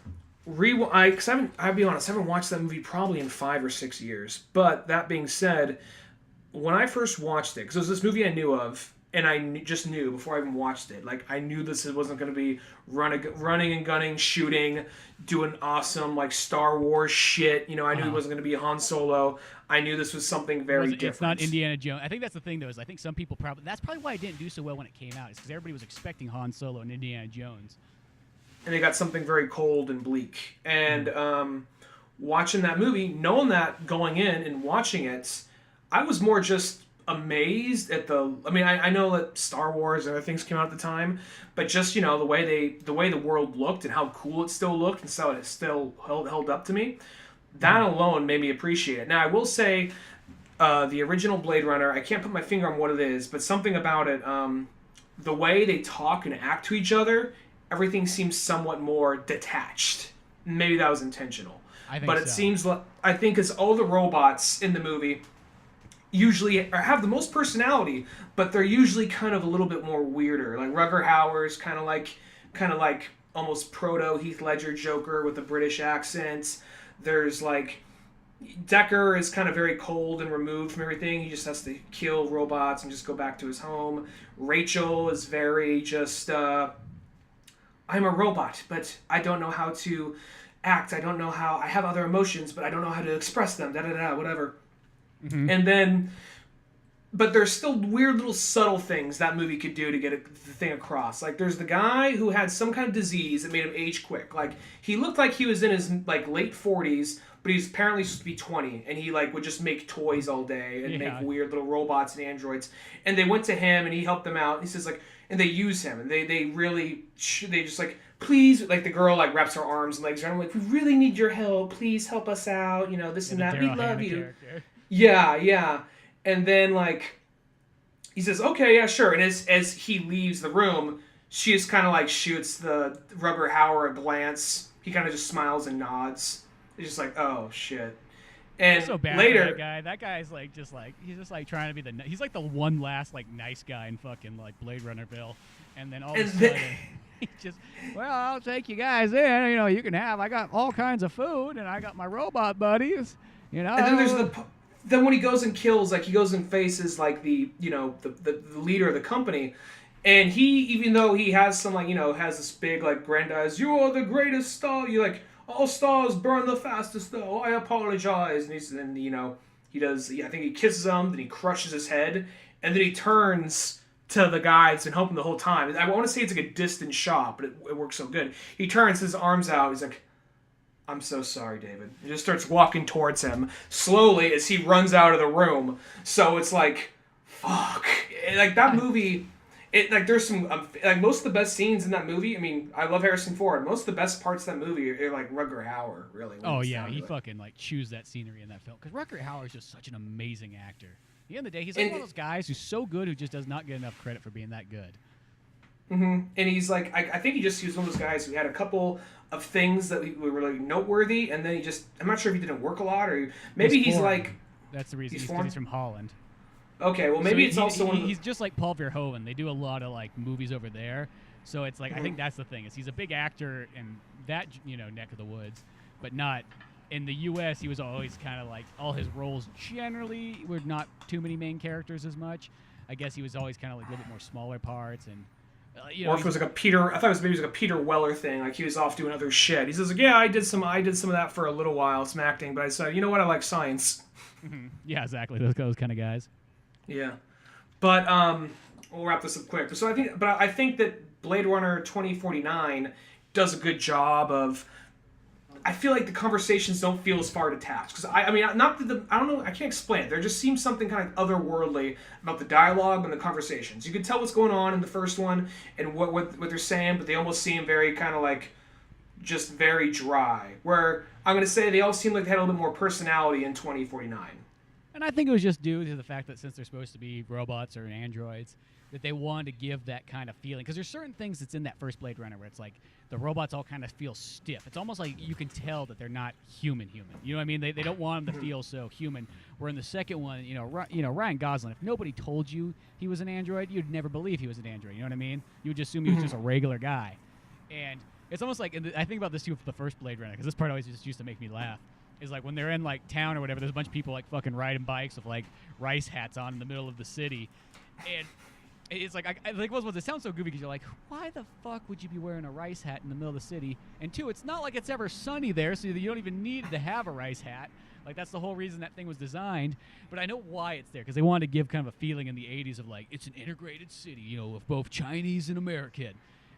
because I'll be honest, I haven't watched that movie probably in 5 or 6 years. But that being said, when I first watched it, because it was this movie I knew of, and I just knew before I even watched it. Like I knew this wasn't going to be running and gunning, shooting, doing awesome like Star Wars shit. You know, I knew it wasn't going to be Han Solo. I knew this was something very different. It's not Indiana Jones. I think that's the thing, though. Is I think some people that's probably why it didn't do so well when it came out. Is because everybody was expecting Han Solo and Indiana Jones. And they got something very cold and bleak. And watching that movie, knowing that going in and watching it, I was more just amazed at the. I mean, I know that Star Wars and other things came out at the time, but just the way the world looked and how cool it still looked and so it still held up to me. That alone made me appreciate it. Now I will say, the original Blade Runner, I can't put my finger on what it is, but something about it, the way they talk and act to each other, everything seems somewhat more detached. Maybe that was intentional, but it seems like I think it's all the robots in the movie usually have the most personality, but they're usually kind of a little bit more weirder. Like Rutger Hauer's kind of like almost proto Heath Ledger Joker with a British accent. There's like Decker is kind of very cold and removed from everything. He just has to kill robots and just go back to his home. Rachel is very just I'm a robot, but I don't know how to act. I don't know how I have other emotions, but I don't know how to express them. Whatever. Mm-hmm. And then, but there's still weird little subtle things that movie could do to get the thing across. Like there's the guy who had some kind of disease that made him age quick. Like he looked like he was in his like late 40s, but he's apparently supposed to be 20, and he like would just make toys all day and make weird little robots and androids. And they went to him and he helped them out. And he says like, and they use him and they just like, please, like the girl like wraps her arms and legs around him like, we really need your help. Please help us out. This and that. We love you. Character. Yeah. And then, like, he says, okay, yeah, sure. And as he leaves the room, she just kind of, like, shoots the Rutger Hauer a glance. He kind of just smiles and nods. It's just like, oh, shit. And so bad later... for that guy's, like, he's just, like, trying to be he's, like, the one last, like, nice guy in fucking, like, Blade Runnerville. And then all of a sudden... He just, well, I'll take you guys in. You can have. I got all kinds of food, and I got my robot buddies. And then there's then when he goes and kills, like he goes and faces like the leader of the company, and he, even though he has some like has this big like grandiose, you are the greatest star. You like all stars burn the fastest though. I apologize. And he does. I think he kisses him, then he crushes his head, and then he turns to the guy that's been helping the whole time. I want to say it's like a distant shot, but it works so good. He turns his arms out. He's like, I'm so sorry, David. He just starts walking towards him slowly as he runs out of the room. So it's like, fuck. Like that movie, there's some, like most of the best scenes in that movie, I mean, I love Harrison Ford. Most of the best parts of that movie are like Rutger Hauer, really. Oh, yeah. He fucking like chews that scenery in that film. Because Rutger Hauer is just such an amazing actor. At the end of the day, he's like one of those guys who's so good who just does not get enough credit for being that good. Mm-hmm. And he's like, I think he was one of those guys who had a couple of things that were really noteworthy, and then I'm not sure if he didn't work a lot, or maybe he's like... That's the reason. He's from Holland. Okay, well maybe it's also one of the... He's just like Paul Verhoeven. They do a lot of like movies over there, so it's like I think that's the thing, is he's a big actor in that neck of the woods, but not... In the U.S., he was always kind of like, all his roles generally were not too many main characters as much. I guess he was always kind of like a little bit more smaller parts. And or if it was like I thought it was maybe like a Peter Weller thing, like he was off doing other shit. He says like, yeah, I did some of that for a little while, some acting, but I said, you know what, I like science. Yeah, exactly, those kind of guys. Yeah, but we'll wrap this up quick. So I think that Blade Runner 2049 does a good job of. I feel like the conversations don't feel as far detached because I mean not that I don't know, I can't explain it. There just seems something kind of otherworldly about the dialogue and the conversations. You can tell what's going on in the first one and what they're saying, but they almost seem very kind of like just very dry. Where I'm going to say they all seem like they had a little bit more personality in 2049. And I think it was just due to the fact that since they're supposed to be robots or androids, that they wanted to give that kind of feeling. Because there's certain things that's in that first Blade Runner where it's like the robots all kind of feel stiff. It's almost like you can tell that they're not human. You know what I mean? They don't want them to feel so human. Where in the second one, Ryan Gosling, if nobody told you he was an android, you'd never believe he was an android. You know what I mean? You would just assume he was just a regular guy. And it's almost like, I think about this too with the first Blade Runner, because this part always just used to make me laugh. Is like when they're in like town or whatever, there's a bunch of people like fucking riding bikes with like rice hats on in the middle of the city. And it's like like it sounds so goofy because you're like, why the fuck would you be wearing a rice hat in the middle of the city? And two, it's not like it's ever sunny there, so you don't even need to have a rice hat. Like that's the whole reason that thing was designed. But I know why it's there because they wanted to give kind of a feeling in the '80s of like it's an integrated city, you know, of both Chinese and American.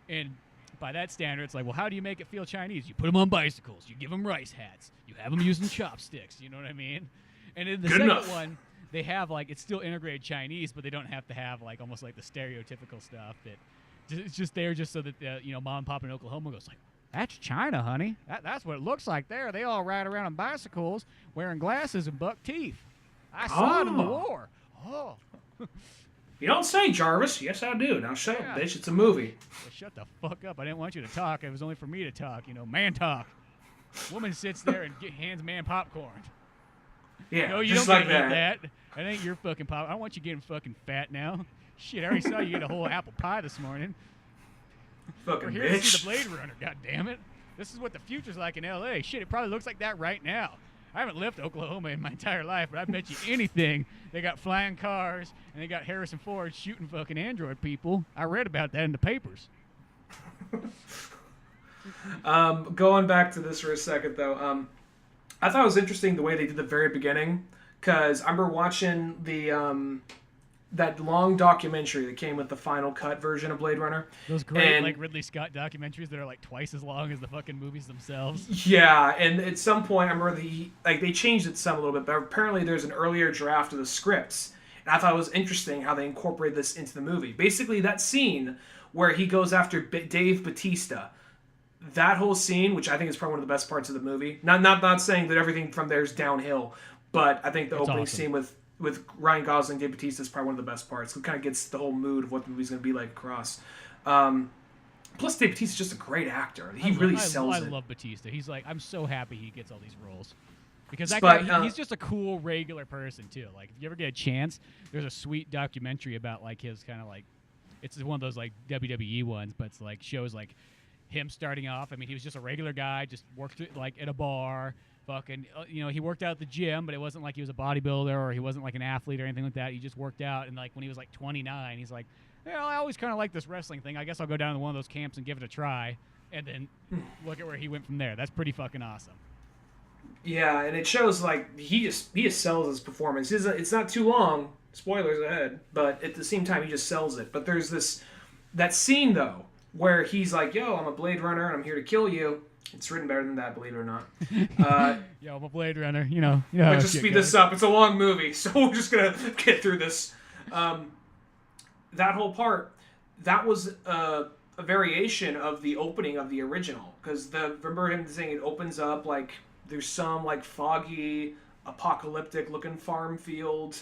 And by that standard, it's like, well, how do you make it feel Chinese? You put them on bicycles, you give them rice hats, you have them using chopsticks. You know what I mean? And in the second one, they have like it's still integrated Chinese, but they don't have to have like almost like the stereotypical stuff that it's just there just so that you know, mom and pop in Oklahoma goes like, that's China, honey. That's what it looks like there. They all ride around on bicycles wearing glasses and buck teeth. I saw it in the war. Oh. You don't say, Jarvis. Yes, I do. Now shut up, bitch. It's a movie. Well, shut the fuck up. I didn't want you to talk. It was only for me to talk. You know, man talk. Woman sits there and hands man popcorn. Yeah, no, you just don't like get that. That ain't your fucking pop. I don't want you getting fucking fat now. Shit, I already saw you get a whole apple pie this morning. Fucking We're here bitch. to see the Blade Runner, goddammit. This is what the future's like in L.A. Shit, it probably looks like that right now. I haven't left Oklahoma in my entire life, but I bet you anything they got flying cars and they got Harrison Ford shooting fucking android people. I read about that in the papers. Going back to this for a second, though, I thought it was interesting the way they did the very beginning, because I remember watching the that long documentary that came with the final cut version of Blade Runner. Those great like Ridley Scott documentaries that are like twice as long as the fucking movies themselves. Yeah, and at some point I remember they changed it some a little bit, but apparently there's an earlier draft of the scripts, and I thought it was interesting how they incorporated this into the movie. Basically, that scene where he goes after Dave Bautista. That whole scene, which I think is probably one of the best parts of the movie. Not saying that everything from there is downhill, but I think the opening scene with Ryan Gosling and Dave Bautista is probably one of the best parts. It kind of gets the whole mood of what the movie's going to be like across. Plus, Dave Bautista's just a great actor. He really sells it. I love Bautista. He's like, I'm so happy he gets all these roles. Because that But, guy, he's just a cool, regular person, too. Like, if you ever get a chance, there's a sweet documentary about, like, his kind of, like, it's one of those, like, WWE ones, but it's, like, shows, like, him starting off. I mean, he was just a regular guy, just worked, like, at a bar. Fucking, you know, he worked out at the gym, but it wasn't like he was a bodybuilder or he wasn't, like, an athlete or anything like that. He just worked out, and, like, when he was, like, 29, he's like, yeah, I always kind of like this wrestling thing. I guess I'll go down to one of those camps and give it a try. And then look at where he went from there. That's pretty fucking awesome. Yeah, and it shows like he just sells his performance. It's not too long. Spoilers ahead, but at the same time he just sells it. But there's that scene though where he's like, "Yo, I'm a Blade Runner and I'm here to kill you." It's written better than that, believe it or not. Yo, I'm a Blade Runner. You know. Let's just speed this up. It's a long movie, so we're just gonna get through this. That whole part, that was a variation of the opening of the original, because remember him saying it opens up like there's some like foggy, apocalyptic looking farm field,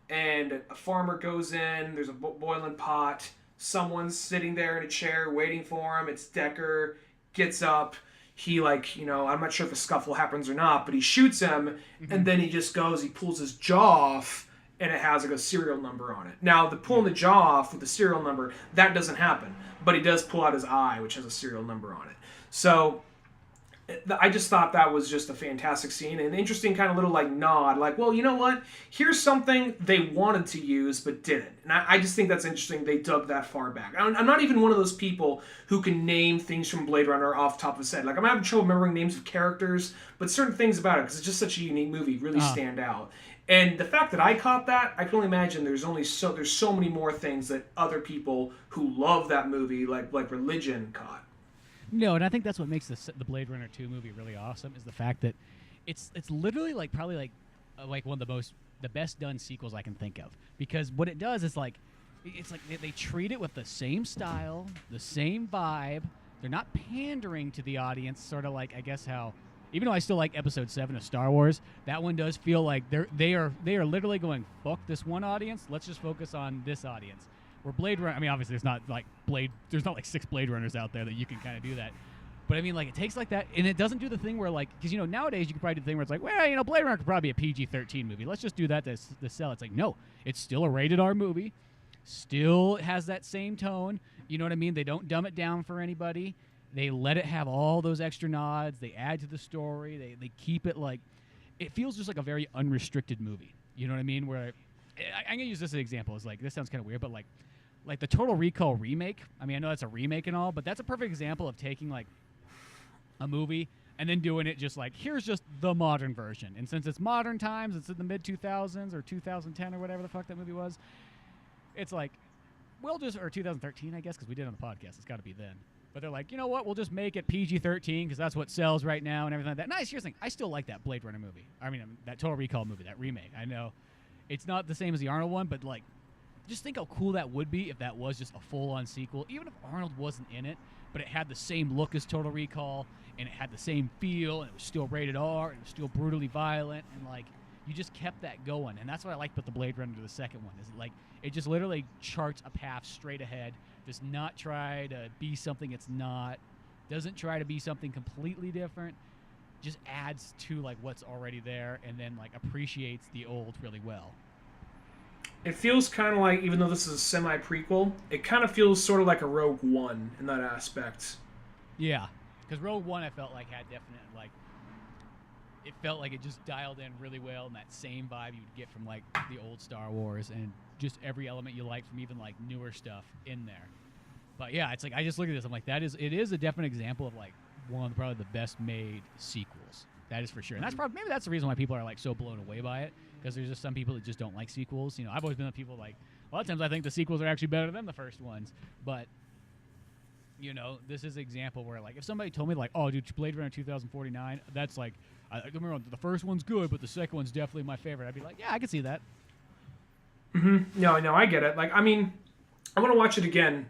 and a farmer goes in. There's a boiling pot. Someone's sitting there in a chair waiting for him. It's Decker. Gets up. He I'm not sure if a scuffle happens or not, but he shoots him, and then he just goes. He pulls his jaw off. And it has like a serial number on it. Now, the pulling the jaw off with the serial number, that doesn't happen. But he does pull out his eye, which has a serial number on it. So, I just thought that was just a fantastic scene. And an interesting kind of little like nod. Like, well, you know what? Here's something they wanted to use but didn't. And I just think that's interesting they dug that far back. I'm not even one of those people who can name things from Blade Runner off the top of his head. Like, I'm having trouble remembering names of characters. But certain things about it, because it's just such a unique movie, really stand out. And the fact that I caught that, I can only imagine there's so many more things that other people who love that movie, like religion, caught. No, and I think that's what makes the Blade Runner 2 movie really awesome is the fact that it's literally like probably like one of the best done sequels I can think of, because what it does is like it's like they treat it with the same style, the same vibe. They're not pandering to the audience, sort of like I guess how. Even though I still like Episode 7 of Star Wars, that one does feel like they are literally going, fuck this one audience, let's just focus on this audience. Where Blade Runner, I mean, obviously there's not like 6 Blade Runners out there that you can kind of do that. But I mean, like, it takes like that, and it doesn't do the thing where like, because nowadays you could probably do the thing where it's like, well, Blade Runner could probably be a PG-13 movie. Let's just do that to sell. It's like, no, it's still a rated R movie, still has that same tone. You know what I mean? They don't dumb it down for anybody. They let it have all those extra nods. They add to the story. They keep it like... It feels just like a very unrestricted movie. You know what I mean? Where... I'm going to use this as an example. It's like, this sounds kind of weird, but like... like the Total Recall remake. I mean, I know that's a remake and all, but that's a perfect example of taking like a movie and then doing it just like, here's just the modern version. And since it's modern times, it's in the mid 2000s or 2010 or whatever the fuck that movie was. It's like, we'll just, or 2013, I guess, because we did it on the podcast. It's got to be then. But they're like, you know what? We'll just make it PG-13 because that's what sells right now and everything like that. Nice. Here's the thing. I still like that Blade Runner movie. I mean, that Total Recall movie, that remake. I know it's not the same as the Arnold one, but like, just think how cool that would be if that was just a full-on sequel. Even if Arnold wasn't in it, but it had the same look as Total Recall, and it had the same feel, and it was still rated R, and it was still brutally violent, and like, you just kept that going. And that's what I liked about the Blade Runner to the second one, is like, it just literally charts a path straight ahead, does not try to be something it's not, doesn't try to be something completely different, just adds to like what's already there, and then like appreciates the old really well. It feels kind of like, even though this is a semi-prequel, it kind of feels sort of like a Rogue One in that aspect. Yeah, because Rogue One I felt like had definite, like, it felt like it just dialed in really well, and that same vibe you would get from like the old Star Wars, and just every element you like from even like newer stuff in there. But yeah, it's like, I just look at this, I'm like, it is a definite example of like one of probably the best made sequels. That is for sure. And that's probably, maybe that's the reason why people are like so blown away by it, because there's just some people that just don't like sequels. You know, I've always been the people like, a lot of times I think the sequels are actually better than the first ones. But, you know, this is an example where like, if somebody told me like, oh dude, Blade Runner 2049, that's like, I don't remember, the first one's good, but the second one's definitely my favorite. I'd be like, yeah, I can see that. Mm-hmm. No, I get it. Like, I mean, I want to watch it again.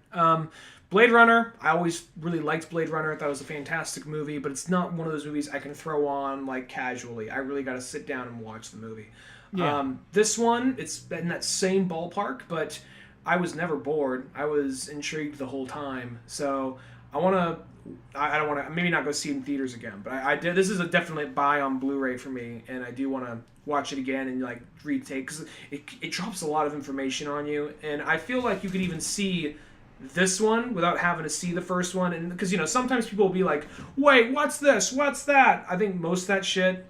Blade Runner, I always really liked Blade Runner. I thought it was a fantastic movie, but it's not one of those movies I can throw on like casually. I really got to sit down and watch the movie. Yeah. This one, it's in that same ballpark, but I was never bored. I was intrigued the whole time. So I don't want to, maybe not go see it in theaters again, but I did. This is a definite buy on Blu-ray for me, and I do want to watch it again and like retake, because it drops a lot of information on you, and I feel like you could even see this one without having to see the first one. And because, you know, sometimes people will be like, wait, what's this, what's that? I think most of that shit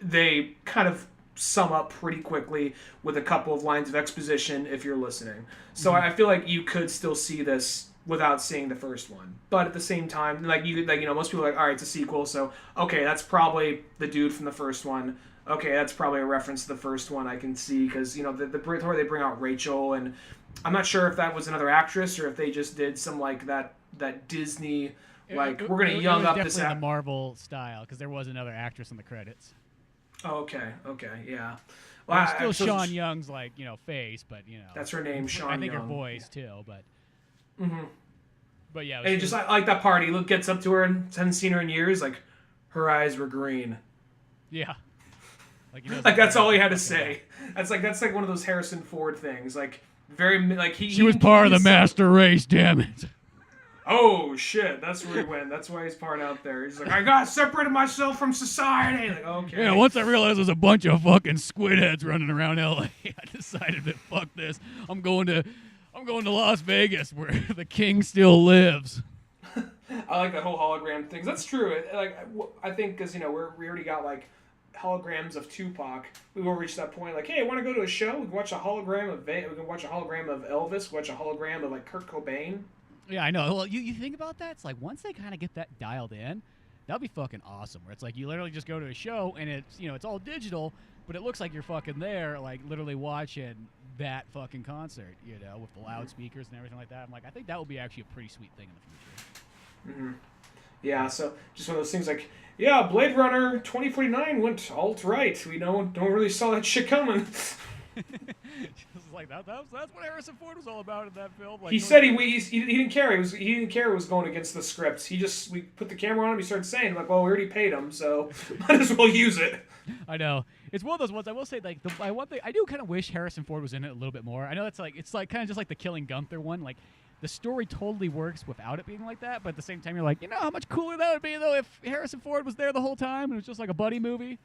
they kind of sum up pretty quickly with a couple of lines of exposition if you're listening. So I feel like you could still see this without seeing the first one, but at the same time, like, you could, like, you know, most people are like, all right, it's a sequel, so okay, that's probably the dude from the first one. Okay, that's probably a reference to the first one I can see, because, you know, the where they bring out Rachel, and I'm not sure if that was another actress or if they just did some like that Disney, like, we're gonna young up this. Definitely the Marvel style, because there was another actress in the credits. Oh, okay, yeah. Well, still Sean Young's like, you know, face, but you know, that's her name, Sean Young. I think her voice too, but. Mm-hmm. But yeah, and just like that part, he gets up to her and hasn't seen her in years. Like, her eyes were green. Yeah. Like that's all he had to say. That's like one of those Harrison Ford things. Like, very like she was part of the master race. Damn it. Oh shit! That's where he went. That's why he's part out there. He's like, I got separated myself from society. Like, okay. Yeah. Once I realized there's a bunch of fucking squid heads running around LA, I decided that fuck this. I'm going to Las Vegas, where the king still lives. I like that whole hologram thing. That's true. I think because, you know, we already got like holograms of Tupac. We will reach that point. Like, hey, I want to go to a show. We can watch a hologram of we can watch a hologram of Elvis. Watch a hologram of like Kurt Cobain. Yeah, I know. Well, you think about that? It's like, once they kind of get that dialed in, that'll be fucking awesome. Where it's like, you literally just go to a show and it's, you know, it's all digital, but it looks like you're fucking there, like literally watching that fucking concert, you know, with the loudspeakers and everything like that. I'm like, I think that would be actually a pretty sweet thing in the future. Mm-hmm. Yeah, so just one of those things like, yeah, Blade Runner 2049 went alt-right. We don't really saw that shit coming. Like that's what Harrison Ford was all about in that film. Like, he said he didn't care. He didn't care it was going against the script. We put the camera on him. He started saying, like, well, we already paid him, so might as well use it. I know. It's one of those ones. I will say, like, one thing I do kind of wish Harrison Ford was in it a little bit more. I know it's like kind of just like the Killing Gunther one. Like, the story totally works without it being like that, but at the same time, you're like, you know how much cooler that would be though if Harrison Ford was there the whole time and it was just like a buddy movie.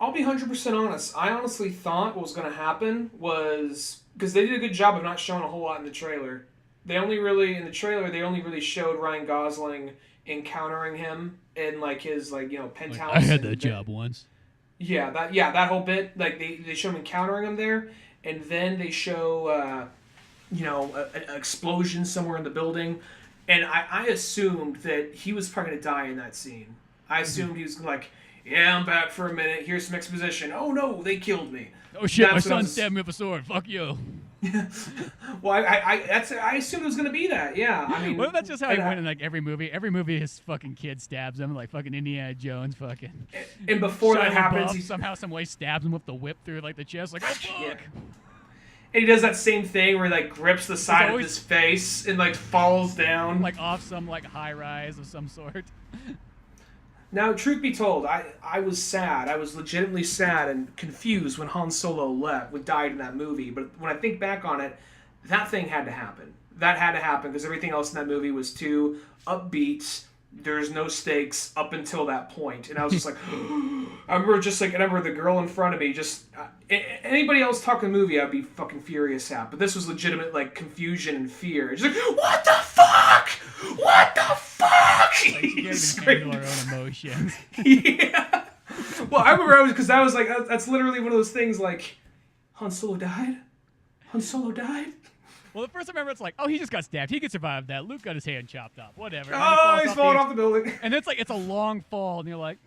I'll be 100% honest. I honestly thought what was going to happen was, because they did a good job of not showing a whole lot in the trailer. In the trailer, they only really showed Ryan Gosling encountering him in like his, like, you know, penthouse. Like, I had that job once. Yeah, that whole bit. Like, they show him encountering him there, and then they show an explosion somewhere in the building, and I assumed that he was probably gonna die in that scene. I assumed he was like, yeah, I'm back for a minute. Here's some exposition. Oh no, they killed me. Oh shit, my son stabbed me with a sword. Fuck you. Well, I assumed it was gonna be that. Yeah, I mean, what if that's just how he went in like every movie? Every movie, his fucking kid stabs him, like fucking Indiana Jones, fucking. And before that happens, he somehow, some way stabs him with the whip through like the chest, like oh fuck. Yeah. And he does that same thing where he like grips the side of his face and like falls down, like off some like high rise of some sort. Now, truth be told, I was sad. I was legitimately sad and confused when Han Solo died in that movie. But when I think back on it, that thing had to happen. That had to happen because everything else in that movie was too upbeat. There's no stakes up until that point. And I was just like, I remember the girl in front of me just, anybody else talking the movie, I'd be fucking furious at. But this was legitimate, like, confusion and fear. Just like, what the fuck? What the fuck? Like, you can't even handle our own emotions. Yeah. Well, I remember because that was like, that's literally one of those things like, Han Solo died? Han Solo died? Well, at first I remember it's like, oh, he just got stabbed. He could survive that. Luke got his hand chopped off. Whatever. Oh, he's falling off the building. And it's like, it's a long fall. And you're like,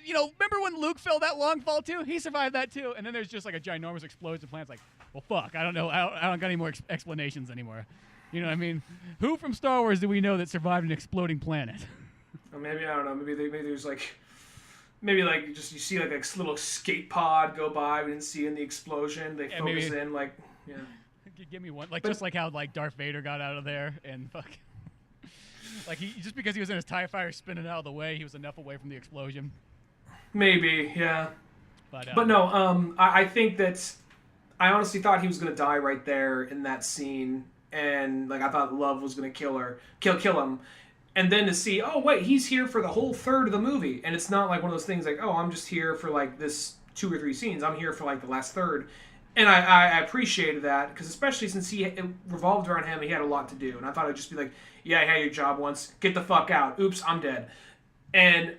remember when Luke fell that long fall too? He survived that too. And then there's just like a ginormous explosion plan. It's like, well, fuck. I don't know. I don't got any more explanations anymore. You know what I mean? Who from Star Wars do we know that survived an exploding planet? Or maybe, I don't know. Maybe there's like... Maybe like just you see like a little escape pod go by. We didn't see in the explosion. They focus in like... Yeah. Give me one, like just like how like Darth Vader got out of there and fuck, like he just because he was in his TIE fighter spinning out of the way, he was enough away from the explosion. Maybe, yeah. But no, I think that I honestly thought he was gonna die right there in that scene, and like I thought Love was gonna kill him, and then to see, oh wait, he's here for the whole third of the movie, and it's not like one of those things like, oh, I'm just here for like this 2 or 3 scenes. I'm here for like the last third. And I appreciated that, because especially since it revolved around him, he had a lot to do. And I thought it'd just be like, yeah, I had your job once. Get the fuck out. Oops, I'm dead. And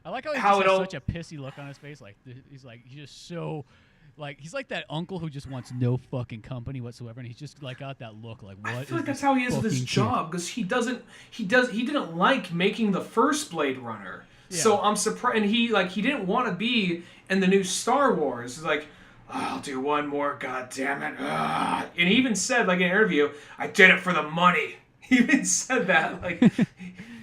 I like how he has such a pissy look on his face. Like, he's just so... Like, he's like that uncle who just wants no fucking company whatsoever, and he's just like got that look like, what? I feel like that's how he is with his job, because he didn't like making the first Blade Runner. Yeah. So I'm surprised, and he didn't want to be in the new Star Wars. He's like, I'll do one more, god damn it. And he even said, like, in an interview, I did it for the money. He even said that. Like,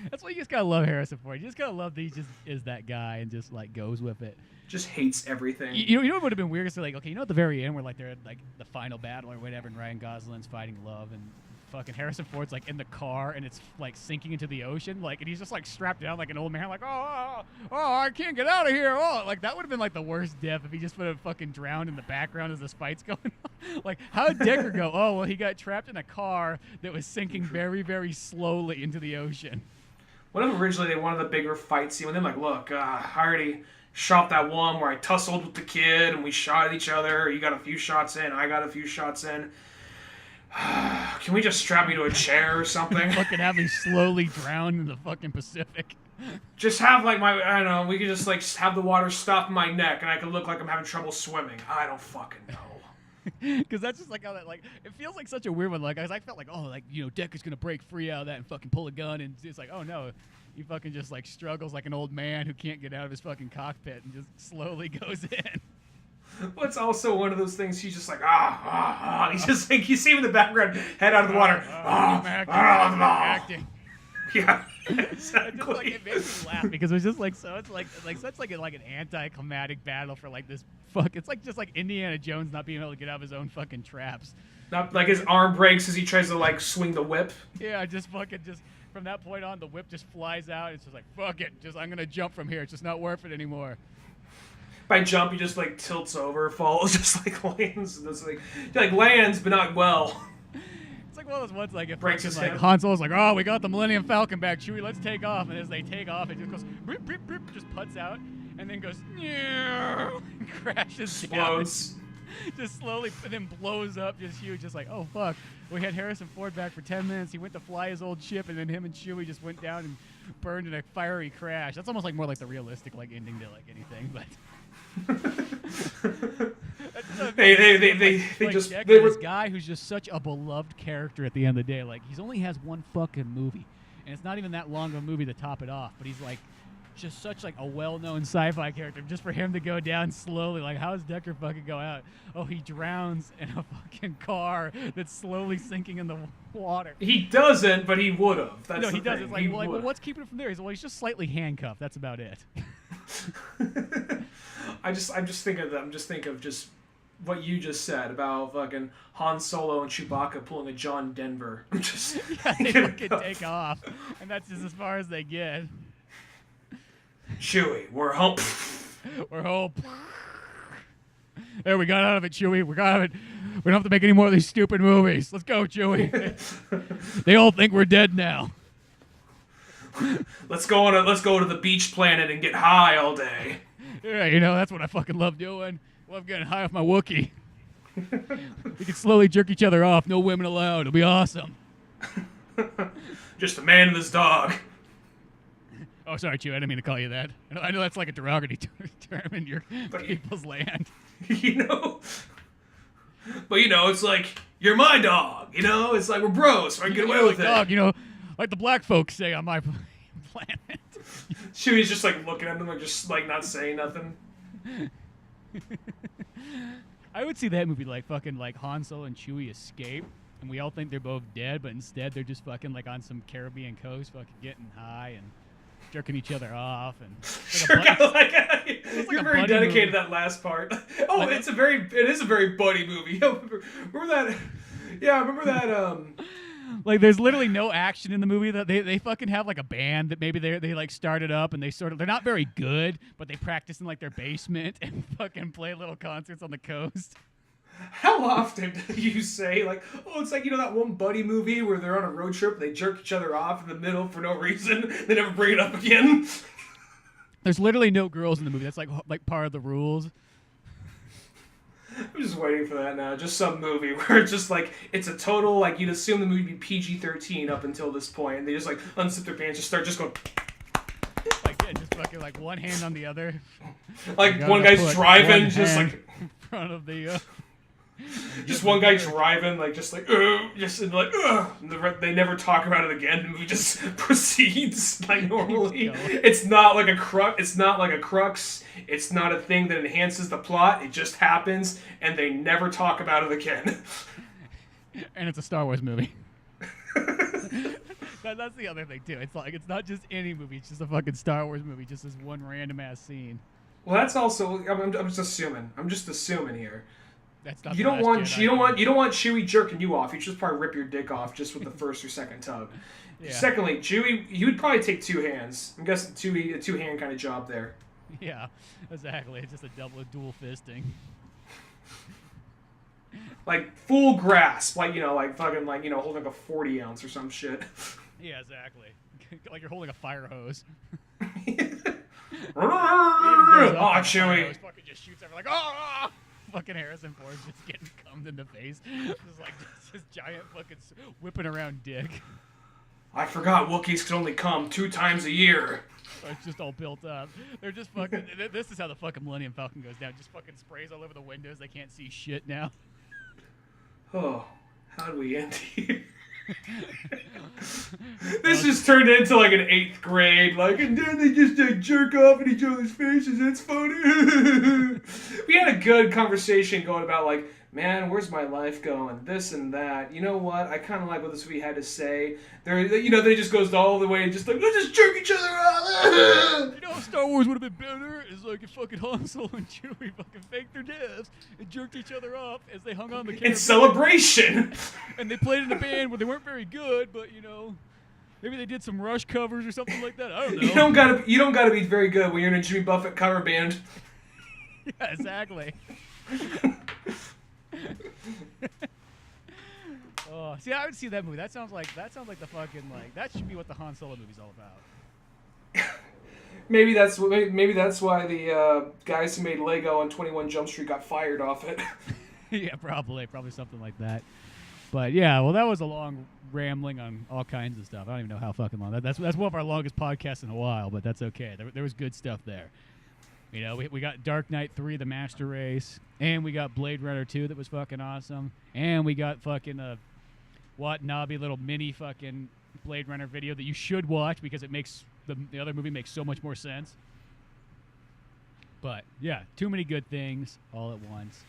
that's why you just gotta love Harrison Ford. You just gotta love that he just is that guy and just, like, goes with it. Just hates everything. You know what would have been weird? Is like, okay, at the very end where, like, they're at, like, the final battle or whatever, and Ryan Gosling's fighting Love, and fucking Harrison Ford's, like, in the car, and it's, like, sinking into the ocean, like, and he's just, like, strapped down like an old man, like, oh, I can't get out of here, like, that would have been, like, the worst death if he just would have fucking drowned in the background as this fight's going on. Like, how did Deckard go? Oh, well, he got trapped in a car that was sinking very, very slowly into the ocean. What if originally they wanted a bigger fight scene with him? Like, look, I already shot that one where I tussled with the kid, and we shot at each other. You got a few shots in, I got a few shots in. Can we just strap me to a chair or something? Fucking have me slowly drown in the fucking Pacific. Just have like I don't know, we could just like have the water stop my neck and I could look like I'm having trouble swimming. I don't fucking know. Because that's just like how that, like, it feels like such a weird one. Like, I felt like, oh, like, Deckard's gonna break free out of that and fucking pull a gun, and it's like, oh no, he fucking just like struggles like an old man who can't get out of his fucking cockpit and just slowly goes in. Well, it's also one of those things. He's just like He's just like you see him in the background, head out of the water. Acting. Yeah, exactly. Just, like, it makes me laugh because it was just like so. It's like such like an anticlimactic battle for like this fuck. It's like just like Indiana Jones not being able to get out of his own fucking traps. Not like his arm breaks as he tries to like swing the whip. Yeah, just from that point on, the whip just flies out. It's just like fuck it. I'm gonna jump from here. It's just not worth it anymore. By jump, he just like tilts over, falls, just like lands. It's like lands, but not well. It's like one of those ones like if breaks his like hip. Han Solo's like, oh, we got the Millennium Falcon back, Chewie, let's take off. And as they take off, it just goes beep, beep, beep, just putts out, and then goes and crashes Explodes. down. Just slowly, and then blows up, just huge. Just like, oh fuck, we had Harrison Ford back for 10 minutes. He went to fly his old ship, and then him and Chewie just went down and burned in a fiery crash. That's almost like more like the realistic like ending to like anything, but. They like just Deckard, they were this guy who's just such a beloved character at the end of the day. Like he's only has one fucking movie, and it's not even that long of a movie to top it off. But he's like just such like a well-known sci-fi character. Just for him to go down slowly, like how does Deckard fucking go out? Oh, he drowns in a fucking car that's slowly sinking in the water. He doesn't, but he would have. No, he does. It's like, well, what's keeping it from there? He's just slightly handcuffed. That's about it. I'm just thinking of just what you just said about fucking Han Solo and Chewbacca pulling a John Denver. I'm just yeah, they fucking take off, and that's just as far as they get. Chewie, we're home. We're home. There, we got out of it, Chewie. We got out of it. We don't have to make any more of these stupid movies. Let's go, Chewie. They all think we're dead now. Let's go to the beach planet and get high all day. Yeah, that's what I fucking love doing. Love getting high off my Wookiee. We can slowly jerk each other off. No women allowed. It'll be awesome. Just a man and his dog. Oh, sorry, Chewie. I didn't mean to call you that. I know that's like a derogatory term in your people's land. But it's like you're my dog. It's like we're bros, so I can get away with it. Dog, like the black folks say on my planet. Chewie's just like looking at them, like just like not saying nothing. I would see that movie like fucking like Han Solo and Chewie escape, and we all think they're both dead, but instead they're just fucking like on some Caribbean coast, fucking getting high and jerking each other off, and you're very dedicated to that last part. Oh, it is a very buddy movie. Remember that? Yeah, remember that. Like, there's literally no action in the movie. That they fucking have like a band that maybe they like started up, and they're not very good, but they practice in like their basement and fucking play little concerts on the coast. How often do you say, like, oh, it's like, that one buddy movie where they're on a road trip, they jerk each other off in the middle for no reason, they never bring it up again? There's literally no girls in the movie. That's like part of the rules. I'm just waiting for that now. Just some movie where it's just like, it's a total, like, you'd assume the movie would be PG-13 up until this point, and they just, like, unzip their pants, just start just going... Like, yeah, just fucking, like, one hand on the other. Like, one guy's driving, just, like... in front of the... Just one guy driving, like, just like, just and like, and they never talk about it again. The movie just proceeds like normally. It's not like a crux. It's not like a crux. It's not a thing that enhances the plot. It just happens, and they never talk about it again. And it's a Star Wars movie. That's the other thing too. It's like it's not just any movie. It's just a fucking Star Wars movie. Just this one random ass scene. Well, that's also. I'm just assuming. I'm just assuming here. That's not you don't want Chewie jerking you off. You should just probably rip your dick off just with the first or second tug. Yeah. Secondly, Chewie, you would probably take two hands. I'm guessing a two-hand kind of job there. Yeah, exactly. It's just a dual fisting. Like full grasp, like fucking holding like a 40 ounce or some shit. Yeah, exactly. Like you're holding a fire hose. Oh, Chewie! Fucking just shoots over like oh. Fucking Harrison Ford just getting cummed in the face. Just like this giant fucking whipping around dick. I forgot Wookiees could only come 2 times a year. So it's just all built up. They're just fucking. This is how the fucking Millennium Falcon goes down. Just fucking sprays all over the windows. They can't see shit now. Oh, how do we end here? This just turned into like an 8th grade, like, and then they just jerk off in each other's faces. It's funny. We had a good conversation going about like, man, where's my life going? This and that. You know what? I kind of like what this movie had to say. Then it just goes all the way, just like, let's just jerk each other off. Star Wars would have been better is like if fucking Han Solo and Chewie fucking faked their deaths and jerked each other off as they hung on the camera. In celebration. And they played in a band where they weren't very good, but maybe they did some Rush covers or something like that. I don't know. You don't gotta be very good when you're in a Jimmy Buffett cover band. Yeah, exactly. Oh, see, I would see that movie. That sounds like the fucking that should be what the Han Solo movie's all about. Maybe that's why the guys who made Lego on 21 Jump Street got fired off it. Yeah, probably something like that. But yeah, well, that was a long rambling on all kinds of stuff. I don't even know how fucking long. That's one of our longest podcasts in a while, but that's okay. There was good stuff there. You know, we got Dark Knight 3, The Master Race, and we got Blade Runner 2 that was fucking awesome, and we got fucking Watanabe little mini fucking Blade Runner video that you should watch because it makes the other movie makes so much more sense. But yeah, too many good things all at once.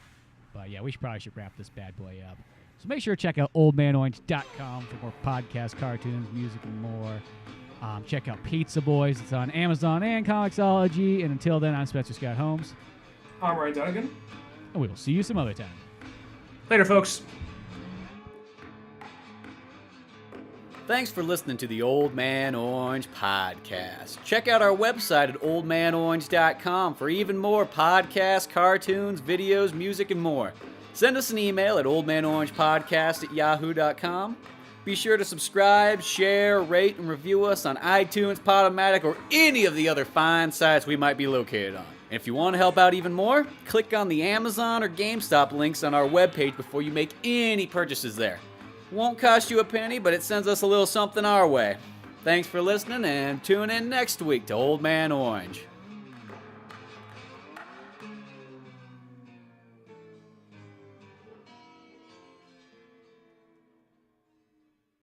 But yeah, we probably should wrap this bad boy up. So make sure to check out oldmanorange.com for more podcasts, cartoons, music, and more. Check out Pizza Boys. It's on Amazon and Comixology. And until then, I'm Spencer Scott Holmes. I'm Ryan Dunigan. And we will see you some other time. Later, folks. Thanks for listening to the Old Man Orange podcast. Check out our website at oldmanorange.com for even more podcasts, cartoons, videos, music, and more. Send us an email at oldmanorangepodcast@yahoo.com. Be sure to subscribe, share, rate, and review us on iTunes, Podomatic, or any of the other fine sites we might be located on. And if you want to help out even more, click on the Amazon or GameStop links on our webpage before you make any purchases there. Won't cost you a penny, but it sends us a little something our way. Thanks for listening, and tune in next week to Old Man Orange.